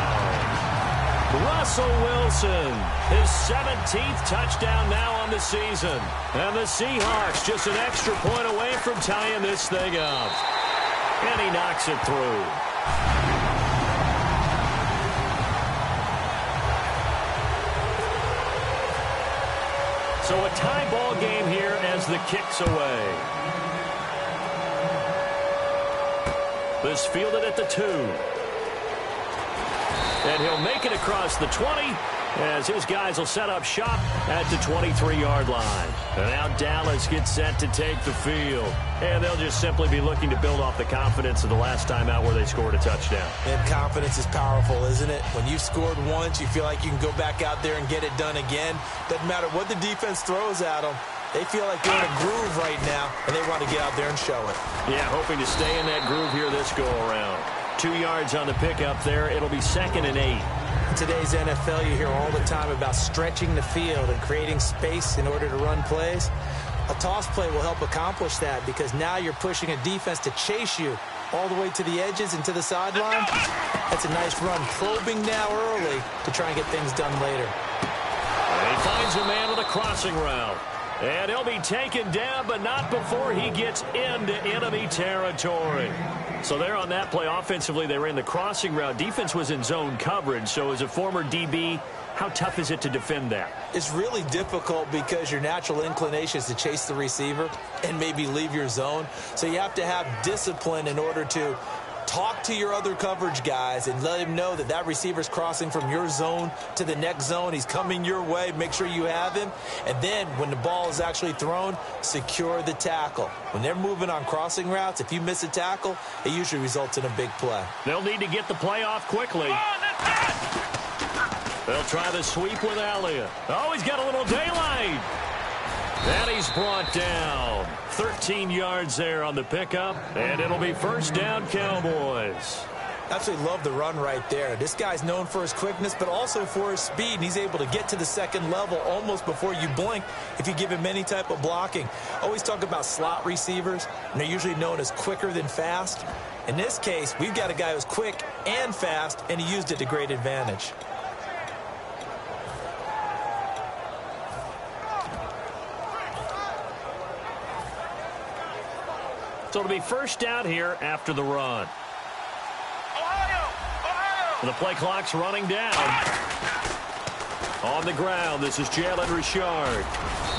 Russell Wilson, his 17th touchdown now on the season. And the Seahawks just an extra point away from tying this thing up. And he knocks it through. So a tie ball game here as the kick's away. This fielded at the 2. And he'll make it across the 20 as his guys will set up shop at the 23-yard line. And now Dallas gets set to take the field. And they'll just simply be looking to build off the confidence of the last time out where they scored a touchdown. And confidence is powerful, isn't it? When you've scored once, you feel like you can go back out there and get it done again. Doesn't matter what the defense throws at them. They feel like they're in a groove right now, and they want to get out there and show it. Yeah, hoping to stay in that groove here this go-around. 2 yards on the pickup there. It'll be 2nd and 8. In today's NFL, you hear all the time about stretching the field and creating space in order to run plays. A toss play will help accomplish that because now you're pushing a defense to chase you all the way to the edges and to the sideline. That's a nice run, probing now early to try and get things done later. And he finds a man with a crossing route. And he'll be taken down, but not before he gets into enemy territory. So there on that play, offensively, they ran the crossing route. Defense was in zone coverage. So as a former DB, how tough is it to defend that? It's really difficult because your natural inclination is to chase the receiver and maybe leave your zone. So you have to have discipline in order to talk to your other coverage guys and let him know that that receiver's crossing from your zone to the next zone. He's coming your way. Make sure you have him. And then when the ball is actually thrown, secure the tackle. When they're moving on crossing routes, if you miss a tackle, it usually results in a big play. They'll need to get the play off quickly. They'll try the sweep with Elliott. Oh, he's got a little daylight. And he's brought down. 13 yards there on the pickup, and it'll be 1st down, Cowboys. Absolutely love the run right there. This guy's known for his quickness, but also for his speed. And he's able to get to the second level almost before you blink if you give him any type of blocking. Always talk about slot receivers, and they're usually known as quicker than fast. In this case, we've got a guy who's quick and fast, and he used it to great advantage. So it'll be 1st down here after the run. Ohio! The play clock's running down. On the ground, this is Jalen Richard.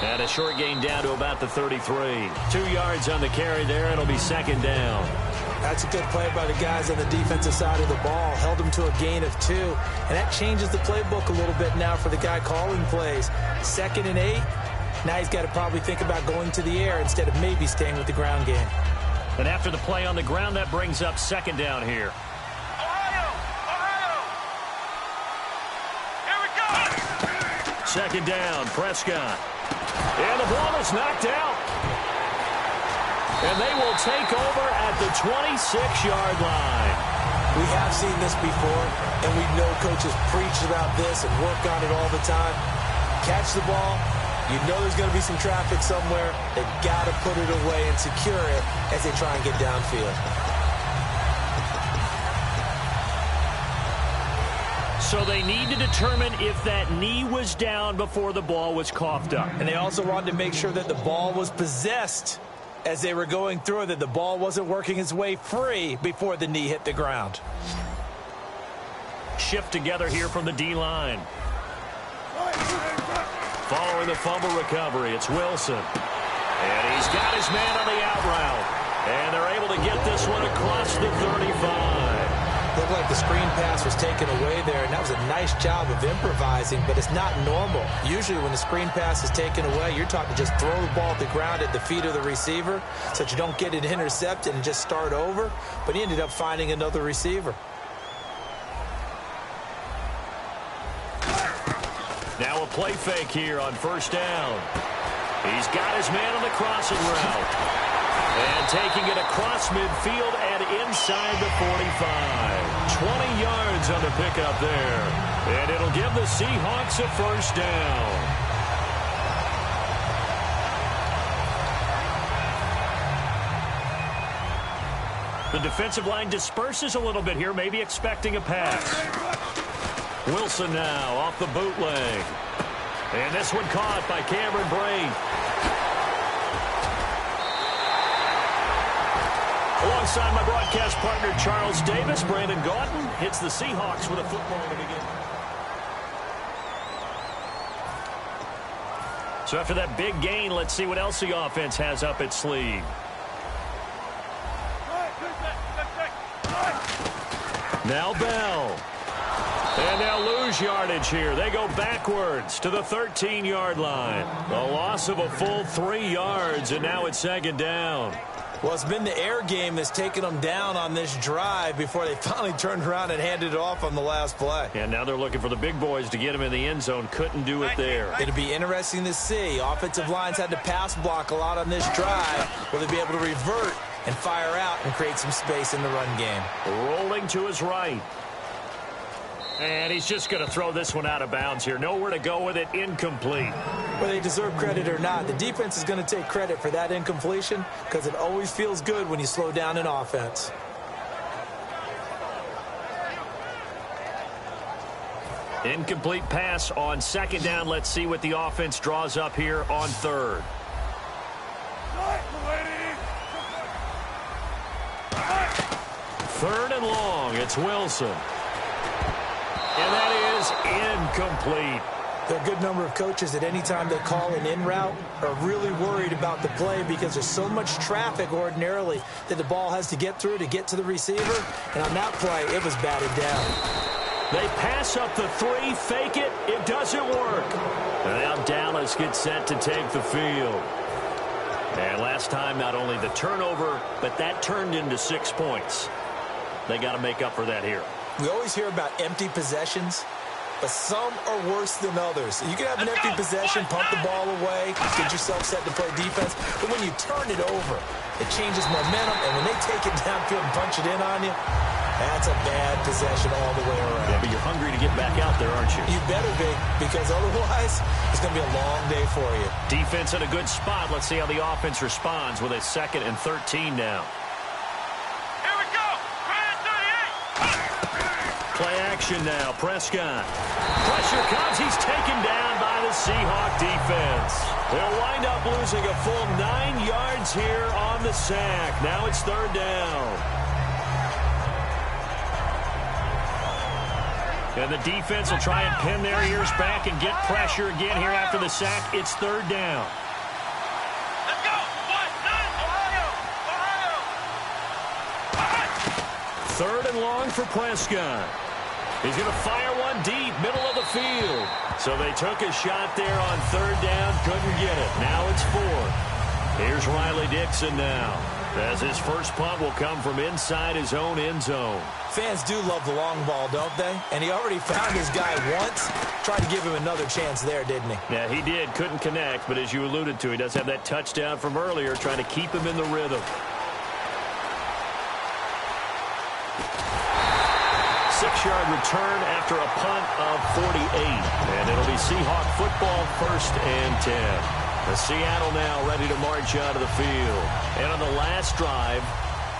And a short gain down to about the 33. 2 yards on the carry there. It'll be 2nd down. That's a good play by the guys on the defensive side of the ball. Held him to a gain of 2. And that changes the playbook a little bit now for the guy calling plays. 2nd and 8. Now he's got to probably think about going to the air instead of maybe staying with the ground game. And after the play on the ground, that brings up 2nd down here. Ohio! 2nd down, Prescott. And the ball is knocked out. And they will take over at the 26-yard line. We have seen this before, and we know coaches preach about this and work on it all the time. Catch the ball. You know there's going to be some traffic somewhere. They've got to put it away and secure it as they try and get downfield. So they need to determine if that knee was down before the ball was coughed up. And they also wanted to make sure that the ball was possessed as they were going through it, that the ball wasn't working its way free before the knee hit the ground. Shift together here from the D-line. Following the fumble recovery, it's Wilson. And he's got his man on the out route. And they're able to get this one across the 35. Looked like the screen pass was taken away there, and that was a nice job of improvising, but it's not normal. Usually when the screen pass is taken away, you're taught to just throw the ball at the ground at the feet of the receiver so that you don't get it intercepted and just start over. But he ended up finding another receiver. Now a play fake here on 1st down. He's got his man on the crossing route. And taking it across midfield and inside the 45. 20 yards on the pickup there. And it'll give the Seahawks a 1st down. The defensive line disperses a little bit here, maybe expecting a pass. Wilson now off the bootleg. And this one caught by Cameron Brate. Alongside my broadcast partner, Charles Davis, Brandon Gaudin hits the Seahawks with a football to begin. So after that big gain, let's see what else the offense has up its sleeve. Now Bell. And they'll lose yardage here. They go backwards to the 13-yard line. A loss of a full 3 yards, and now it's second down. Well, it's been the air game that's taken them down on this drive before they finally turned around and handed it off on the last play. And now they're looking for the big boys to get him in the end zone. Couldn't do it there. It'll be interesting to see. Offensive lines had to pass block a lot on this drive. Will they be able to revert and fire out and create some space in the run game? Rolling to his right. And he's just going to throw this one out of bounds here. Nowhere to go with it. Incomplete. Whether they deserve credit or not, the defense is going to take credit for that incompletion because it always feels good when you slow down an offense. Incomplete pass on second down. Let's see what the offense draws up here on third. Third and long. It's Wilson. And that is incomplete. There are a good number of coaches that any time they call an in route are really worried about the play because there's so much traffic ordinarily that the ball has to get through to get to the receiver. And on that play, it was batted down. They pass up the 3, fake it. It doesn't work. And now Dallas gets set to take the field. And last time, not only the turnover, but that turned into 6 points. They got to make up for that here. We always hear about empty possessions, but some are worse than others. You can have an empty possession, pump the ball away, get yourself set to play defense, but when you turn it over, it changes momentum, and when they take it downfield and punch it in on you, that's a bad possession all the way around. Yeah, but you're hungry to get back out there, aren't you? You better be, because otherwise, it's going to be a long day for you. Defense in a good spot. Let's see how the offense responds with a 2nd and 13 now. Play action now. Prescott. Pressure comes. He's taken down by the Seahawk defense. They'll wind up losing a full 9 yards here on the sack. Now it's third down. And the defense will try and pin their ears back and get pressure again here after the sack. It's third down. Let's go. Ohio. Third and long for Prescott. He's going to fire one deep, middle of the field. So they took a shot there on third down, couldn't get it. Now it's 4th. Here's Riley Dixon now, as his first punt will come from inside his own end zone. Fans do love the long ball, don't they? And he already found his guy once. Tried to give him another chance there, didn't he? Yeah, he did. Couldn't connect, but as you alluded to, he does have that touchdown from earlier, trying to keep him in the rhythm. 6-yard return after a punt of 48. And it'll be Seahawk football, 1st and 10. The Seattle now ready to march out of the field. And on the last drive,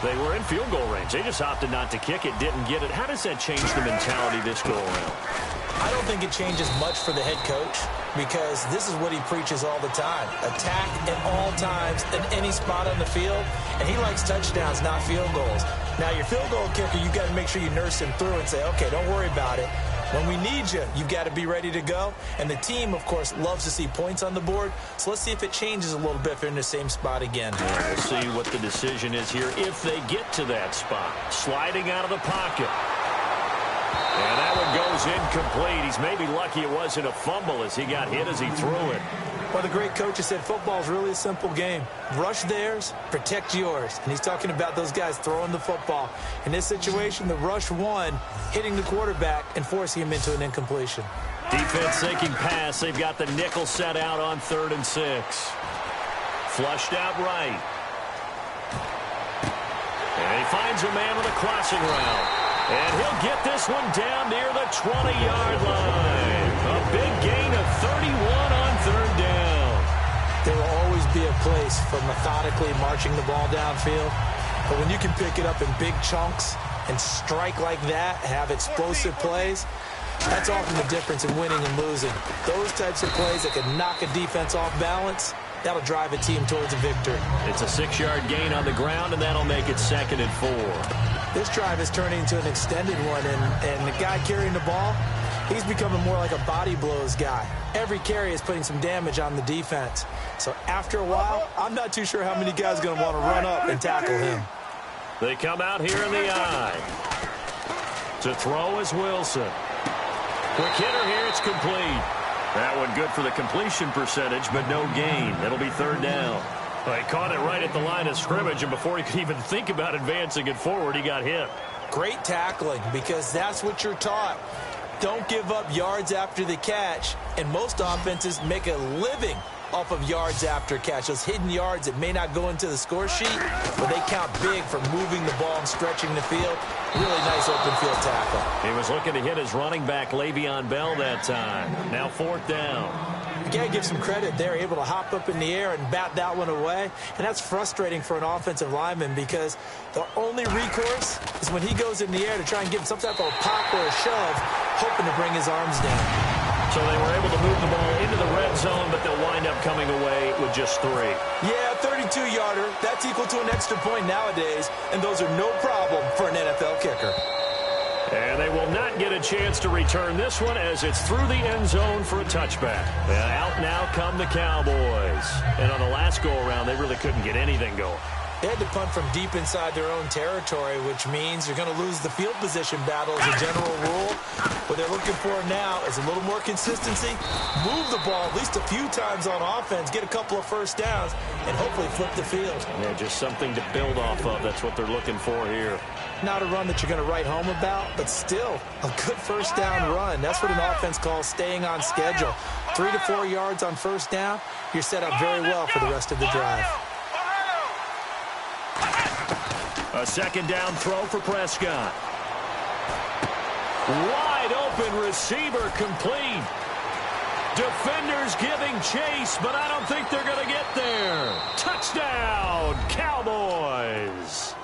they were in field goal range. They just opted not to kick it, didn't get it. How does that change the mentality this go around? I don't think it changes much for the head coach because this is what he preaches all the time. Attack at all times in any spot on the field. And he likes touchdowns, not field goals. Now, your field goal kicker, you've got to make sure you nurse him through and say, okay, don't worry about it. When we need you, you've got to be ready to go. And the team, of course, loves to see points on the board. So let's see if it changes a little bit if they're in the same spot again. We'll see what the decision is here if they get to that spot. Sliding out of the pocket. And that one goes incomplete. He's maybe lucky it wasn't a fumble as he got hit as he threw it. Well, the great coach has said football is really a simple game. Rush theirs, protect yours. And he's talking about those guys throwing the football. In this situation, the rush won, hitting the quarterback and forcing him into an incompletion. Defense thinking pass. They've got the nickel set out on 3rd and 6. Flushed out right. And he finds a man with a crossing route. And he'll get this one down near the 20-yard line. A big gain of 31 on third down. There will always be a place for methodically marching the ball downfield. But when you can pick it up in big chunks and strike like that, have explosive plays, that's often the difference in winning and losing. Those types of plays that can knock a defense off balance, that'll drive a team towards a victory. It's a 6-yard gain on the ground, and that'll make it 2nd and 4. This drive is turning into an extended one, and the guy carrying the ball, he's becoming more like a body blows guy. Every carry is putting some damage on the defense. So after a while, I'm not too sure how many guys are going to want to run up and tackle him. They come out here in the eye. To throw is Wilson. Quick hitter here. It's complete. That one good for the completion percentage, but no gain. It'll be third down. Well, he caught it right at the line of scrimmage, and before he could even think about advancing it forward, he got hit. Great tackling, because that's what you're taught. Don't give up yards after the catch, and most offenses make a living off of yards after catch. Those hidden yards that may not go into the score sheet, but they count big for moving the ball and stretching the field. Really nice open field tackle. He was looking to hit his running back, Le'Veon Bell, that time. Now fourth down. You got to give some credit. They're able to hop up in the air and bat that one away, and that's frustrating for an offensive lineman because the only recourse is when he goes in the air to try and give some type of a pop or a shove, hoping to bring his arms down. So they were able to move the ball into the red zone, but they'll wind up coming away with just 3. Yeah, 32-yarder. That's equal to an extra point nowadays, and those are no problem for an NFL kicker. And they will not get a chance to return this one as it's through the end zone for a touchback. And out now come the Cowboys. And on the last go-around, they really couldn't get anything going. They had to punt from deep inside their own territory, which means you're going to lose the field position battle as a general rule. What they're looking for now is a little more consistency, move the ball at least a few times on offense, get a couple of first downs, and hopefully flip the field. Yeah, just something to build off of. That's what they're looking for here. Not a run that you're going to write home about, but still a good first down run. That's what an offense calls staying on schedule. 3 to 4 yards on first down, you're set up very well for the rest of the drive. A second down throw for Prescott. Wide open receiver complete. Defenders giving chase, but I don't think they're going to get there. Touchdown, Cowboys.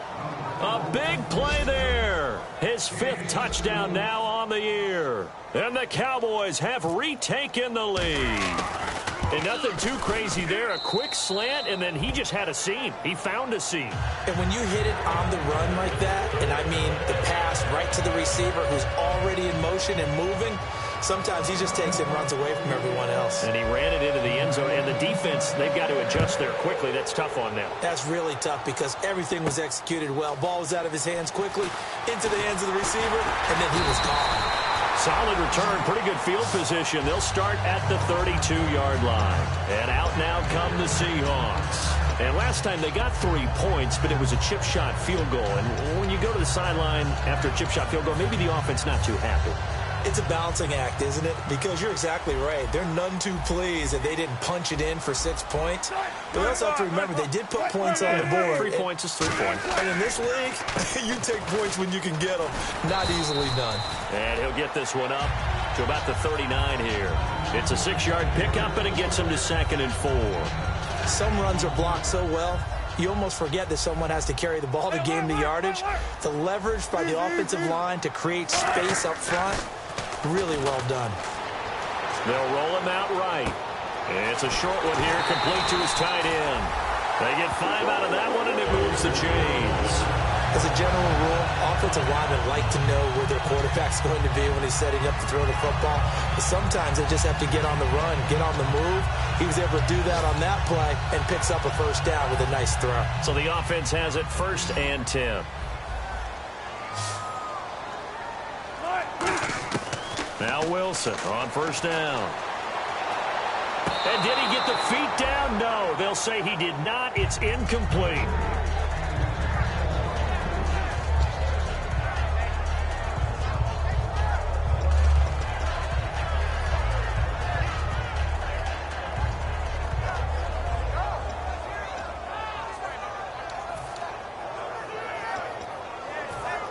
A big play there. His 5th touchdown now on the year. And the Cowboys have retaken the lead. And nothing too crazy there. A quick slant, and then he just had a seam. He found a seam. And when you hit it on the run like that, and I mean the pass right to the receiver who's already in motion and moving, sometimes he just takes it and runs away from everyone else. And he ran it into the end zone. And the defense, they've got to adjust there quickly. That's tough on them. That's really tough because everything was executed well. Ball was out of his hands quickly, into the hands of the receiver, and then he was gone. Solid return, pretty good field position. They'll start at the 32-yard line. And out now come the Seahawks. And last time they got 3 points, but it was a chip shot field goal. And when you go to the sideline after a chip shot field goal, maybe the offense not too happy. It's a balancing act, isn't it? Because you're exactly right. They're none too pleased that they didn't punch it in for 6 points. But we also have to remember they did put points on the board. 3 points is 3 points. And in this league, you take points when you can get them. Not easily done. And he'll get this one up to about the 39 here. It's a 6-yard pickup, and it gets him to 2nd and 4. Some runs are blocked so well, you almost forget that someone has to carry the ball to gain the yardage. The leverage by the offensive line to create space up front, really well done. They'll roll him out right. It's a short one here, complete to his tight end. They get 5 out of that one, and it moves the chains. As a general rule, offensive linemen like to know where their quarterback's going to be when he's setting up to throw the football. But sometimes they just have to get on the run, get on the move. He was able to do that on that play and picks up a first down with a nice throw. So the offense has it 1st and 10. Now Wilson on first down. And did he get the feet down? No, they'll say he did not. It's incomplete.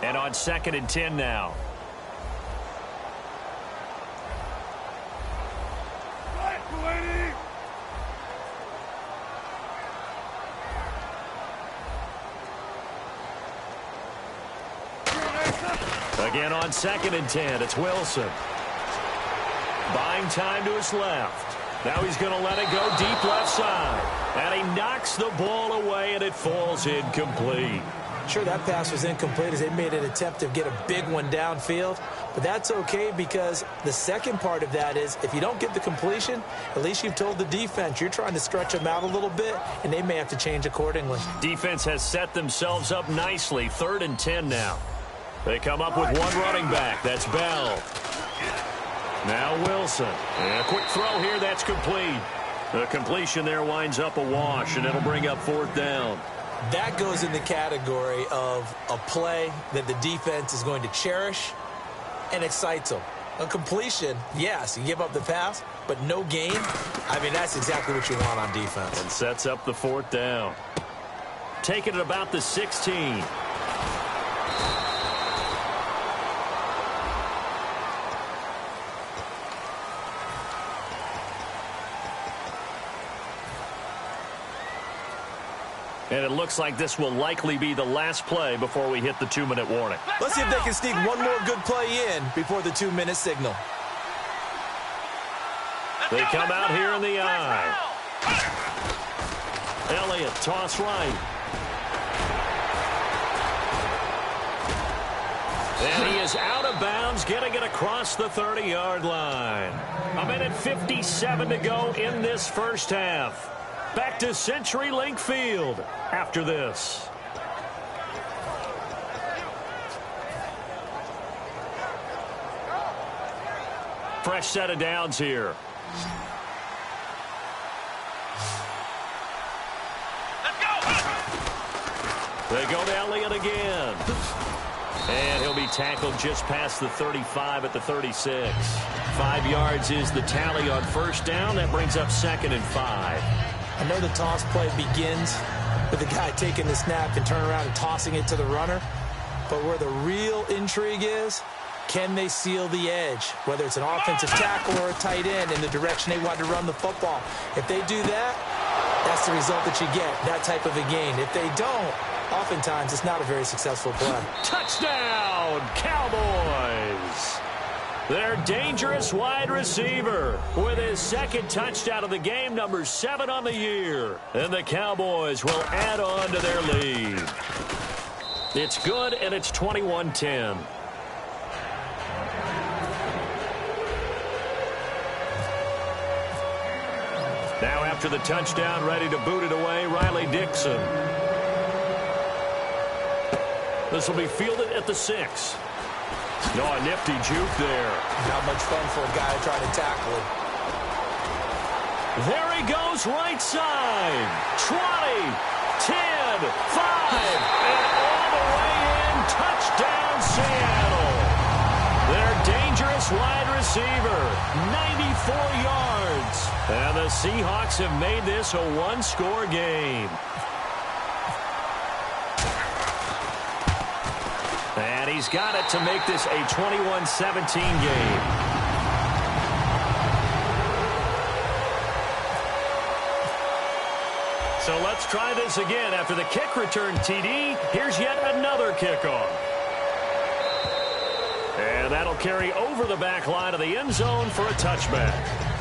And on 2nd and 10 now. Again on 2nd and 10, it's Wilson. Buying time to his left. Now he's going to let it go deep left side. And he knocks the ball away, and it falls incomplete. Sure, that pass was incomplete as they made an attempt to get a big one downfield. But that's okay because the second part of that is if you don't get the completion, at least you've told the defense you're trying to stretch them out a little bit, and they may have to change accordingly. Defense has set themselves up nicely. 3rd and 10 now. They come up with one running back. That's Bell. Now Wilson. And a quick throw here. That's complete. The completion there winds up a wash, and it'll bring up 4th down. That goes in the category of a play that the defense is going to cherish and excites them. A completion, yes, you give up the pass, but no gain. I mean, that's exactly what you want on defense. And sets up the 4th down. Take it at about the 16. And it looks like this will likely be the last play before we hit the 2-minute warning. Let's see if they can sneak one more good play in before the 2-minute signal. They come out here in the eye. Elliott, toss right. And he is out of bounds, getting it across the 30-yard line. 1:57 to go in this first half. Back to CenturyLink Field after this. Fresh set of downs here. Let's go. They go to Elliott again. And he'll be tackled just past the 35 at the 36. 5 yards is the tally on first down. That brings up 2nd and 5. I know the toss play begins with the guy taking the snap and turning around and tossing it to the runner. But where the real intrigue is, can they seal the edge? Whether it's an offensive tackle or a tight end in the direction they want to run the football. If they do that, that's the result that you get, that type of a gain. If they don't, oftentimes it's not a very successful play. Touchdown, Cowboys! Their dangerous wide receiver with his 2nd touchdown of the game, number 7 on the year. And the Cowboys will add on to their lead. It's good, and it's 21-10. Now after the touchdown, ready to boot it away, Riley Dixon. This will be fielded at the 6. No, a nifty juke there. Not much fun for a guy trying to tackle him. There he goes, right side. 20, 10, 5, and all the way in. Touchdown, Seattle. Their dangerous wide receiver, 94 yards. And the Seahawks have made this a one-score game. And he's got it to make this a 21-17 game. So let's try this again. After the kick return TD, here's yet another kickoff. And that'll carry over the back line of the end zone for a touchback.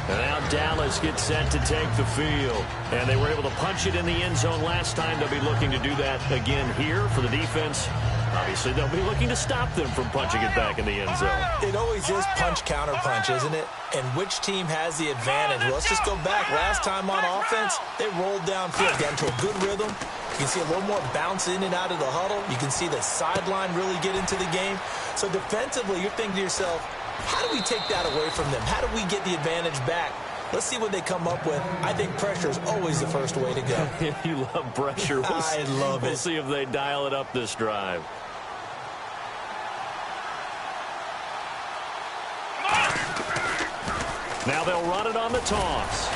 And now Dallas gets set to take the field. And they were able to punch it in the end zone last time. They'll be looking to do that again here for the defense. Obviously, they'll be looking to stop them from punching it back in the end zone. It always is punch-counter-punch, isn't it? And which team has the advantage? Well, let's just go back. Last time on offense, they rolled downfield, got into a good rhythm. You can see a little more bounce in and out of the huddle. You can see the sideline really get into the game. So defensively, you're thinking to yourself, how do we take that away from them? How do we get the advantage back? Let's see what they come up with. I think pressure is always the first way to go. You love pressure. I love it. We'll see if they dial it up this drive. Now they'll run it on the toss.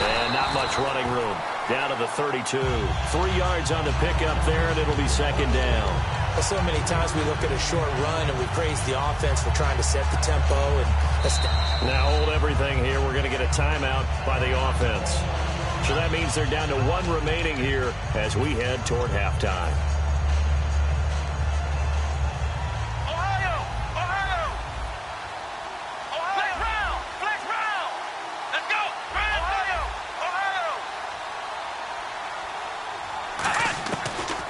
And not much running room. Down to the 32. 3 yards on the pickup there, and it'll be 2nd down. Well, so many times we look at a short run and we praise the offense for trying to set the tempo. And now hold everything here. We're going to get a timeout by the offense. So that means they're down to 1 remaining here as we head toward halftime.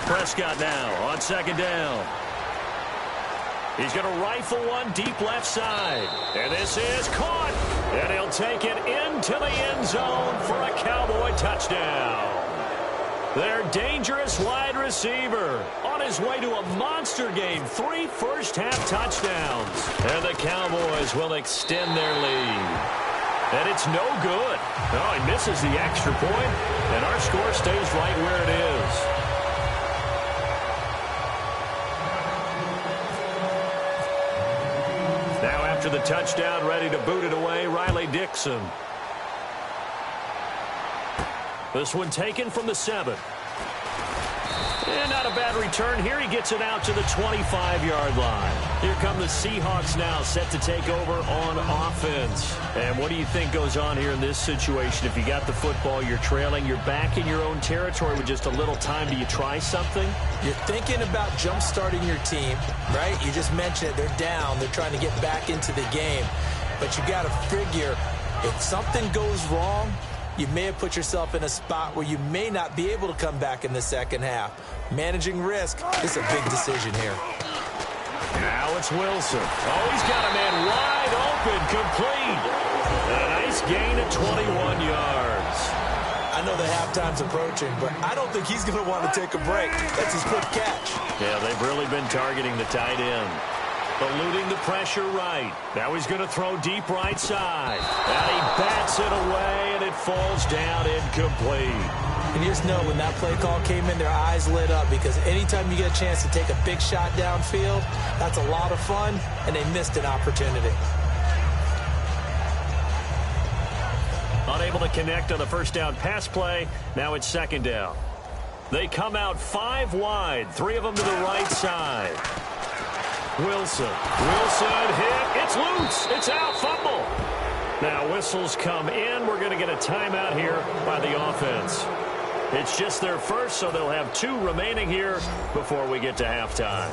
Prescott now on 2nd down. He's going to rifle one deep left side. And this is caught. And he'll take it into the end zone for a Cowboy touchdown. Their dangerous wide receiver on his way to a monster game. 3 first-half touchdowns. And the Cowboys will extend their lead. And it's no good. Oh, he misses the extra point, and our score stays right where it is. Now after the touchdown, ready to boot it away, Riley Dixon. This one taken from the 7. And not a bad return here. He gets it out to the 25-yard line. Here come the Seahawks now, set to take over on offense. And what do you think goes on here in this situation? If you got the football, you're trailing, you're back in your own territory with just a little time. Do you try something? You're thinking about jump-starting your team, right? You just mentioned it. They're down. They're trying to get back into the game. But you got to figure if something goes wrong, you may have put yourself in a spot where you may not be able to come back in the second half. Managing risk is a big decision here. Now it's Wilson. Oh, he's got a man wide open, complete. A nice gain of 21 yards. I know the halftime's approaching, but I don't think he's going to want to take a break. That's his quick catch. Yeah, they've really been targeting the tight end. Eluding the pressure right. Now he's going to throw deep right side. And he bats it away, and it falls down incomplete. And you just know when that play call came in, their eyes lit up, because anytime you get a chance to take a big shot downfield, that's a lot of fun, and they missed an opportunity. Unable to connect on the first down pass play. Now it's second down. They come out 5 wide, 3 of them to the right side. Wilson hit. It's loose. It's out. Fumble. Now whistles come in. We're going to get a timeout here by the offense. It's just their first, so they'll have 2 remaining here before we get to halftime.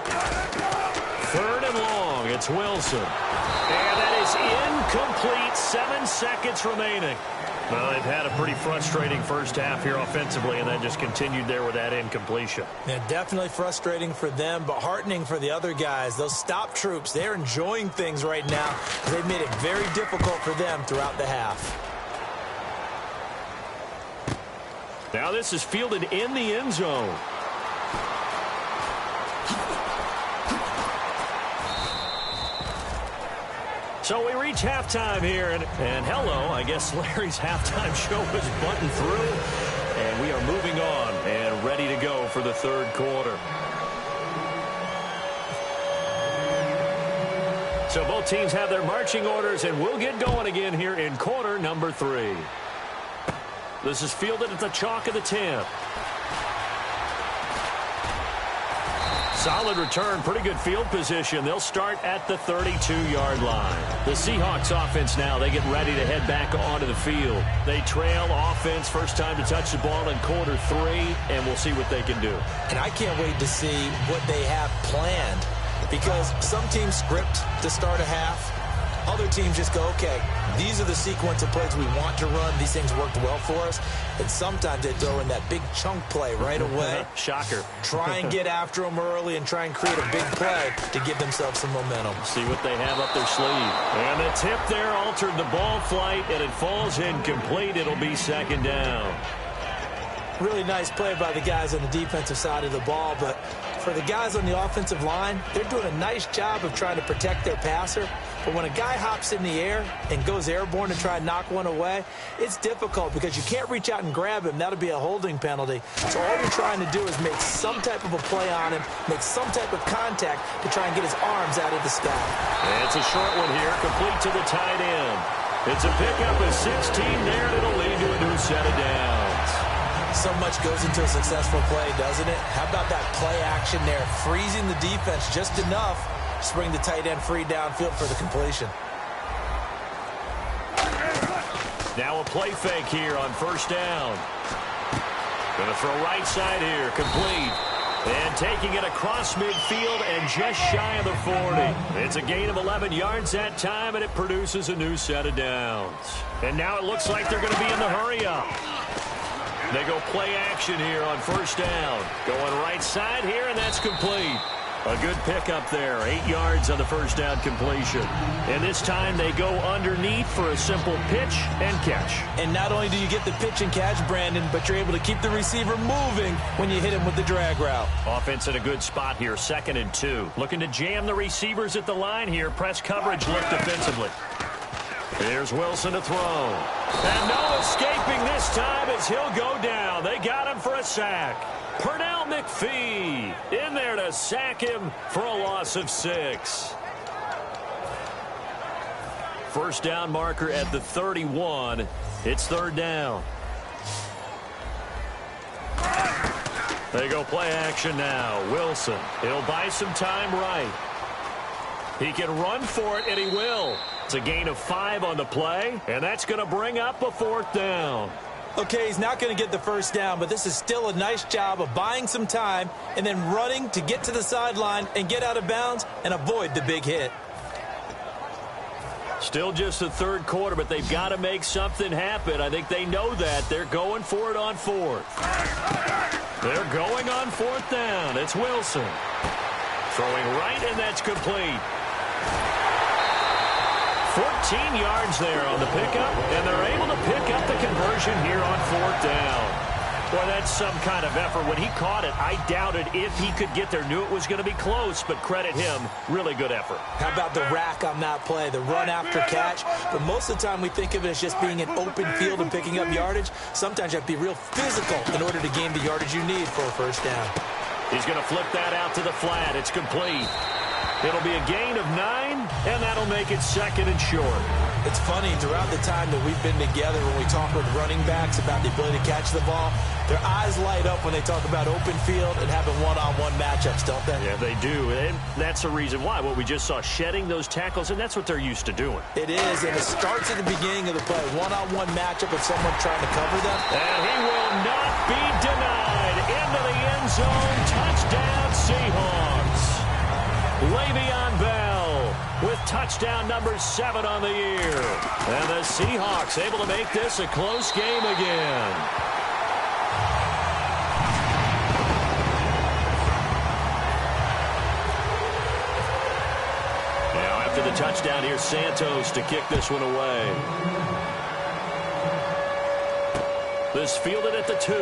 3rd and long. It's Wilson. And that is incomplete. 7 seconds remaining. Well, they've had a pretty frustrating first half here offensively, and then just continued there with that incompletion. Yeah, definitely frustrating for them, but heartening for the other guys. Those stop troops, they're enjoying things right now. They've made it very difficult for them throughout the half. Now this is fielded in the end zone. So we reach halftime here, and hello, I guess Larry's halftime show is buttoned through, and we are moving on and ready to go for the 3rd quarter. So both teams have their marching orders, and we'll get going again here in quarter number 3. This is fielded at the chalk of the 10. Solid return, pretty good field position. They'll start at the 32-yard line. The Seahawks offense now, they get ready to head back onto the field. They trail offense, first time to touch the ball in quarter 3, and we'll see what they can do. And I can't wait to see what they have planned, because some teams script to start a half. Other teams just go, okay, these are the sequence of plays we want to run. These things worked well for us. And sometimes they throw in that big chunk play right away. Shocker. Try and get after them early and try and create a big play to give themselves some momentum. See what they have up their sleeve. And the tip there altered the ball flight, and it falls incomplete. It'll be second down. Really nice play by the guys on the defensive side of the ball, but for the guys on the offensive line, they're doing a nice job of trying to protect their passer. But when a guy hops in the air and goes airborne to try and knock one away, it's difficult because you can't reach out and grab him. That'll be a holding penalty. So all you're trying to do is make some type of a play on him, make some type of contact to try and get his arms out of the sky. And it's a short one here, complete to the tight end. It's a pickup of 16 there, and it'll lead to a new set of downs. So much goes into a successful play, doesn't it? How about that play action there, freezing the defense just enough to bring the tight end free downfield for the completion. Now a play fake here on first down. Going to throw right side here, complete. And taking it across midfield and just shy of the 40. It's a gain of 11 yards that time, and it produces a new set of downs. And now it looks like they're going to be in the hurry-up. They go play action here on first down. Going right side here, and that's complete. A good pickup there. 8 yards on the first down completion. And this time they go underneath for a simple pitch and catch. And not only do you get the pitch and catch, Brandon, but you're able to keep the receiver moving when you hit him with the drag route. Offense in a good spot here, 2nd and 2. Looking to jam the receivers at the line here. Press coverage look defensively. Here's Wilson to throw. And no escaping this time as he'll go down. They got him for a sack. Pernell McPhee in there to sack him for a loss of 6. First down marker at the 31. It's 3rd down. They go play action now. Wilson. He'll buy some time right. He can run for it, and he will. It's a gain of 5 on the play, and that's going to bring up a 4th down. Okay, he's not going to get the first down, but this is still a nice job of buying some time and then running to get to the sideline and get out of bounds and avoid the big hit. Still just the 3rd quarter, but they've got to make something happen. I think they know that. They're going for it on 4th. They're going on 4th down. It's Wilson. Throwing right, and that's complete. 14 yards there on the pickup, and they're able to pick up the conversion here on 4th down. Boy, that's some kind of effort. When he caught it, I doubted if he could get there. Knew it was going to be close, but credit him. Really good effort. How about the rack on that play, the run after catch? But most of the time we think of it as just being an open field and picking up yardage. Sometimes you have to be real physical in order to gain the yardage you need for a first down. He's going to flip that out to the flat. It's complete. It'll be a gain of 9, and that'll make it 2nd and short. It's funny, throughout the time that we've been together, when we talk with running backs about the ability to catch the ball, their eyes light up when they talk about open field and having one-on-one matchups, don't they? Yeah, they do, and that's the reason why. What we just saw, shedding those tackles, and that's what they're used to doing. It is, and it starts at the beginning of the play. One-on-one matchup with someone trying to cover them. And he will not be denied. Into the end zone. Touchdown, Seahawks. Le'Veon Bell with touchdown number 7 on the year. And the Seahawks able to make this a close game again. Now after the touchdown, here's Santos to kick this one away. This fielded at the 2.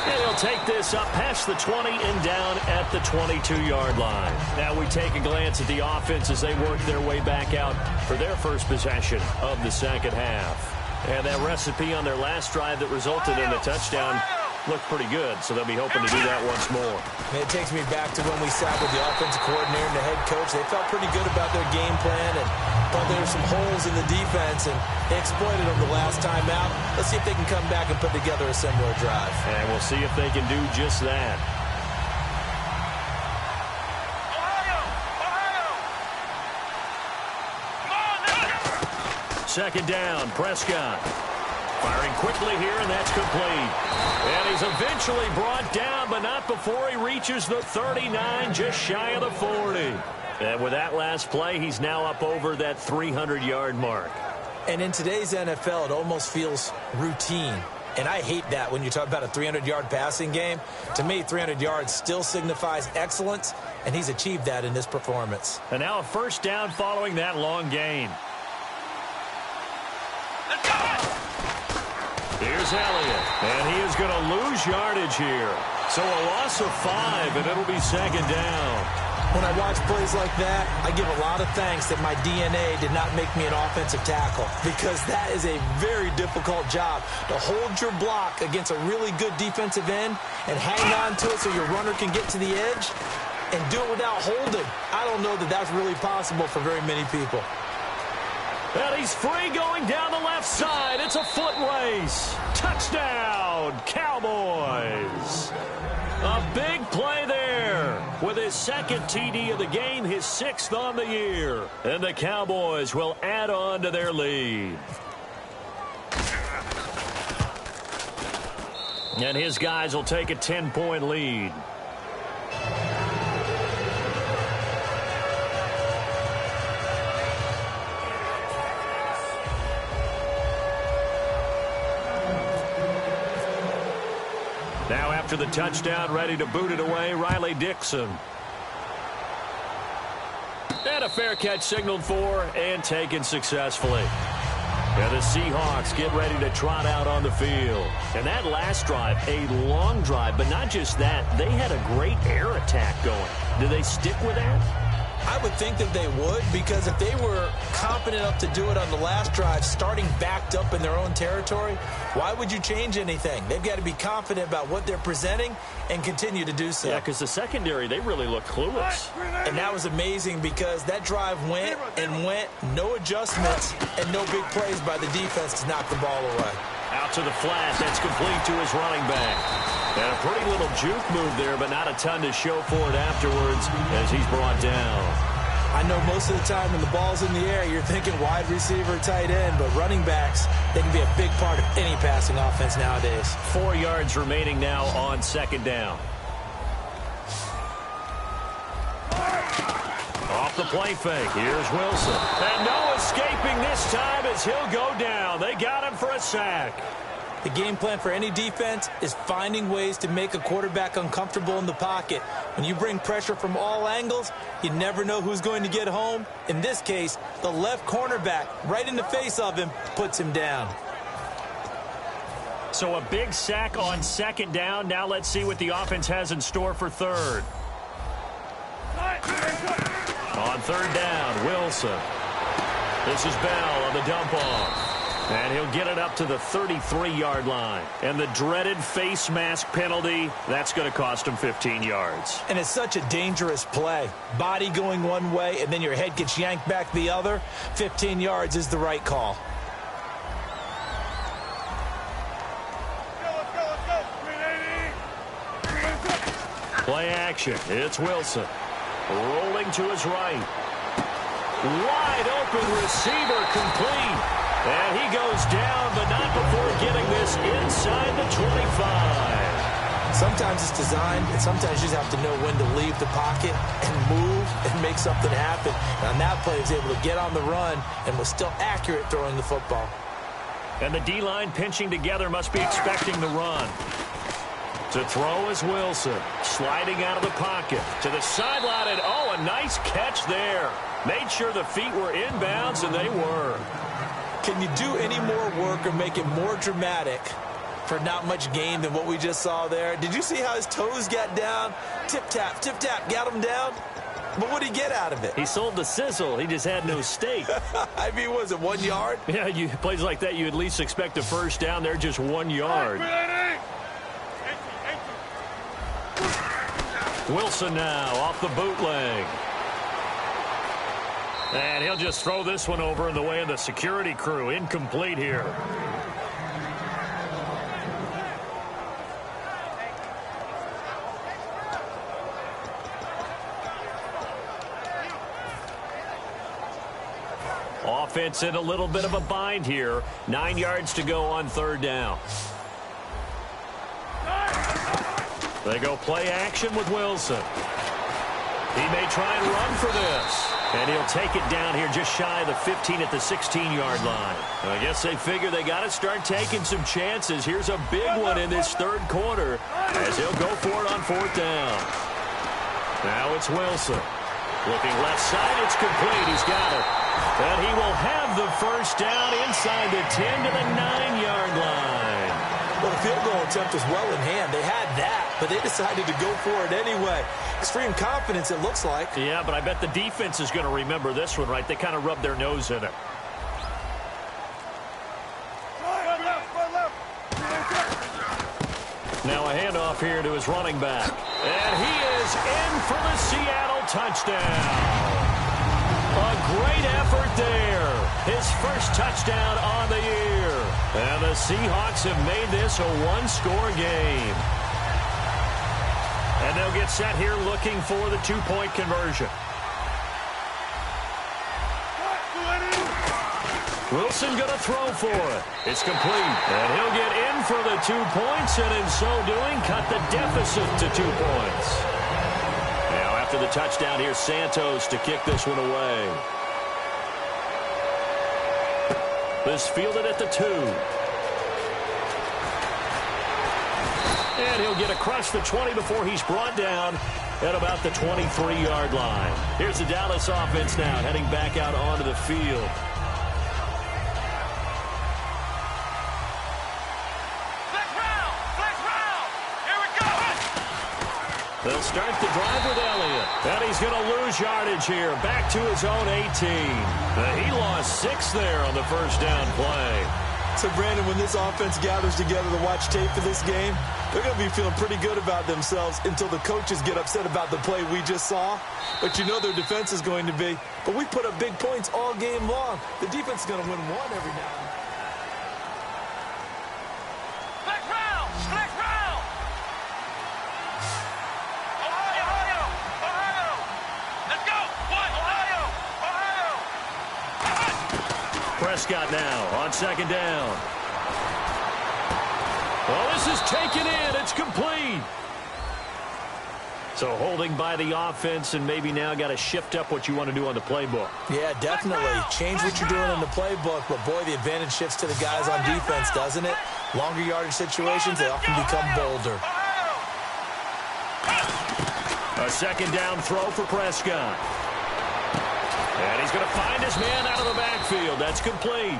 And he'll take this up past the 20 and down at the 22-yard line. Now we take a glance at the offense as they work their way back out for their first possession of the 2nd half. And that recipe on their last drive that resulted in a touchdown looked pretty good, so they'll be hoping to do that once more. It takes me back to when we sat with the offensive coordinator and the head coach. They felt pretty good about their game plan and thought there were some holes in the defense, and they exploited them the last time out. Let's see if they can come back and put together a similar drive. And we'll see if they can do just that. Second down, Prescott. Firing quickly here, and that's complete. And he's eventually brought down, but not before he reaches the 39, just shy of the 40. And with that last play, he's now up over that 300-yard mark. And in today's NFL, it almost feels routine. And I hate that when you talk about a 300-yard passing game. To me, 300 yards still signifies excellence, and he's achieved that in this performance. And now a first down following that long gain. Here's Elliott, and he is going to lose yardage here. So a loss of 5, and it'll be 2nd down. When I watch plays like that, I give a lot of thanks that my DNA did not make me an offensive tackle, because that is a very difficult job, to hold your block against a really good defensive end and hang on to it so your runner can get to the edge and do it without holding. I don't know that that's really possible for very many people. And he's free going down the left side. It's a foot race. Touchdown, Cowboys. A big play there with his 2nd TD of the game, his 6th on the year. And the Cowboys will add on to their lead. And his guys will take a 10-point lead. after the touchdown, ready to boot it away, Riley Dixon. And a fair catch signaled for and taken successfully. And the Seahawks get ready to trot out on the field. And that last drive, a long drive, but not just that. They had a great air attack going. Do they stick with that? I would think that they would, because if they were confident enough to do it on the last drive, starting backed up in their own territory, why would you change anything? They've got to be confident about what they're presenting and continue to do so. Yeah, because the secondary, they really look clueless. And that was amazing because that drive went and went, no adjustments, and no big plays by the defense to knock the ball away. Out to the flat, that's complete to his running back. And a pretty little juke move there, but not a ton to show for it afterwards as he's brought down. I know most of the time when the ball's in the air, you're thinking wide receiver, tight end, but running backs, they can be a big part of any passing offense nowadays. 4 yards remaining now on second down. Off the play fake, here's Wilson. And no escaping this time as he'll go down. They got him for a sack. The game plan for any defense is finding ways to make a quarterback uncomfortable in the pocket. When you bring pressure from all angles, you never know who's going to get home. In this case, the left cornerback, right in the face of him, puts him down. So a big sack on second down. Now let's see what the offense has in store for third. On third down, Wilson. This is Bell on the dump off. And he'll get it up to the 33-yard line. And the dreaded face mask penalty, that's going to cost him 15 yards. And it's such a dangerous play. Body going one way, and then your head gets yanked back the other. 15 yards is the right call. Play action. It's Wilson. Rolling to his right. Wide open receiver complete. And he goes down, but not before getting this inside the 25. Sometimes it's designed, and sometimes you just have to know when to leave the pocket and move and make something happen. And on that play, he was able to get on the run and was still accurate throwing the football. And the D-line pinching together must be expecting the run. To throw is Wilson, sliding out of the pocket to the sideline, and oh, a nice catch there. Made sure the feet were inbounds, and they were. Can you do any more work or make it more dramatic for not much gain than what we just saw there? Did you see how his toes got down? Tip-tap, got him down. But what did he get out of it? He sold the sizzle. He just had no steak. I mean, was it 1 yard? Yeah, plays like that, you at least expect a first down. They're just 1 yard. Wilson now off the bootleg. And he'll just throw this one over in the way of the security crew. Incomplete here. Offense in a little bit of a bind here. 9 yards to go on third down. They go play action with Wilson. He may try and run for this. And he'll take it down here just shy of the 15 at the 16-yard line. I guess they figure they got to start taking some chances. Here's a big one in this third quarter as he'll go for it on fourth down. Now it's Wilson. Looking left side, it's complete. He's got it. And he will have the first down inside the 10 to the 9-yard line. Well, the field goal attempt was well in hand. They had that, but they decided to go for it anyway. Extreme confidence, it looks like. Yeah, but I bet the defense is going to remember this one, right? They kind of rubbed their nose in it. Now a handoff here to his running back. And he is in for the Seattle touchdown. A great effort there. His first touchdown on the year. And the Seahawks have made this a one-score game. And they'll get set here looking for the two-point conversion. Wilson going to throw for it. It's complete. And he'll get in for the 2 points, and in so doing, cut the deficit to 2 points. Now, after the touchdown, here's Santos to kick this one away. This fielded at the 2. And he'll get across the 20 before he's brought down at about the 23-yard line. Here's the Dallas offense now heading back out onto the field. They'll start the drive with Elliott. And he's going to lose yardage here. Back to his own 18. He lost 6 there on the first down play. So, Brandon, when this offense gathers together to watch tape for this game, they're going to be feeling pretty good about themselves until the coaches get upset about the play we just saw. But you know their defense is going to be. But we put up big points all game long. The defense is going to win one every now and then. Prescott now on second down. Well, this is taken in. It's complete. So holding by the offense, and maybe now got to shift up what you want to do on the playbook. Yeah, definitely. Change what you're doing in the playbook, but boy, the advantage shifts to the guys on defense, doesn't it? Longer yardage situations, they often become bolder. A second down throw for Prescott. And he's going to find his man out of the backfield. That's complete.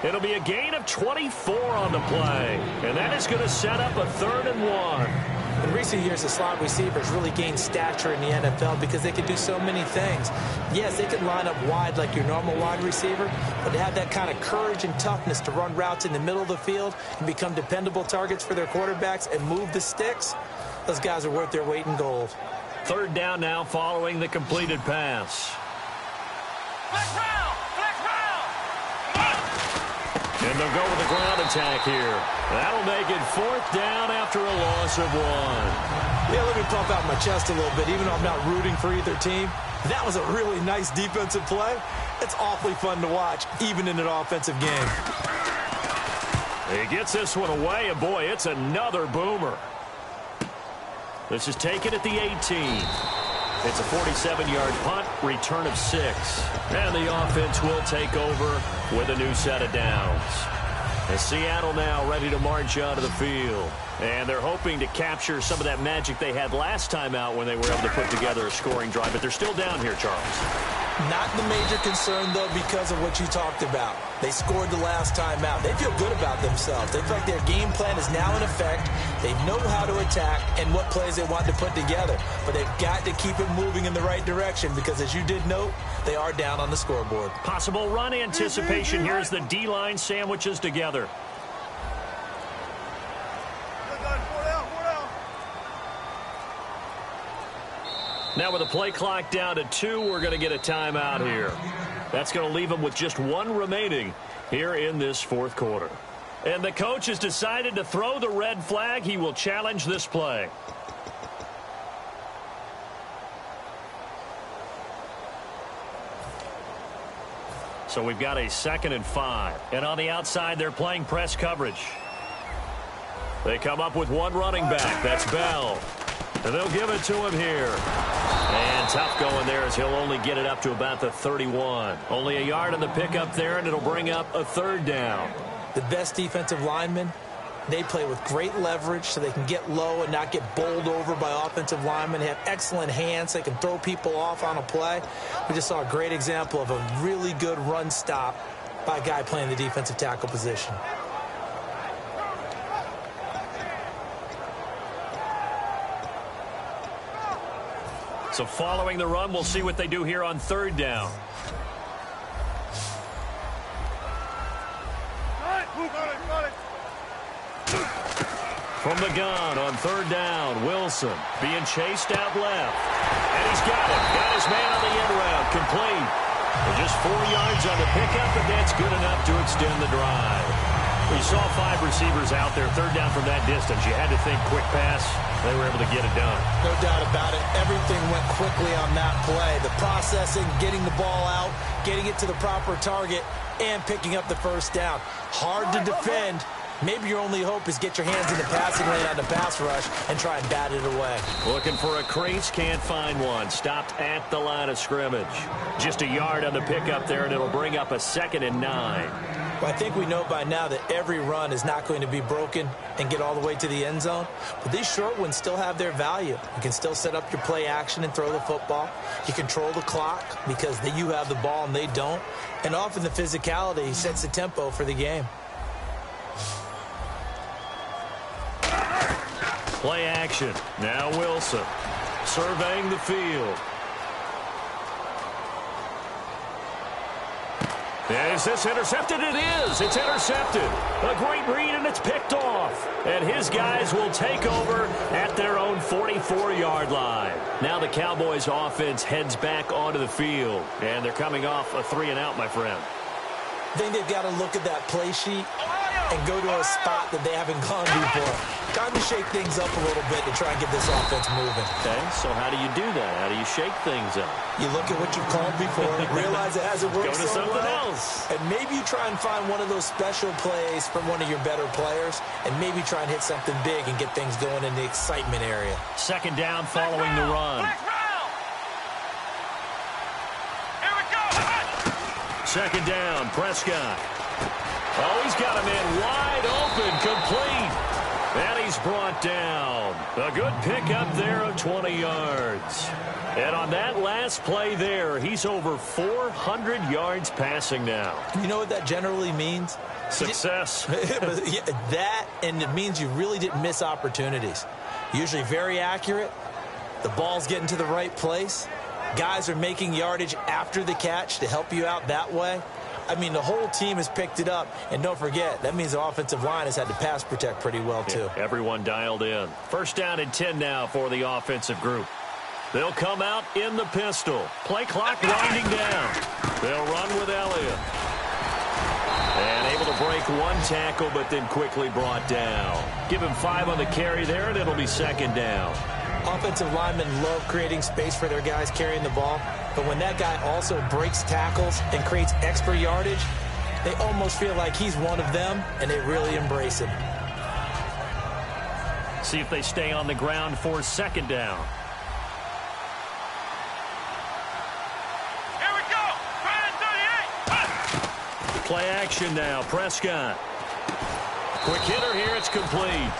It'll be a gain of 24 on the play. And that is going to set up a 3rd and 1. In recent years, the slot receivers really gained stature in the NFL because they can do so many things. Yes, they can line up wide like your normal wide receiver, but to have that kind of courage and toughness to run routes in the middle of the field and become dependable targets for their quarterbacks and move the sticks, those guys are worth their weight in gold. 3rd down now following the completed pass. And they'll go with the ground attack here. That'll make it 4th down after a loss of 1. Yeah, let me pump out my chest a little bit, even though I'm not rooting for either team. That was a really nice defensive play. It's awfully fun to watch, even in an offensive game. He gets this one away, and boy, it's another boomer. This is taken at the 18. It's a 47-yard punt, return of 6. And the offense will take over with a new set of downs. And Seattle now ready to march onto the field. And they're hoping to capture some of that magic they had last time out when they were able to put together a scoring drive. But they're still down here, Charles. Not the major concern, though, because of what you talked about. They scored the last time out. They feel good about themselves. They feel like their game plan is now in effect. They know how to attack and what plays they want to put together. But they've got to keep it moving in the right direction because, as you did note, they are down on the scoreboard. Possible run anticipation here as the D-line sandwiches together. Now with the play clock down to 2, we're going to get a timeout here. That's going to leave them with just 1 remaining here in this 4th quarter. And the coach has decided to throw the red flag. He will challenge this play. So we've got a 2nd and 5. And on the outside, they're playing press coverage. They come up with 1 running back. That's Bell. And they'll give it to him here. And tough going there as he'll only get it up to about the 31. Only a yard on the pickup there, and it'll bring up a 3rd down. The best defensive linemen, they play with great leverage so they can get low and not get bowled over by offensive linemen. They have excellent hands. They can throw people off on a play. We just saw a great example of a really good run stop by a guy playing the defensive tackle position. So following the run, we'll see what they do here on 3rd down. From the gun on 3rd down, Wilson being chased out left. And he's got it. Got his man on the end route. Complete. And just 4 yards on the pickup, and that's good enough to extend the drive. We saw 5 receivers out there, 3rd down from that distance. You had to think quick pass. They were able to get it done. No doubt about it. Everything went quickly on that play. The processing, getting the ball out, getting it to the proper target, and picking up the 1st down. Hard to defend. Maybe your only hope is get your hands in the passing lane on the pass rush and try and bat it away. Looking for a crease, can't find one. Stopped at the line of scrimmage. Just a yard on the pickup there, and it'll bring up a 2nd and 9. Well, I think we know by now that every run is not going to be broken and get all the way to the end zone. But these short ones still have their value. You can still set up your play action and throw the football. You control the clock because you have the ball and they don't. And often the physicality sets the tempo for the game. Play action. Now Wilson surveying the field. Is this intercepted? It is. It's intercepted. A great read, and it's picked off. And his guys will take over at their own 44-yard line. Now the Cowboys offense heads back onto the field. And they're coming off a 3-and-out, my friend. I think they've got to look at that play sheet and go to a spot that they haven't gone before. Time to shake things up a little bit to try and get this offense moving. Okay, so how do you do that? How do you shake things up? You look at what you've called before, realize it hasn't worked so well. Go to something else. And maybe you try and find one of those special plays from one of your better players, and maybe try and hit something big and get things going in the excitement area. Second down following the run. Here we go. Second down, Prescott. Oh, he's got a man wide open, complete. And he's brought down. A good pickup there of 20 yards. And on that last play there, he's over 400 yards passing now. You know what that generally means? Success. That, and it means you really didn't miss opportunities. Usually very accurate. The ball's getting to the right place. Guys are making yardage after the catch to help you out that way. I mean, the whole team has picked it up. And don't forget, that means the offensive line has had to pass protect pretty well, too. Yeah, everyone dialed in. First down and 10 now for the offensive group. They'll come out in the pistol. Play clock winding down. They'll run with Elliott. And able to break one tackle, but then quickly brought down. Give him 5 on the carry there, and it'll be second down. Offensive linemen love creating space for their guys carrying the ball, but when that guy also breaks tackles and creates extra yardage, they almost feel like he's one of them, and they really embrace him. See if they stay on the ground for second down. Here we go. 38. Play action now. Prescott. Quick hitter here. It's complete.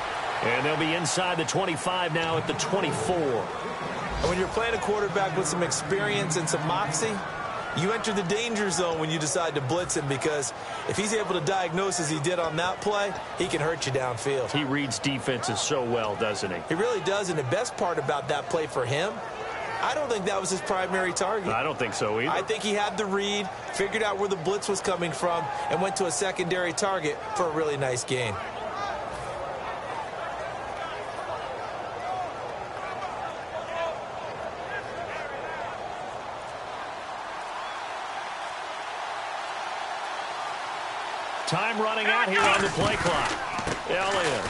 And they'll be inside the 25 now at the 24. And when you're playing a quarterback with some experience and some moxie, you enter the danger zone when you decide to blitz him, because if he's able to diagnose as he did on that play, he can hurt you downfield. He reads defenses so well, doesn't he? He really does, and the best part about that play for him, I don't think that was his primary target. I don't think so either. I think he had the read, figured out where the blitz was coming from, and went to a secondary target for a really nice gain. Time running out here on the play clock. Elliott.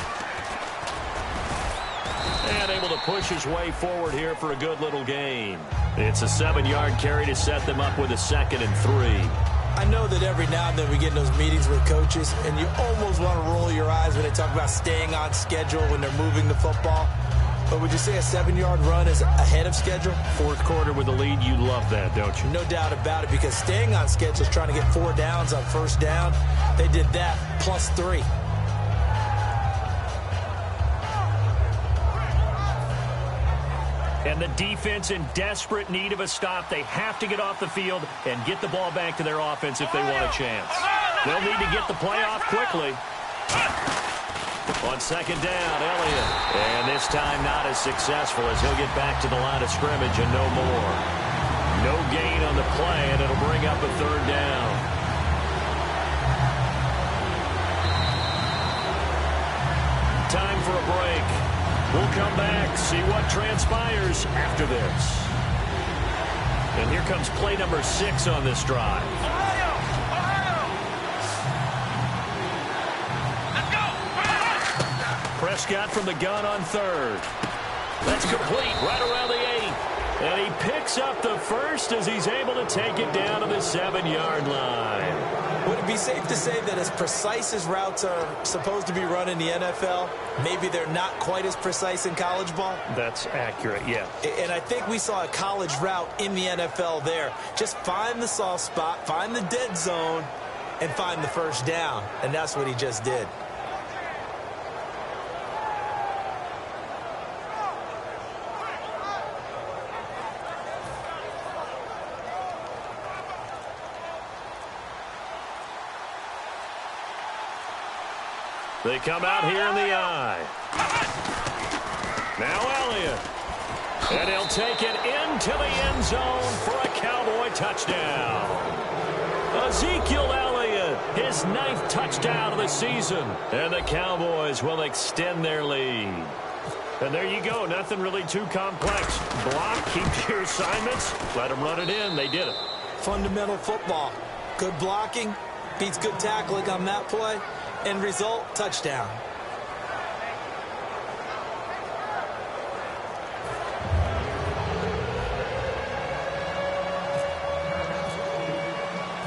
And able to push his way forward here for a good little gain. It's a 7-yard carry to set them up with a 2nd and 3. I know that every now and then we get in those meetings with coaches, and you almost want to roll your eyes when they talk about staying on schedule when they're moving the football. But would you say a 7-yard run is ahead of schedule? Fourth quarter with the lead, you love that, don't you? No doubt about it, because staying on schedule is trying to get 4 downs on first down. They did that plus 3. And the defense in desperate need of a stop. They have to get off the field and get the ball back to their offense if they want a chance. They'll need to get the play off quickly. On second down, Elliott. And this time not as successful as he'll get back to the line of scrimmage and no more. No gain on the play, and it'll bring up a 3rd down. Time for a break. We'll come back, see what transpires after this. And here comes play number 6 on this drive. Prescott from the gun on 3rd. That's complete right around the 8. And he picks up the 1st as he's able to take it down to the 7-yard line. Would it be safe to say that as precise as routes are supposed to be run in the NFL, maybe they're not quite as precise in college ball? That's accurate, yeah. And I think we saw a college route in the NFL there. Just find the soft spot, find the dead zone, and find the first down, and that's what he just did. They come out here in the eye. Now Elliott. And he'll take it into the end zone for a Cowboy touchdown. Ezekiel Elliott, his 9th touchdown of the season. And the Cowboys will extend their lead. And there you go. Nothing really too complex. Block, keep your assignments, let them run it in. They did it. Fundamental football. Good blocking beats good tackling on that play. End result, touchdown.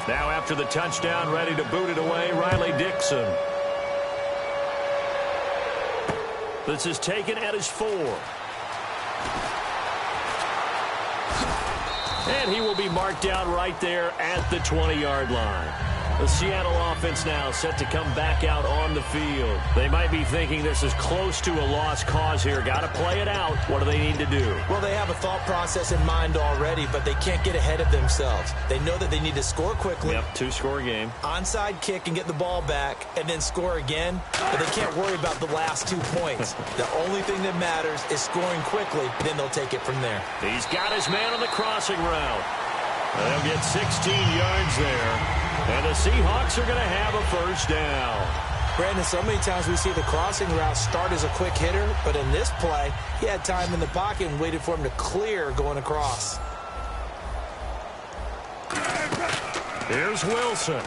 Now after the touchdown, ready to boot it away, Riley Dixon. This is taken at his 4. And he will be marked down right there at the 20-yard line. The Seattle offense now set to come back out on the field. They might be thinking this is close to a lost cause here. Got to play it out. What do they need to do? Well, they have a thought process in mind already, but they can't get ahead of themselves. They know that they need to score quickly. Yep, 2-score game. Onside kick and get the ball back, and then score again. But they can't worry about the last 2 points. The only thing that matters is scoring quickly. Then they'll take it from there. He's got his man on the crossing route. They'll get 16 yards there. And the Seahawks are going to have a first down. Brandon, so many times we see the crossing route start as a quick hitter, but in this play, he had time in the pocket and waited for him to clear going across. Here's Wilson.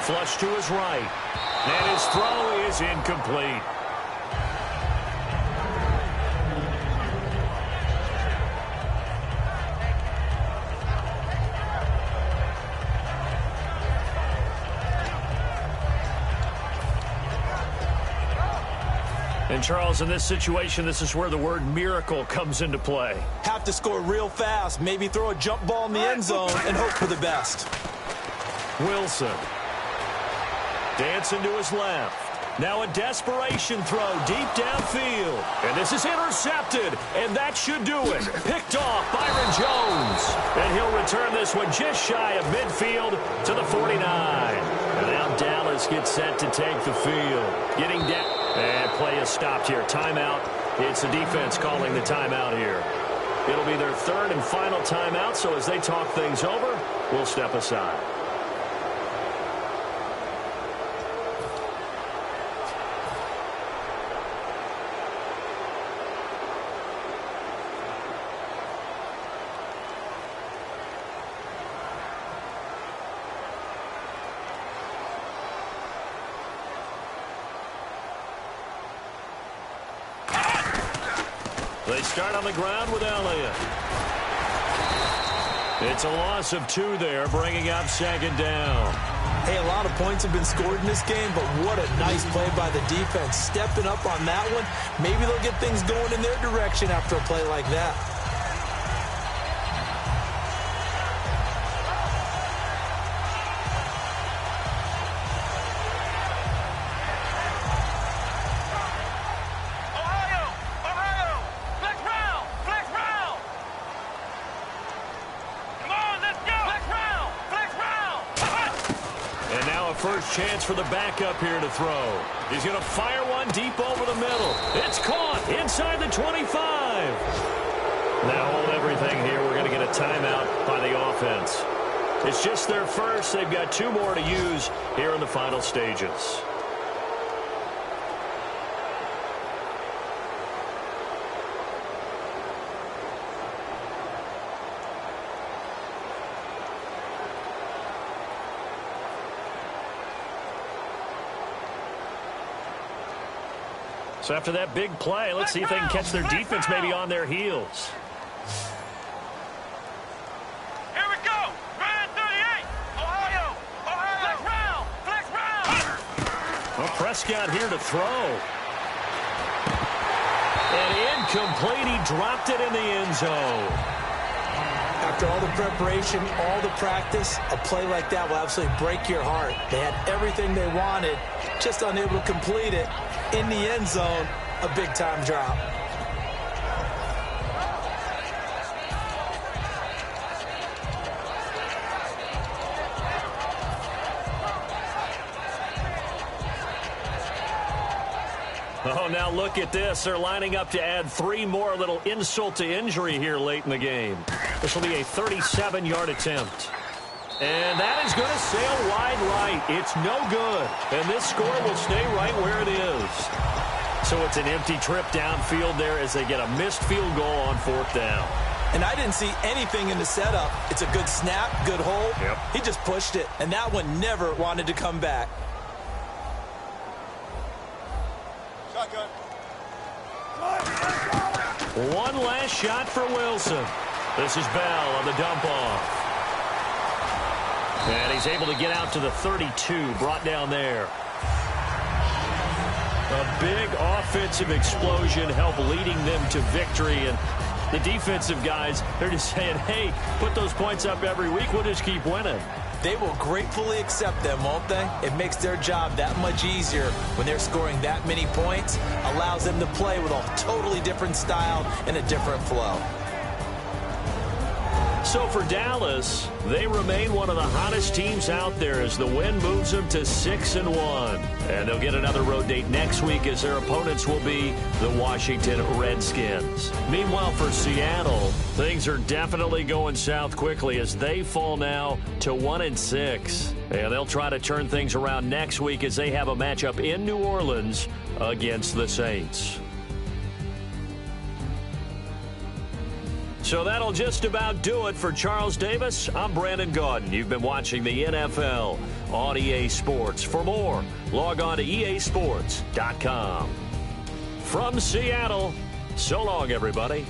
Flush to his right. And his throw is incomplete. And, Charles, in this situation, this is where the word miracle comes into play. Have to score real fast, maybe throw a jump ball in the end zone and hope for the best. Wilson. Dancing to his left. Now a desperation throw deep downfield. And this is intercepted, and that should do it. Picked off Byron Jones. And he'll return this one just shy of midfield to the 49. And now Dallas gets set to take the field. Getting down. And play is stopped here. Timeout. It's the defense calling the timeout here. It'll be their 3rd and final timeout, so as they talk things over, we'll step aside. They start on the ground with Elliott. It's a loss of 2 there, bringing up 2nd down. Hey, a lot of points have been scored in this game, but what a nice play by the defense. Stepping up on that one, maybe they'll get things going in their direction after a play like that. First chance for the backup here to throw. He's going to fire one deep over the middle. It's caught inside the 25. Now hold everything here. We're going to get a timeout by the offense. It's just their first. They've got 2 more to use here in the final stages. So after that big play, let's see if they can catch their defense maybe on their heels. Here we go. Round 38. Ohio. Flex round. Well, Prescott here to throw. And incomplete. He dropped it in the end zone. Now, After all the preparation, all the practice, a play like that will absolutely break your heart. They had everything they wanted, just unable to complete it. In the end zone, a big-time drop. Oh, now look at this. They're lining up to add 3 more, little insult to injury here late in the game. This will be a 37-yard attempt. And that is going to sail wide right. It's no good. And this score will stay right where it is. So it's an empty trip downfield there as they get a missed field goal on 4th down. And I didn't see anything in the setup. It's a good snap, good hold. Yep. He just pushed it, and that one never wanted to come back. One last shot for Wilson. This is Bell on the dump off. And he's able to get out to the 32, brought down there. A big offensive explosion helped leading them to victory. And the defensive guys, they're just saying, hey, put those points up every week. We'll just keep winning. They will gratefully accept them, won't they? It makes their job that much easier when they're scoring that many points. Allows them to play with a totally different style and a different flow. So for Dallas, they remain one of the hottest teams out there as the win moves them to 6-1. And they'll get another road date next week as their opponents will be the Washington Redskins. Meanwhile, for Seattle, things are definitely going south quickly as they fall now to 1-6. And they'll try to turn things around next week as they have a matchup in New Orleans against the Saints. So that'll just about do it for Charles Davis. I'm Brandon Gaudin. You've been watching the NFL on EA Sports. For more, log on to easports.com. From Seattle, so long, everybody.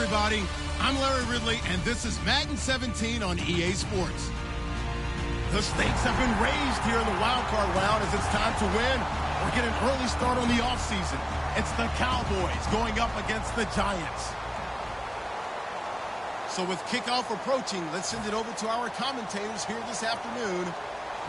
everybody. I'm Larry Ridley, and this is Madden 17 on EA Sports. The stakes have been raised here in the wild card round as it's time to win or get an early start on the offseason. It's the Cowboys going up against the Giants. So with kickoff approaching, let's send it over to our commentators here this afternoon,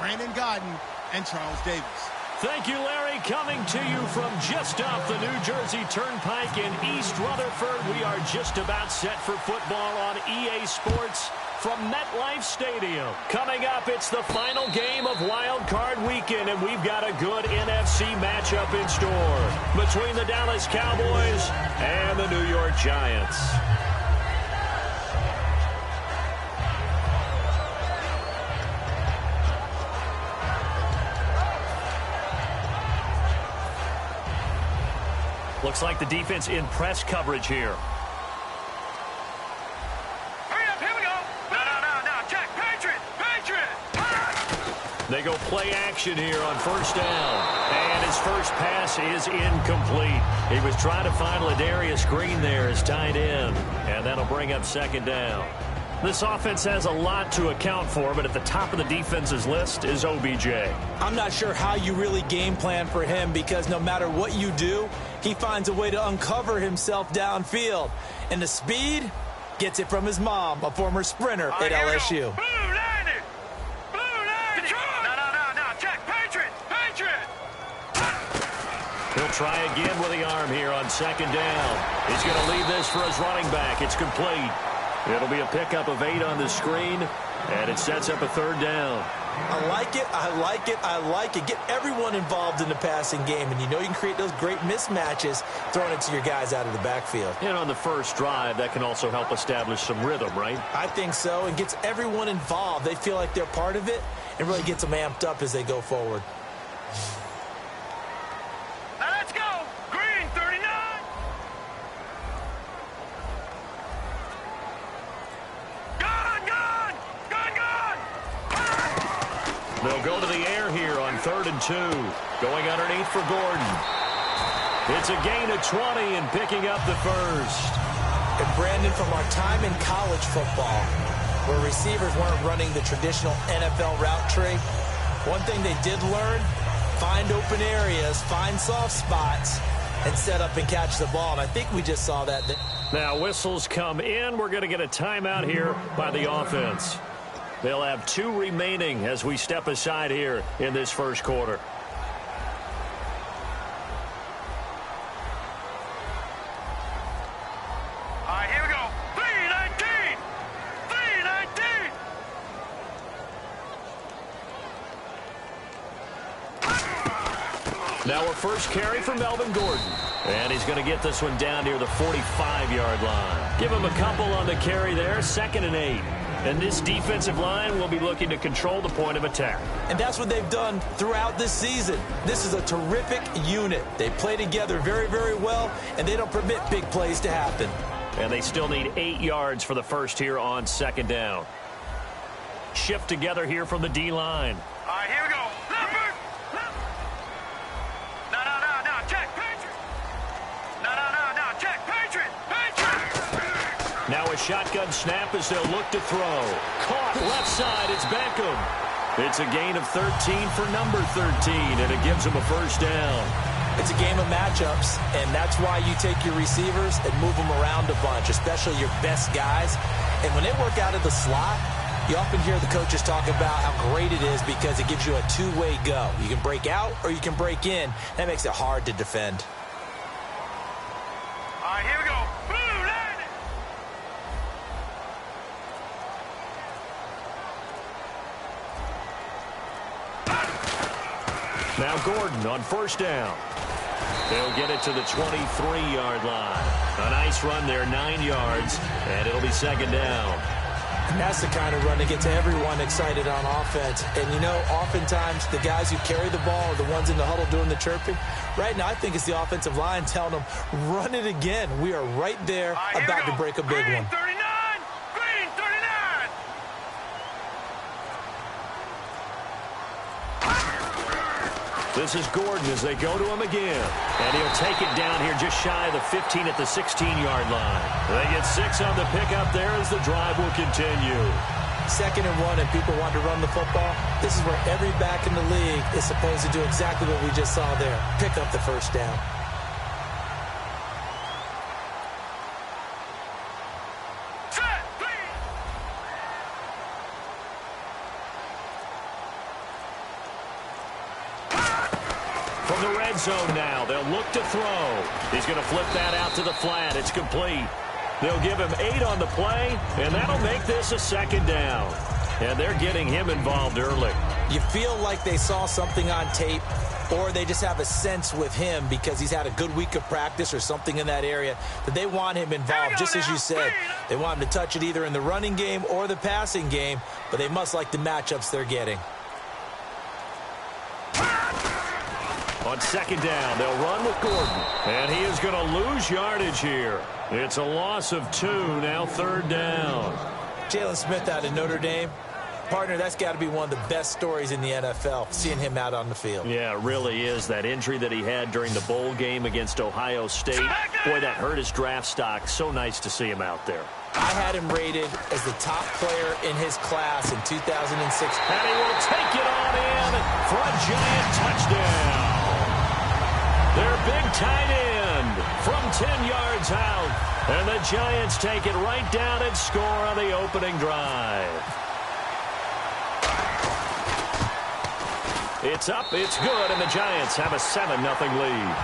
Brandon Godden and Charles Davis. Thank you, Larry. Coming to you from just off the New Jersey Turnpike in East Rutherford. We are just about set for football on EA Sports from MetLife Stadium. Coming up, it's the final game of Wild Card Weekend, and we've got a good NFC matchup in store between the Dallas Cowboys and the New York Giants. Looks like the defense in press coverage here. Hurry up, here we go. No, Jack, Patriot. They go play action here on first down. And his first pass is incomplete. He was trying to find Ladarius Green there as tight end. And that'll bring up second down. This offense has a lot to account for, but at the top of the defense's list is OBJ. I'm not sure how you really game plan for him because no matter what you do, he finds a way to uncover himself downfield. And the speed gets it from his mom, a former sprinter at LSU. Blue line it. No, Jack, Patriot. He'll try again with the arm here on second down. He's going to leave this for his running back. It's complete. It'll be a pickup of 8 on the screen, and it sets up a third down. I like it. Get everyone involved in the passing game, and you know you can create those great mismatches throwing it to your guys out of the backfield. And on the first drive, that can also help establish some rhythm, right? I think so, and gets everyone involved. They feel like they're part of it, and really gets them amped up as they go forward. Now let's go. Green, 39. They'll go to the air here on 3rd and 2. Going underneath for Gordon. It's a gain of 20 and picking up the first. And Brandon, from our time in college football, where receivers weren't running the traditional NFL route tree, one thing they did learn, find open areas, find soft spots, and set up and catch the ball. And I think we just saw that. Now whistles come in. We're going to get a timeout here by the offense. They'll have 2 remaining as we step aside here in this first quarter. All right, here we go. 319. Now a first carry for Melvin Gordon. And he's going to get this one down near the 45-yard line. Give him a couple on the carry there, 2nd and 8. And this defensive line will be looking to control the point of attack. And that's what they've done throughout this season. This is a terrific unit. They play together very, very well, and they don't permit big plays to happen. And they still need 8 yards for the first here on 2nd down. Shift together here from the D-line. All right, here we go. Leopard. No, Jack, Patriot. No, Jack, Patriot. Now a shotgun snap as they'll look to throw. Caught left side, it's Beckham. It's a gain of 13 for number 13, and it gives him a first down. It's a game of matchups, and that's why you take your receivers and move them around a bunch, especially your best guys. And when they work out of the slot, you often hear the coaches talk about how great it is because it gives you a two-way go. You can break out or you can break in. That makes it hard to defend. All right, here we go. Now Gordon on first down. They'll get it to the 23-yard line. A nice run there, 9 yards, and it'll be 2nd down. And that's the kind of run that gets everyone excited on offense. And, you know, oftentimes the guys who carry the ball are the ones in the huddle doing the chirping. Right now, I think it's the offensive line telling them, run it again. We are right there about to break a big one. This is Gordon as they go to him again. And he'll take it down here just shy of the 15 at the 16-yard line. They get 6 on the pickup there as the drive will continue. 2nd and 1 and people want to run the football. This is where every back in the league is supposed to do exactly what we just saw there. Pick up the first down. From the red zone now, they'll look to throw. He's going to flip that out to the flat. It's complete. They'll give him 8 on the play, and that'll make this a 2nd down. And they're getting him involved early. You feel like they saw something on tape, or they just have a sense with him because he's had a good week of practice or something in that area that they want him involved, just as you said. They want him to touch it either in the running game or the passing game, but they must like the matchups they're getting. On 2nd down, they'll run with Gordon. And he is going to lose yardage here. It's a loss of 2, now 3rd down. Jalen Smith out of Notre Dame. Partner, that's got to be one of the best stories in the NFL, seeing him out on the field. Yeah, it really is. That injury that he had during the bowl game against Ohio State, boy, that hurt his draft stock. So nice to see him out there. I had him rated as the top player in his class in 2006. And he will take it on in for a giant touchdown. Their big tight end from 10 yards out. And the Giants take it right down and score on the opening drive. It's up, it's good, and the Giants have a 7-0 lead.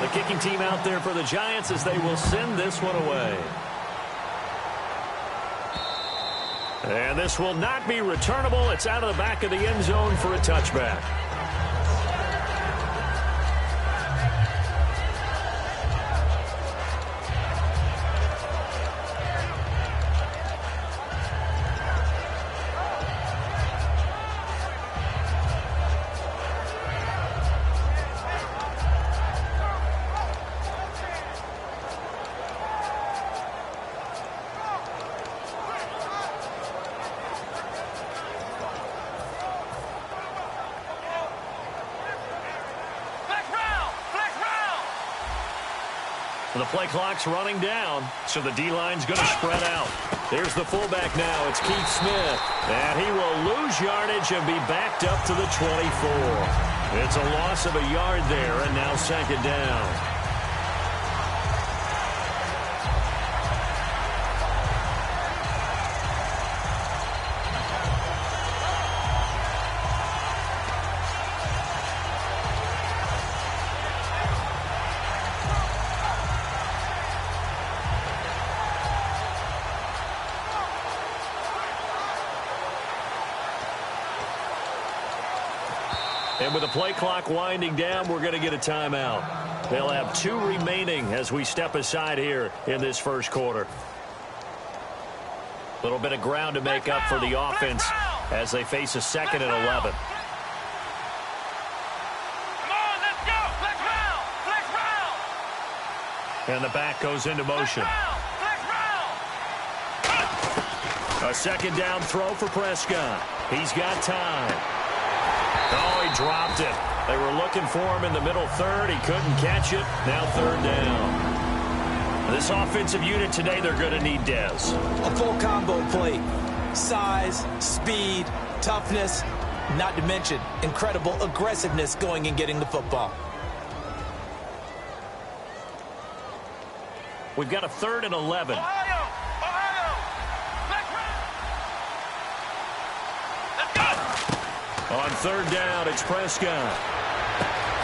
The kicking team out there for the Giants as they will send this one away. And this will not be returnable. It's out of the back of the end zone for a touchback. The play clock's running down, so the D-line's going to spread out. There's the fullback now. It's Keith Smith. And he will lose yardage and be backed up to the 24. It's a loss of a yard there, and now 2nd down. And with the play clock winding down, we're going to get a timeout. They'll have 2 remaining as we step aside here in this first quarter. A little bit of ground to make up for the offense as they face a 2nd and 11. Come on, let's go. Flex round. Flex round. And the back goes into motion. Flex round. A 2nd down throw for Prescott. He's got time. Oh, he dropped it. They were looking for him in the middle 3rd. He couldn't catch it. Now 3rd down. This offensive unit today, they're going to need Dez. A full combo plate. Size, speed, toughness, not to mention incredible aggressiveness going and getting the football. We've got a 3rd and 11. Ohio. Flex round. Let's go. On 3rd down, it's Prescott.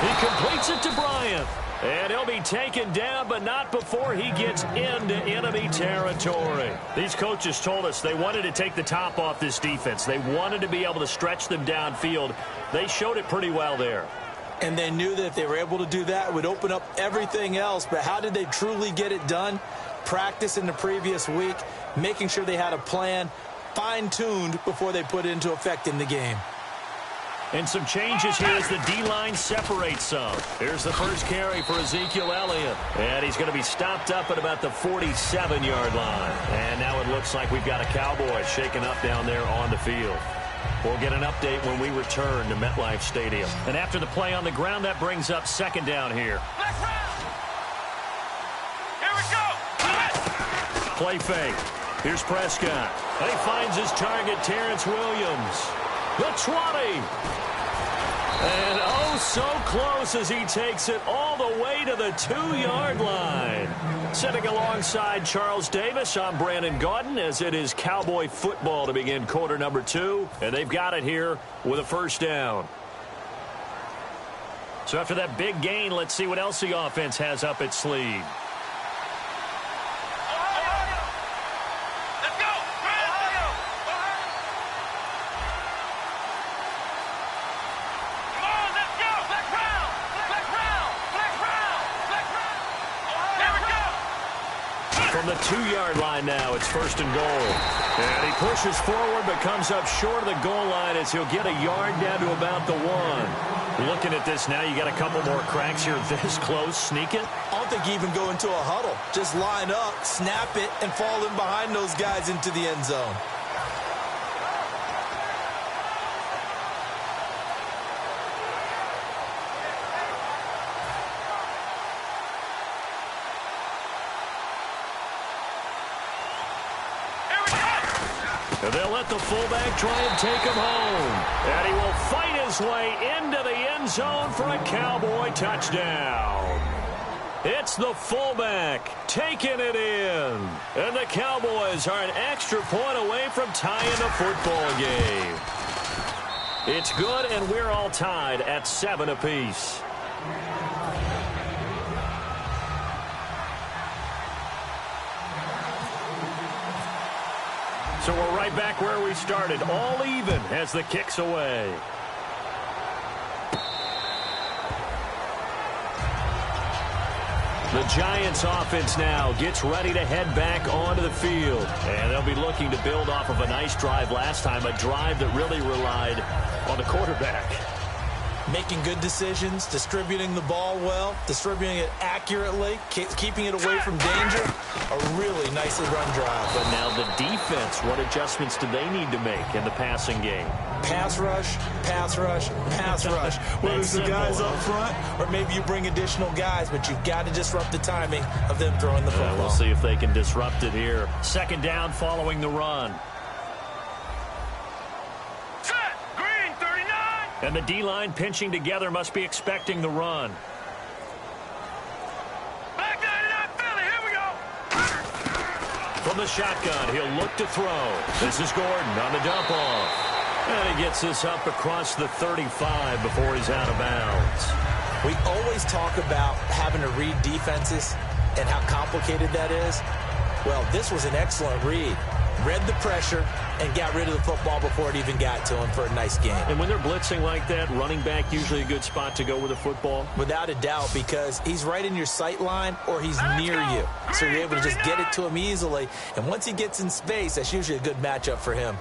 He completes it to Bryant. And he'll be taken down, but not before he gets into enemy territory. These coaches told us they wanted to take the top off this defense. They wanted to be able to stretch them downfield. They showed it pretty well there. And they knew that if they were able to do that, it would open up everything else. But how did they truly get it done? Practice in the previous week, making sure they had a plan fine-tuned before they put it into effect in the game. And some changes here as the D-line separates some. Here's the first carry for Ezekiel Elliott. And he's going to be stopped up at about the 47-yard line. And now it looks like we've got a Cowboy shaken up down there on the field. We'll get an update when we return to MetLife Stadium. And after the play on the ground, that brings up second down here. Here we go. Play fake. Here's Prescott. And he finds his target, Terrence Williams. The 20. And oh, so close as he takes it all the way to the 2-yard line. Sitting alongside Charles Davis, I'm Brandon Gaudin, as it is Cowboy football to begin quarter number 2. And they've got it here with a first down. So after that big gain, let's see what else the offense has up its sleeve. From the 2-yard line now, it's first and goal. And he pushes forward but comes up short of the goal line as he'll get a yard down to about the 1. Looking at this now, you got a couple more cracks here this close. Sneak it? I don't think you even go into a huddle. Just line up, snap it, and fall in behind those guys into the end zone. And they'll let the fullback try and take him home. And he will fight his way into the end zone for a Cowboy touchdown. It's the fullback taking it in. And the Cowboys are an extra point away from tying the football game. It's good, and we're all tied at 7 apiece. So we're right back where we started, all even as the kick's away. The Giants offense now gets ready to head back onto the field. And they'll be looking to build off of a nice drive last time, a drive that really relied on the quarterback. Making good decisions, distributing the ball well, distributing it accurately, keeping it away from danger. A really nicely run drive. But now the defense, what adjustments do they need to make in the passing game? Pass rush, pass rush, pass rush. Whether it's the guys up front or maybe you bring additional guys, but you've got to disrupt the timing of them throwing the football. We'll see if they can disrupt it here. Second down following the run. And the D-line pinching together must be expecting the run. Back 99 Philly, here we go. From the shotgun, he'll look to throw. This is Gordon on the dump off. And he gets this up across the 35 before he's out of bounds. We always talk about having to read defenses and how complicated that is. Well, this was an excellent read. Read the pressure and got rid of the football before it even got to him for a nice game. And when they're blitzing like that, running back usually a good spot to go with the football? Without a doubt, because he's right in your sight line or he's near you. So you're able to just get it to him easily. And once he gets in space, that's usually a good matchup for him.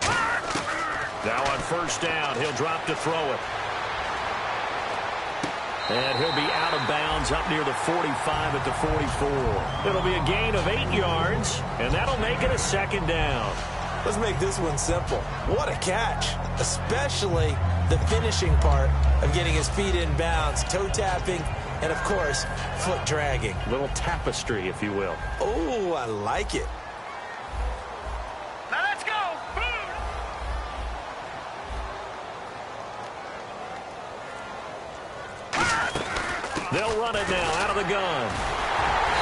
Now on first down, he'll drop to throw it. And he'll be out of bounds up near the 45 at the 44. It'll be a gain of 8 yards, and that'll make it a second down. Let's make this one simple. What a catch, especially the finishing part of getting his feet in bounds, toe tapping, and, of course, foot dragging. A little tapestry, if you will. Oh, I like it. Now let's go. They'll run it now out of the gun.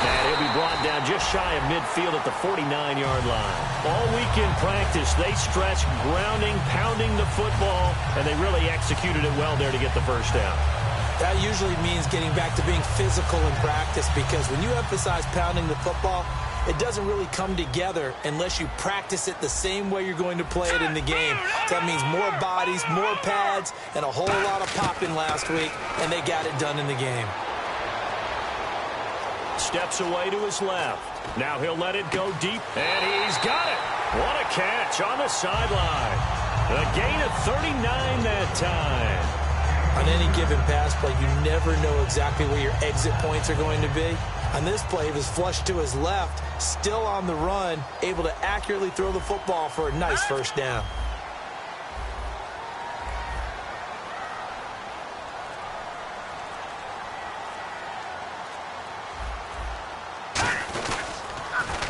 And he'll be brought down just shy of midfield at the 49-yard line. All week in practice, they stretched, grounding, pounding the football, and they really executed it well there to get the first down. That usually means getting back to being physical in practice, because when you emphasize pounding the football, it doesn't really come together unless you practice it the same way you're going to play it in the game. That means more bodies, more pads, and a whole lot of popping last week, and they got it done in the game. Steps away to his left. Now he'll let it go deep, and he's got it. What a catch on the sideline. A gain of 39 that time. On any given pass play, you never know exactly where your exit points are going to be. On this play, he was flushed to his left, still on the run, able to accurately throw the football for a nice first down.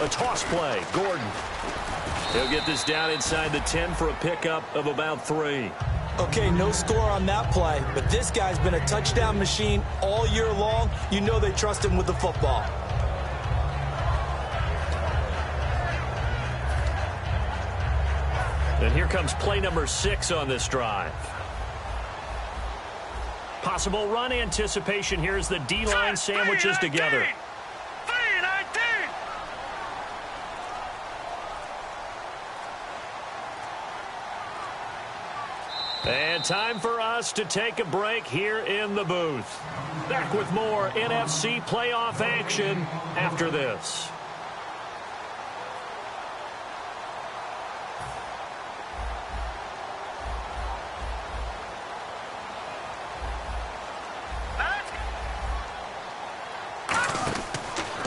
A toss play, Gordon. He'll get this down inside the 10 for a pickup of about 3. Okay, no score on that play, but this guy's been a touchdown machine all year long. You know they trust him with the football. And here comes play number 6 on this drive. Possible run anticipation here as the D-line sandwiches together. And time for us to take a break here in the booth. Back with more NFC playoff action after this.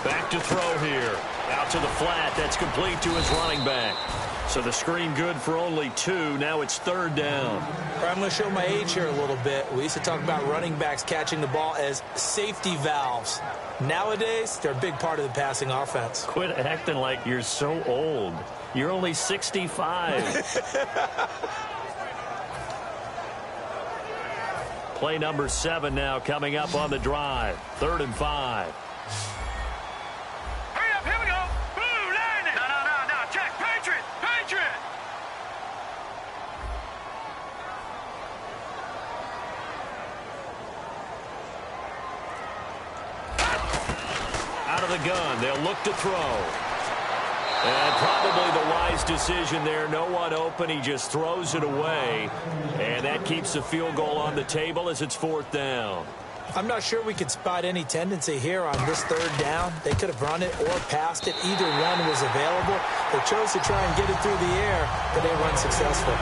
Back to throw here. Out to the flat. That's complete to his running back. So the screen good for only 2. Now it's 3rd down. I'm going to show my age here a little bit. We used to talk about running backs catching the ball as safety valves. Nowadays, they're a big part of the passing offense. Quit acting like you're so old. You're only 65. Play number 7 now coming up on the drive. 3rd and 5. The gun. They'll look to throw. And probably the wise decision there. No one open. He just throws it away. And that keeps the field goal on the table as it's 4th down. I'm not sure we could spot any tendency here on this 3rd down. They could have run it or passed it. Either one was available. They chose to try and get it through the air, but they run successful.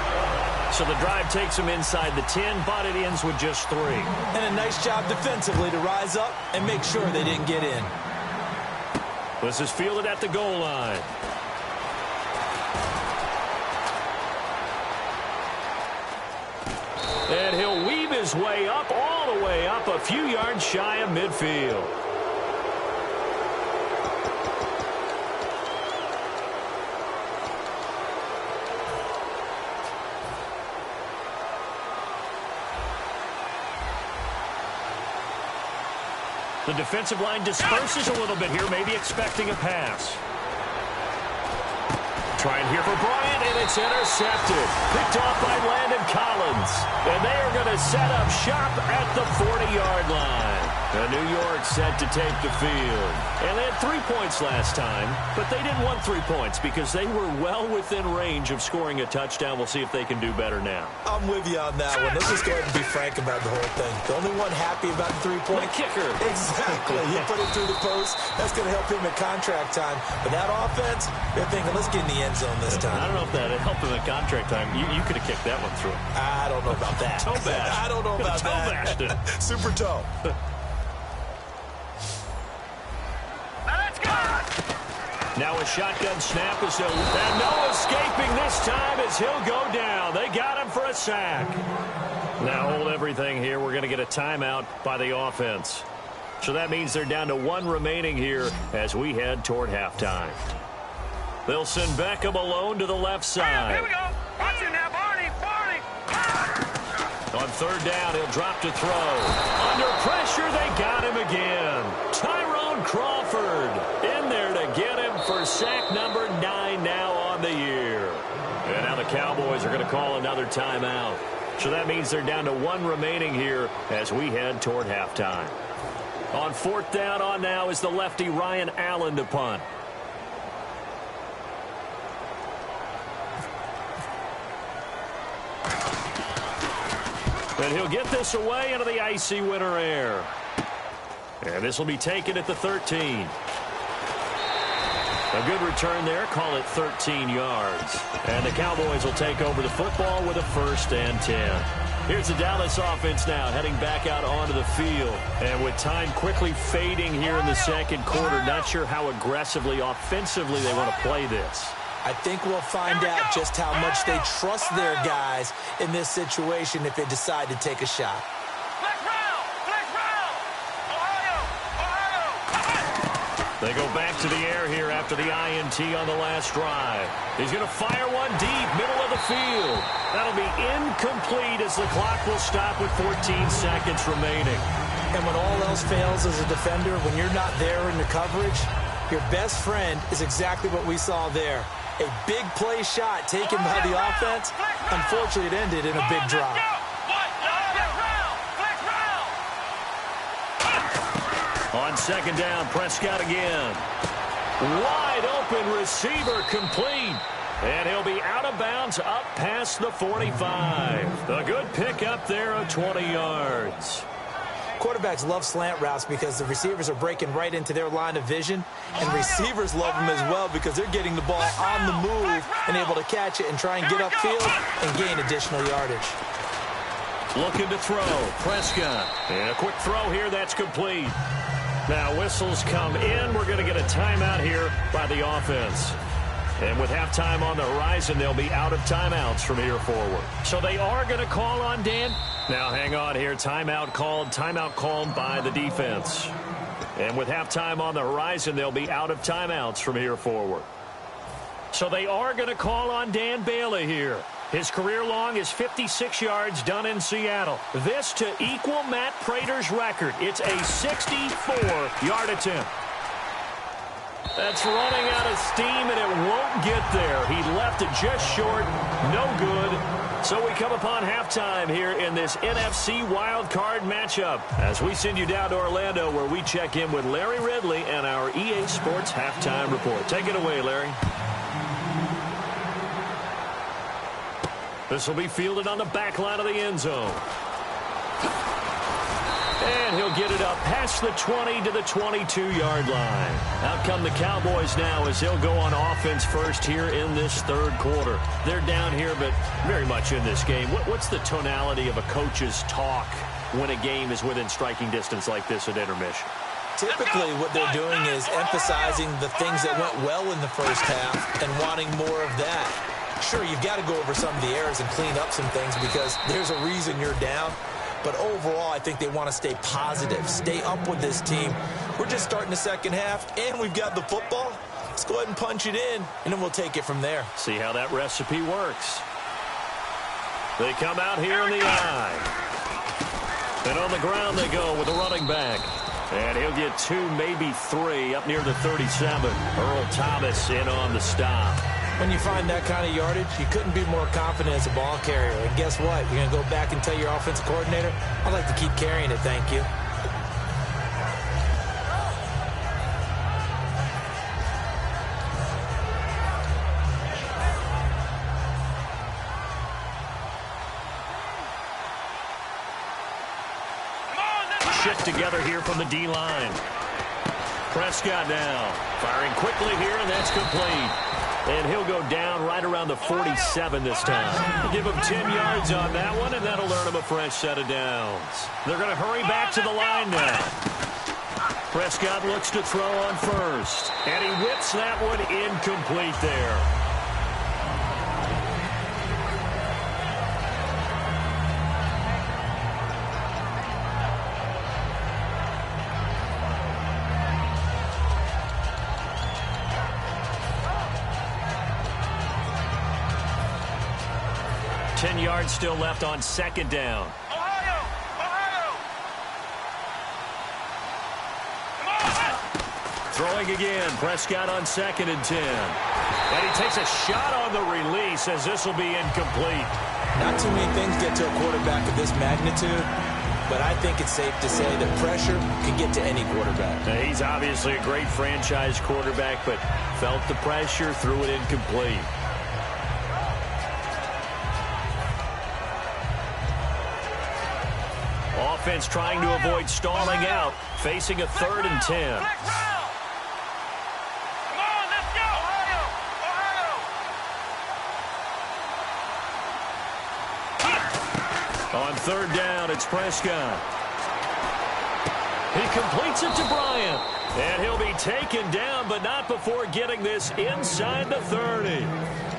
So the drive takes them inside the 10, but it ends with just 3. And a nice job defensively to rise up and make sure they didn't get in. This is fielded at the goal line. And he'll weave his way up, all the way up, a few yards shy of midfield. The defensive line disperses a little bit here, maybe expecting a pass. Trying here for Bryant, and it's intercepted. Picked off by Landon Collins. And they are going to set up shop at the 40-yard line. And New York set to take the field. And they had 3 points last time, but they didn't want 3 points because they were well within range of scoring a touchdown. We'll see if they can do better now. I'm with you on that one. Let's just go ahead and be frank about the whole thing. The only one happy about the 3-point. The kicker. Exactly. He put it through the post. That's going to help him at contract time. But that offense, they're thinking, let's get in the end zone this time. I don't know if that helped him at contract time. You could have kicked that one through. I don't know about that. Toe bash. I don't know about toe that. Bashed it. Super toe. Now a shotgun snap is and no escaping this time as he'll go down. They got him for a sack. Now hold everything here. We're going to get a timeout by the offense. So that means they're down to 1 remaining here as we head toward halftime. They'll send Beckham alone to the left side. Here we go. Watch him now, Barney. On 3rd down, he'll drop to throw. Under pressure, they got him again. Tyrone Crawford in there to get him for sack number 9 now on the year. And now the Cowboys are going to call another timeout. So that means they're down to 1 remaining here as we head toward halftime. On 4th down on now is the lefty Ryan Allen to punt. And he'll get this away into the icy winter air. And this will be taken at the 13. A good return there. Call it 13 yards. And the Cowboys will take over the football with a 1st and 10. Here's the Dallas offense now heading back out onto the field. And with time quickly fading here in the second quarter, not sure how aggressively, offensively they want to play this. I think we'll find out just how much they trust their guys in this situation if they decide to take a shot. They go back to the air here after the INT on the last drive. He's going to fire one deep, middle of the field. That'll be incomplete as the clock will stop with 14 seconds remaining. And when all else fails as a defender, when you're not there in the coverage, your best friend is exactly what we saw there. A big play shot taken by the offense. Unfortunately, it ended in a big drop. On 2nd down, Prescott again. Wide open receiver complete. And he'll be out of bounds up past the 45. A good pick up there of 20 yards. Quarterbacks love slant routes because the receivers are breaking right into their line of vision. And receivers love them as well because they're getting the ball on the move and able to catch it and try and get upfield and gain additional yardage. Looking to throw. Prescott. And a quick throw here. That's complete. Now whistles come in. We're going to get a timeout here by the offense. And with halftime on the horizon, they'll be out of timeouts from here forward. So they are going to call on Dan. Now hang on here. Timeout called by the defense. And with halftime on the horizon, they'll be out of timeouts from here forward. So they are going to call on Dan Bailey here. His career long is 56 yards done in Seattle. This to equal Matt Prater's record. It's a 64-yard attempt. That's running out of steam, and it won't get there. He left it just short. No good. So we come upon halftime here in this NFC wildcard matchup as we send you down to Orlando where we check in with Larry Ridley and our EA Sports halftime report. Take it away, Larry. This will be fielded on the back line of the end zone. And he'll get it up past the 20 to the 22-yard line. Out come the Cowboys now as they'll go on offense first here in this third quarter. They're down here, but very much in this game. What's the tonality of a coach's talk when a game is within striking distance like this at intermission? Typically, what they're doing is emphasizing the things that went well in the first half and wanting more of that. Sure, you've got to go over some of the errors and clean up some things because there's a reason you're down. But overall, I think they want to stay positive, stay up with this team. We're just starting the second half, and we've got the football. Let's go ahead and punch it in, and then we'll take it from there. See how that recipe works. They come out here in the eye. And on the ground they go with the running back. And he'll get 2, maybe 3 up near the 37. Earl Thomas in on the stop. When you find that kind of yardage, you couldn't be more confident as a ball carrier. And guess what? You're going to go back and tell your offensive coordinator, I'd like to keep carrying it, thank you. Shift together here from the D-line. Prescott now firing quickly here, and that's complete. And he'll go down right around the 47 this time. We'll give him 10 yards on that one, and that'll earn him a fresh set of downs. They're going to hurry back to the line now. Prescott looks to throw on first, and he whips that one incomplete there. Yards still left on second down. Ohio! Throwing again. Prescott on 2nd and 10. And he takes a shot on the release as this will be incomplete. Not too many things get to a quarterback of this magnitude, but I think it's safe to say that pressure can get to any quarterback. Now, he's obviously a great franchise quarterback, but felt the pressure, threw it incomplete. Offense trying to avoid stalling out, facing a 3rd and 10. Come on, let's go! On third down, it's Prescott. He completes it to Bryant. And he'll be taken down, but not before getting this inside the 30.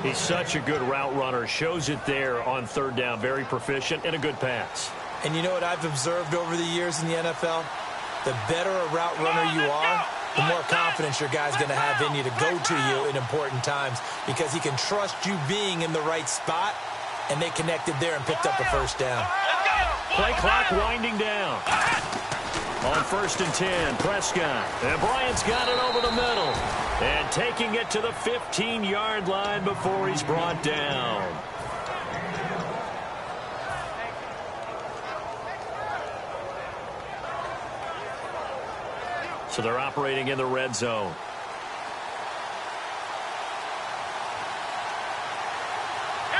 He's such a good route runner. Shows it there on third down. Very proficient and a good pass. And you know what I've observed over the years in the NFL? The better a route runner you are, the more confidence your guy's going to have in you to go to you in important times because he can trust you being in the right spot, and they connected there and picked up a first down. Play clock winding down. On 1st and 10, Prescott. And Bryant's got it over the middle. And taking it to the 15-yard line before he's brought down. So they're operating in the red zone.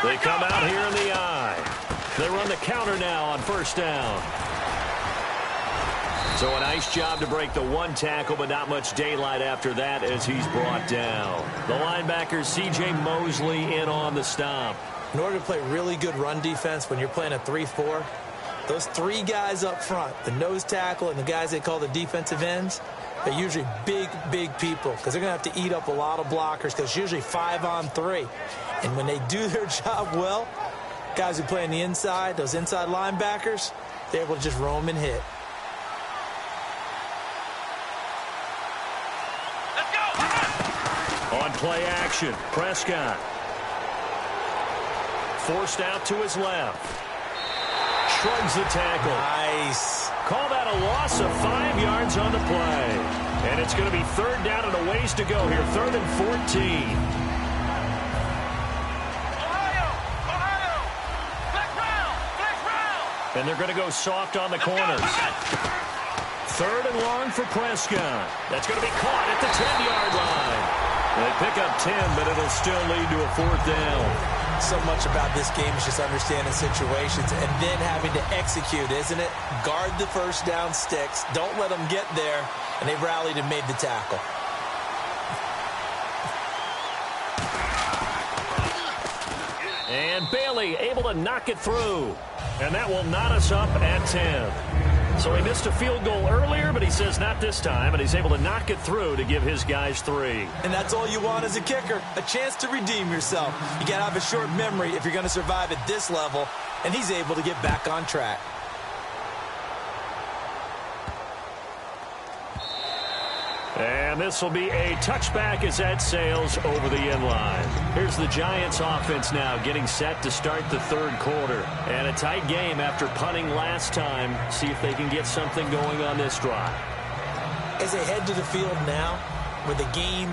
They come out here in the eye. They run the counter now on 1st down. So a nice job to break the one tackle, but not much daylight after that as he's brought down. The linebacker, C.J. Mosley, in on the stop. In order to play really good run defense when you're playing a 3-4, those three guys up front, the nose tackle and the guys they call the defensive ends, they're usually big, big people because they're going to have to eat up a lot of blockers because it's usually 5-on-3. And when they do their job well, guys who play on the inside, those inside linebackers, they're able to just roam and hit. On play action, Prescott. Forced out to his left. Shrugs the tackle. Nice. Call that a loss of 5 yards on the play. And it's going to be third down and a ways to go here. 3rd and 14. Ohio! Flex round! And they're going to go soft on the corners. 3rd and long for Prescott. That's going to be caught at the 10-yard line. They pick up 10, but it'll still lead to a 4th down. So much about this game is just understanding situations and then having to execute, isn't it? Guard the first down sticks. Don't let them get there. And they rallied and made the tackle. And Bailey able to knock it through. And that will knot us up at 10. So he missed a field goal earlier, but he says not this time, and he's able to knock it through to give his guys 3. And that's all you want as a kicker, a chance to redeem yourself. You got to have a short memory if you're going to survive at this level, and he's able to get back on track. And this will be a touchback as that sails over the end line. Here's the Giants offense now getting set to start the 3rd quarter. And a tight game after punting last time. See if they can get something going on this drive. As they head to the field now, with the game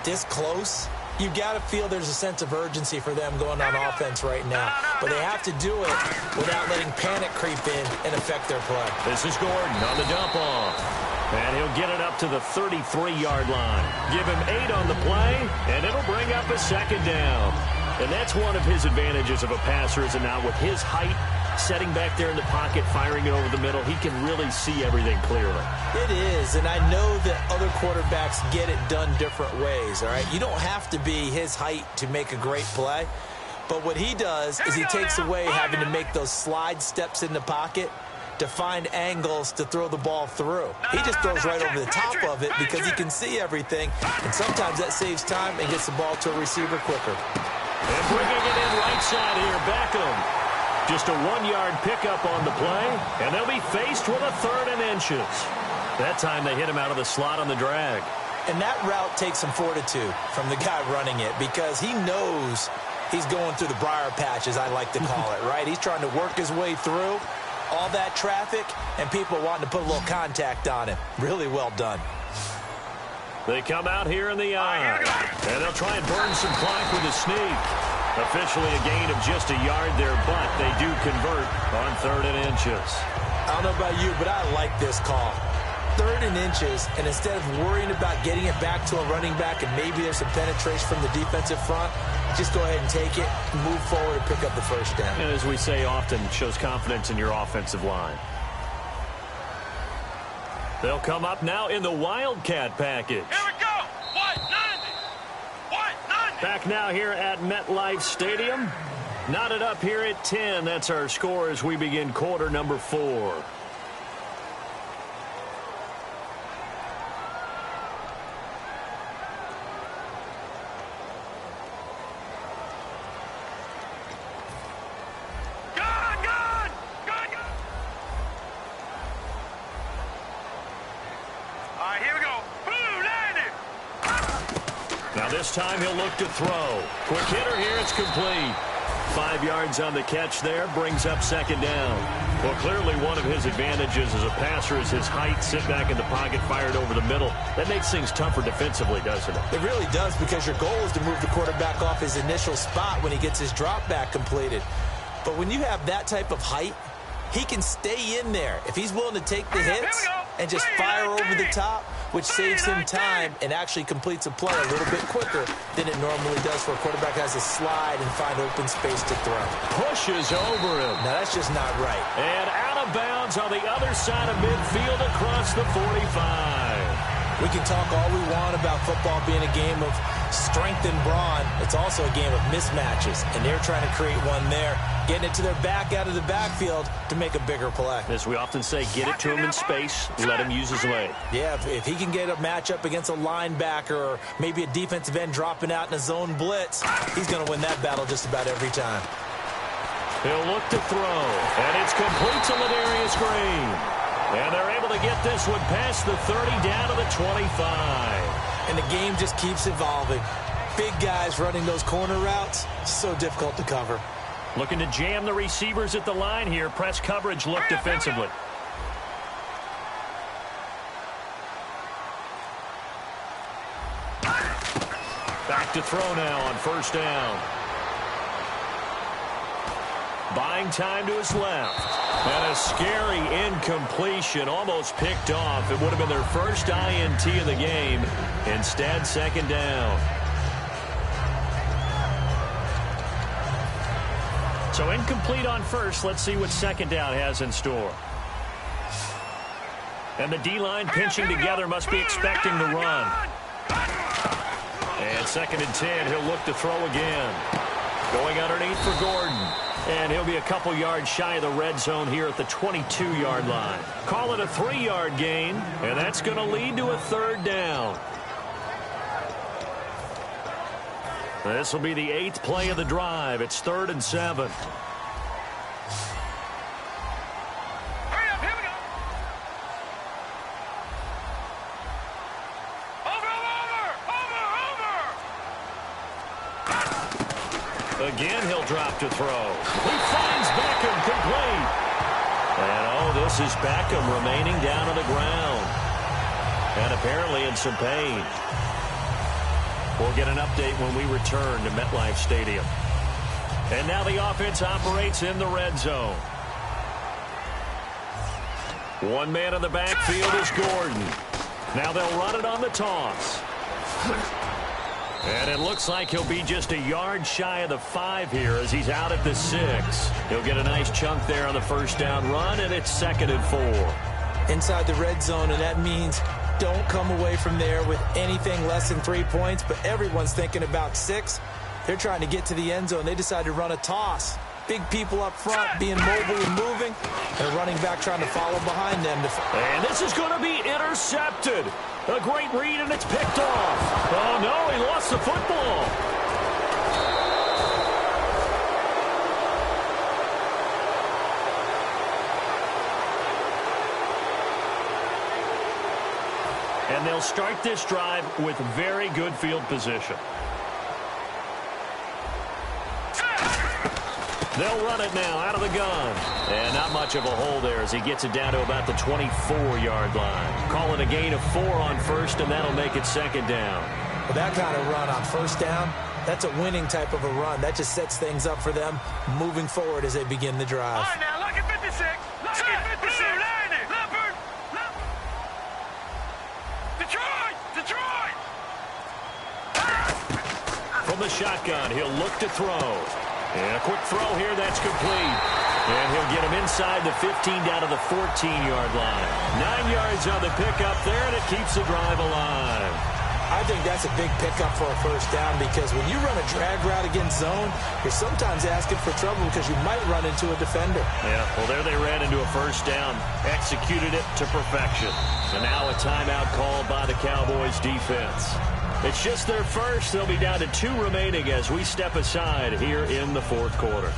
this close, you've got to feel there's a sense of urgency for them going on offense right now. But they have to do it without letting panic creep in and affect their play. This is Gordon on the dump off. And he'll get it up to the 33-yard line. Give him 8 on the play, and it'll bring up a 2nd down. And that's one of his advantages of a passer, is it not? With his height, setting back there in the pocket, firing it over the middle, he can really see everything clearly. It is, and I know that other quarterbacks get it done different ways, all right? You don't have to be his height to make a great play. But what he does is he takes away having to make those slide steps in the pocket to find angles to throw the ball through. He just throws right over the top of it because he can see everything, and sometimes that saves time and gets the ball to a receiver quicker. And bringing it in right side here, Beckham. Just a 1-yard pickup on the play, and they'll be faced with a 3rd and inches. That time they hit him out of the slot on the drag. And that route takes some fortitude from the guy running it because he knows he's going through the briar patch, as I like to call it, right? He's trying to work his way through all that traffic and people wanting to put a little contact on him. Really well done. They come out here in the eye, and they'll try and burn some clock with a sneak. Officially a gain of just a yard there, but they do convert on 3rd and inches. I don't know about you, but I like this call. 3rd and inches, and instead of worrying about getting it back to a running back and maybe there's some penetration from the defensive front, just go ahead and take it, move forward, and pick up the first down. And as we say often, shows confidence in your offensive line. They'll come up now in the Wildcat package. Here we go! 190! 190! Back now here at MetLife Stadium. Knotted up here at 10. That's our score as we begin quarter number 4. This time he'll look to throw. Quick hitter here, it's complete. 5 yards on the catch there, brings up second down. Well, clearly one of his advantages as a passer is his height. Sit back in the pocket, fired over the middle. That makes things tougher defensively, doesn't it? It really does, because your goal is to move the quarterback off his initial spot when he gets his drop back completed. But when you have that type of height, he can stay in there. If he's willing to take the hits and just fire over the top, which saves him time and actually completes a play a little bit quicker than it normally does for a quarterback that has to slide and find open space to throw. Pushes over him. Now, that's just not right. And out of bounds on the other side of midfield across the 45. We can talk all we want about football being a game of strength and brawn. It's also a game of mismatches, and they're trying to create one there, getting it to their back out of the backfield to make a bigger play. As we often say, get it to him in space, let him use his leg. Yeah, if he can get a matchup against a linebacker or maybe a defensive end dropping out in a zone blitz, he's going to win that battle just about every time. He'll look to throw, and it's complete to Ladarius Green. And they're able to get this one past the 30 down to the 25. And the game just keeps evolving. Big guys running those corner routes, so difficult to cover. Looking to jam the receivers at the line here. Press coverage look defensively. Back to throw now on first down. Buying time to his left. And a scary incompletion, almost picked off. It would have been their first INT of the game. Instead, second down. So incomplete on first. Let's see what second down has in store. And the D-line pinching together, must be expecting the run. And second and 10, he'll look to throw again. Going underneath for Gordon. And he'll be a couple yards shy of the red zone here at the 22-yard line. Call it a 3-yard gain, and that's going to lead to a third down. This will be the 8th play of the drive. It's 3rd and 7. Again, he'll drop to throw. He finds Beckham complete. And, oh, this is Beckham remaining down on the ground. And apparently in some pain. We'll get an update when we return to MetLife Stadium. And now the offense operates in the red zone. One man in the backfield is Gordon. Now they'll run it on the toss. And it looks like he'll be just a yard shy of the 5 here as he's out at the 6. He'll get a nice chunk there on the first down run, and it's 2nd and 4. Inside the red zone, and that means don't come away from there with anything less than 3 points, but everyone's thinking about 6. They're trying to get to the end zone. They decide to run a toss. Big people up front being mobile and moving, and running back trying to follow behind them. And this is going to be intercepted. A great read, and it's picked off. Oh, no, he lost the football. And they'll start this drive with very good field position. They'll run it now out of the gun. And not much of a hole there as he gets it down to about the 24-yard line. Call it a gain of 4 on first, and that'll make it 2nd down. Well, that kind of run on first down, that's a winning type of a run. That just sets things up for them moving forward as they begin the drive. All right, now, look at 56. Look at 56. Leopard. Detroit. From the shotgun, he'll look to throw. And a quick throw here, that's complete. And he'll get him inside the 15 down to the 14-yard line. 9 yards on the pickup there, and it keeps the drive alive. I think that's a big pickup for a first down because when you run a drag route against zone, you're sometimes asking for trouble because you might run into a defender. Yeah, well, there they ran into a first down, executed it to perfection. And now a timeout called by the Cowboys defense. It's just their first. They'll be down to 2 remaining as we step aside here in the fourth quarter.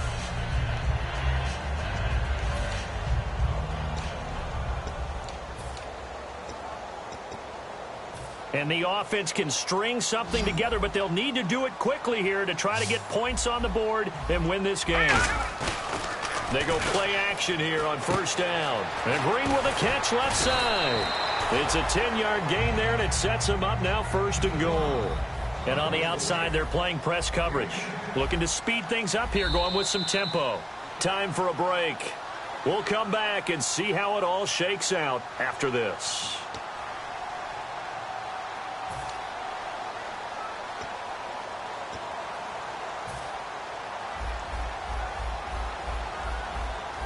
And the offense can string something together, but they'll need to do it quickly here to try to get points on the board and win this game. They go play action here on first down. And Green with a catch left side. It's a 10-yard gain there, and it sets them up now first and goal. And on the outside, they're playing press coverage. Looking to speed things up here, going with some tempo. Time for a break. We'll come back and see how it all shakes out after this.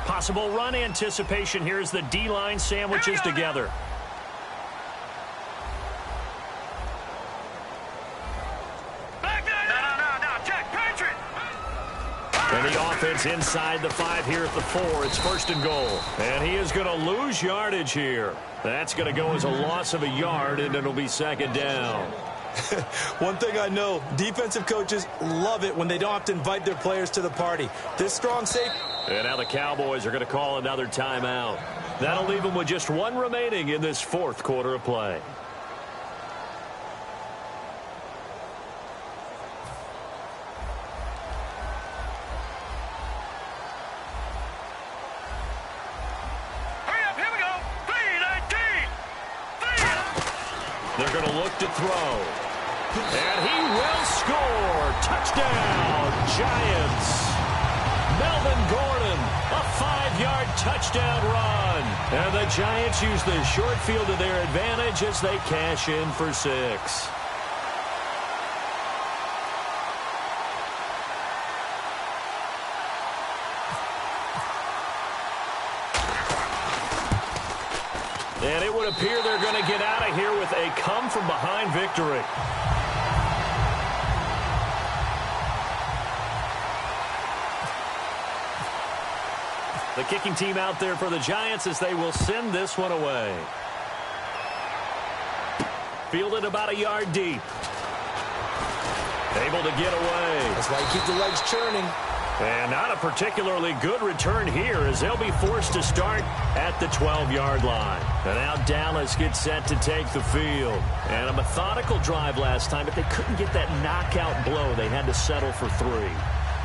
Possible run anticipation here as the D-line sandwiches together. And the offense inside the 5 here at the 4. It's first and goal. And he is going to lose yardage here. That's going to go as a loss of a yard, and it'll be second down. One thing I know, defensive coaches love it when they don't have to invite their players to the party. This strong safety. And now the Cowboys are going to call another timeout. That'll leave them with just 1 remaining in this fourth quarter of play. Hurry up, here we go. 3-19. They're going to look to throw. And he will score. Touchdown, Giants. Melvin Gordon, a 5-yard touchdown run. And the Giants use the short field to their advantage as they cash in for 6. And it would appear they're going to get out of here with a come-from-behind victory. The kicking team out there for the Giants as they will send this one away. Fielded about a yard deep. Able to get away. That's why you keep the legs churning. And not a particularly good return here as they'll be forced to start at the 12-yard line. And now Dallas gets set to take the field. And a methodical drive last time, but they couldn't get that knockout blow. They had to settle for 3.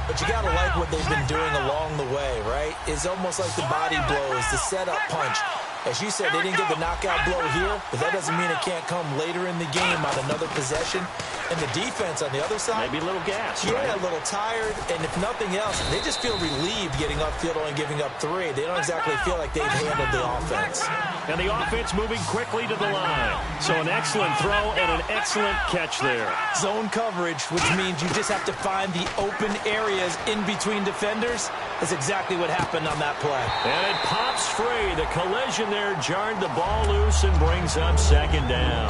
But you got to like what they've been doing along the way, right? It's almost like the body blows, the setup punch. As you said, they didn't get the knockout blow here, but that doesn't mean it can't come later in the game on another possession. And the defense on the other side. Maybe a little gas, yeah, right? a little tired. And if nothing else, they just feel relieved getting upfield and giving up 3. They don't exactly feel like they've handled the offense. And the offense moving quickly to the line. So an excellent throw and an excellent catch there. Zone coverage, which means you just have to find the open areas in between defenders. That's exactly what happened on that play. And it pops free. The collision there jarred the ball loose and brings up second down.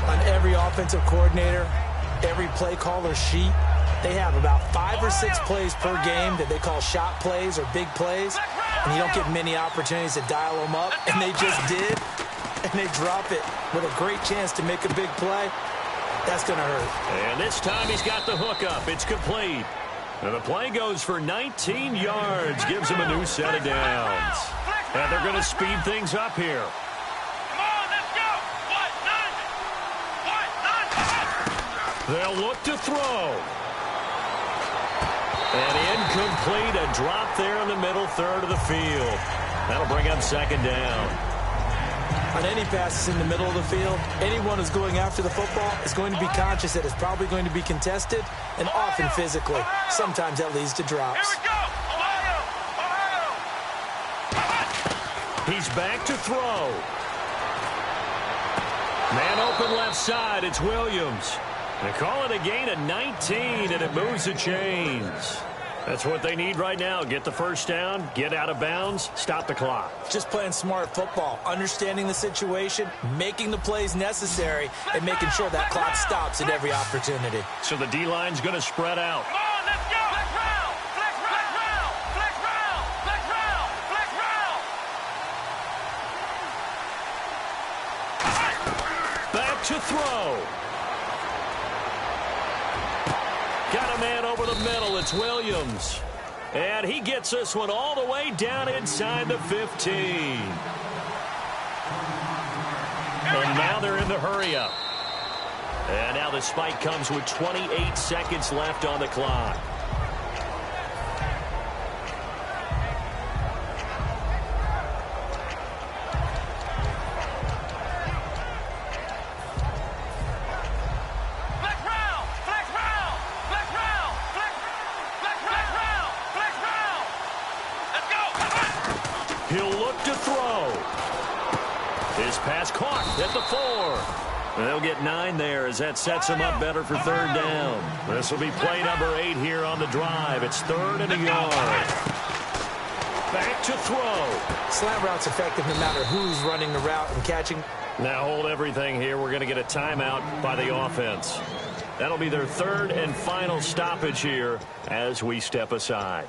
On every offensive coordinator, every play caller sheet, they have about 5 or 6 plays per game that they call shot plays or big plays. And you don't get many opportunities to dial them up. And they just did. And they drop it with a great chance to make a big play. That's going to hurt. And this time he's got the hook up. It's complete. And the play goes for 19 yards. Gives him a new set of downs. And they're going to speed things up here. Come on, let's go. What? None. They'll look to throw. And incomplete. A drop there in the middle third of the field. That'll bring up second down. On any passes in the middle of the field, anyone who's going after the football is going to be conscious that it's probably going to be contested and often physically. Sometimes that leads to drops. Here we go. Ohio. He's back to throw. Man open left side. It's Williams. They call it a gain of 19, and it moves the chains. That's what they need right now. Get the first down, get out of bounds, stop the clock. Just playing smart football, understanding the situation, making the plays necessary, and making sure that clock stops at every opportunity. So the D-line's going to spread out. Come on, let's go. Flex round, flex round, flex round, flex round, flex round. Back to throw. Got a man over the middle. It's Williams. And he gets this one all the way down inside the 15. And now they're in the hurry-up. And now the spike comes with 28 seconds left on the clock. He'll look to throw. His pass caught at the 4. They'll get 9 there as that sets him up better for third down. This will be play number 8 here on the drive. It's 3rd and a yard. Back to throw. Slant route's effective no matter who's running the route and catching. Now hold everything here. We're going to get a timeout by the offense. That'll be their 3rd and final stoppage here as we step aside.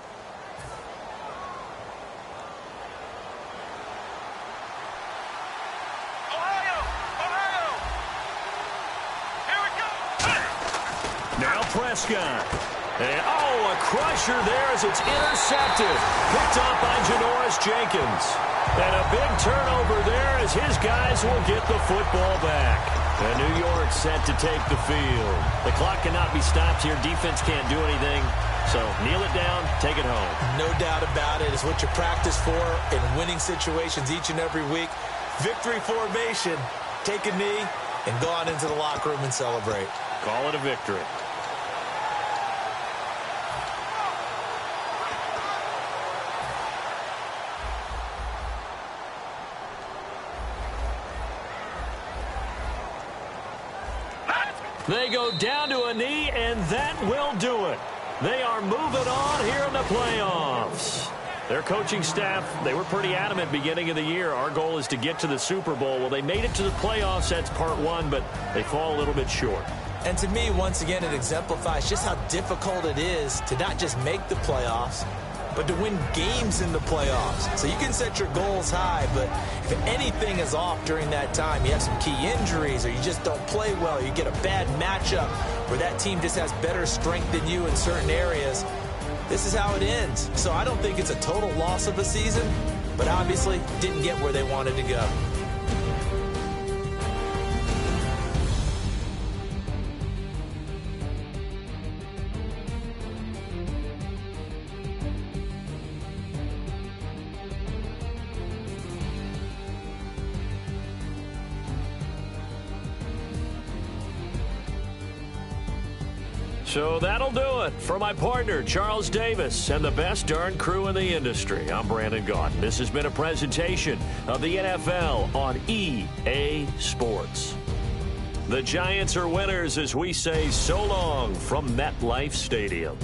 Prescott. And, a crusher there as it's intercepted. Picked up by Janoris Jenkins. And a big turnover there as his guys will get the football back. And New York set to take the field. The clock cannot be stopped here. Defense can't do anything. So kneel it down, take it home. No doubt about it. It's what you practice for in winning situations each and every week. Victory formation. Take a knee and go on into the locker room and celebrate. Call it a victory. They go down to a knee, and that will do it. They are moving on here in the playoffs. Their coaching staff, they were pretty adamant beginning of the year. Our goal is to get to the Super Bowl. Well, they made it to the playoffs. That's part 1, but they fall a little bit short. And to me, once again, it exemplifies just how difficult it is to not just make the playoffs, but to win games in the playoffs. So you can set your goals high, but if anything is off during that time, you have some key injuries or you just don't play well, you get a bad matchup where that team just has better strength than you in certain areas, this is how it ends. So I don't think it's a total loss of a season, but obviously didn't get where they wanted to go. So that'll do it. For my partner, Charles Davis, and the best darn crew in the industry, I'm Brandon Gaudin. This has been a presentation of the NFL on EA Sports. The Giants are winners as we say so long from MetLife Stadium.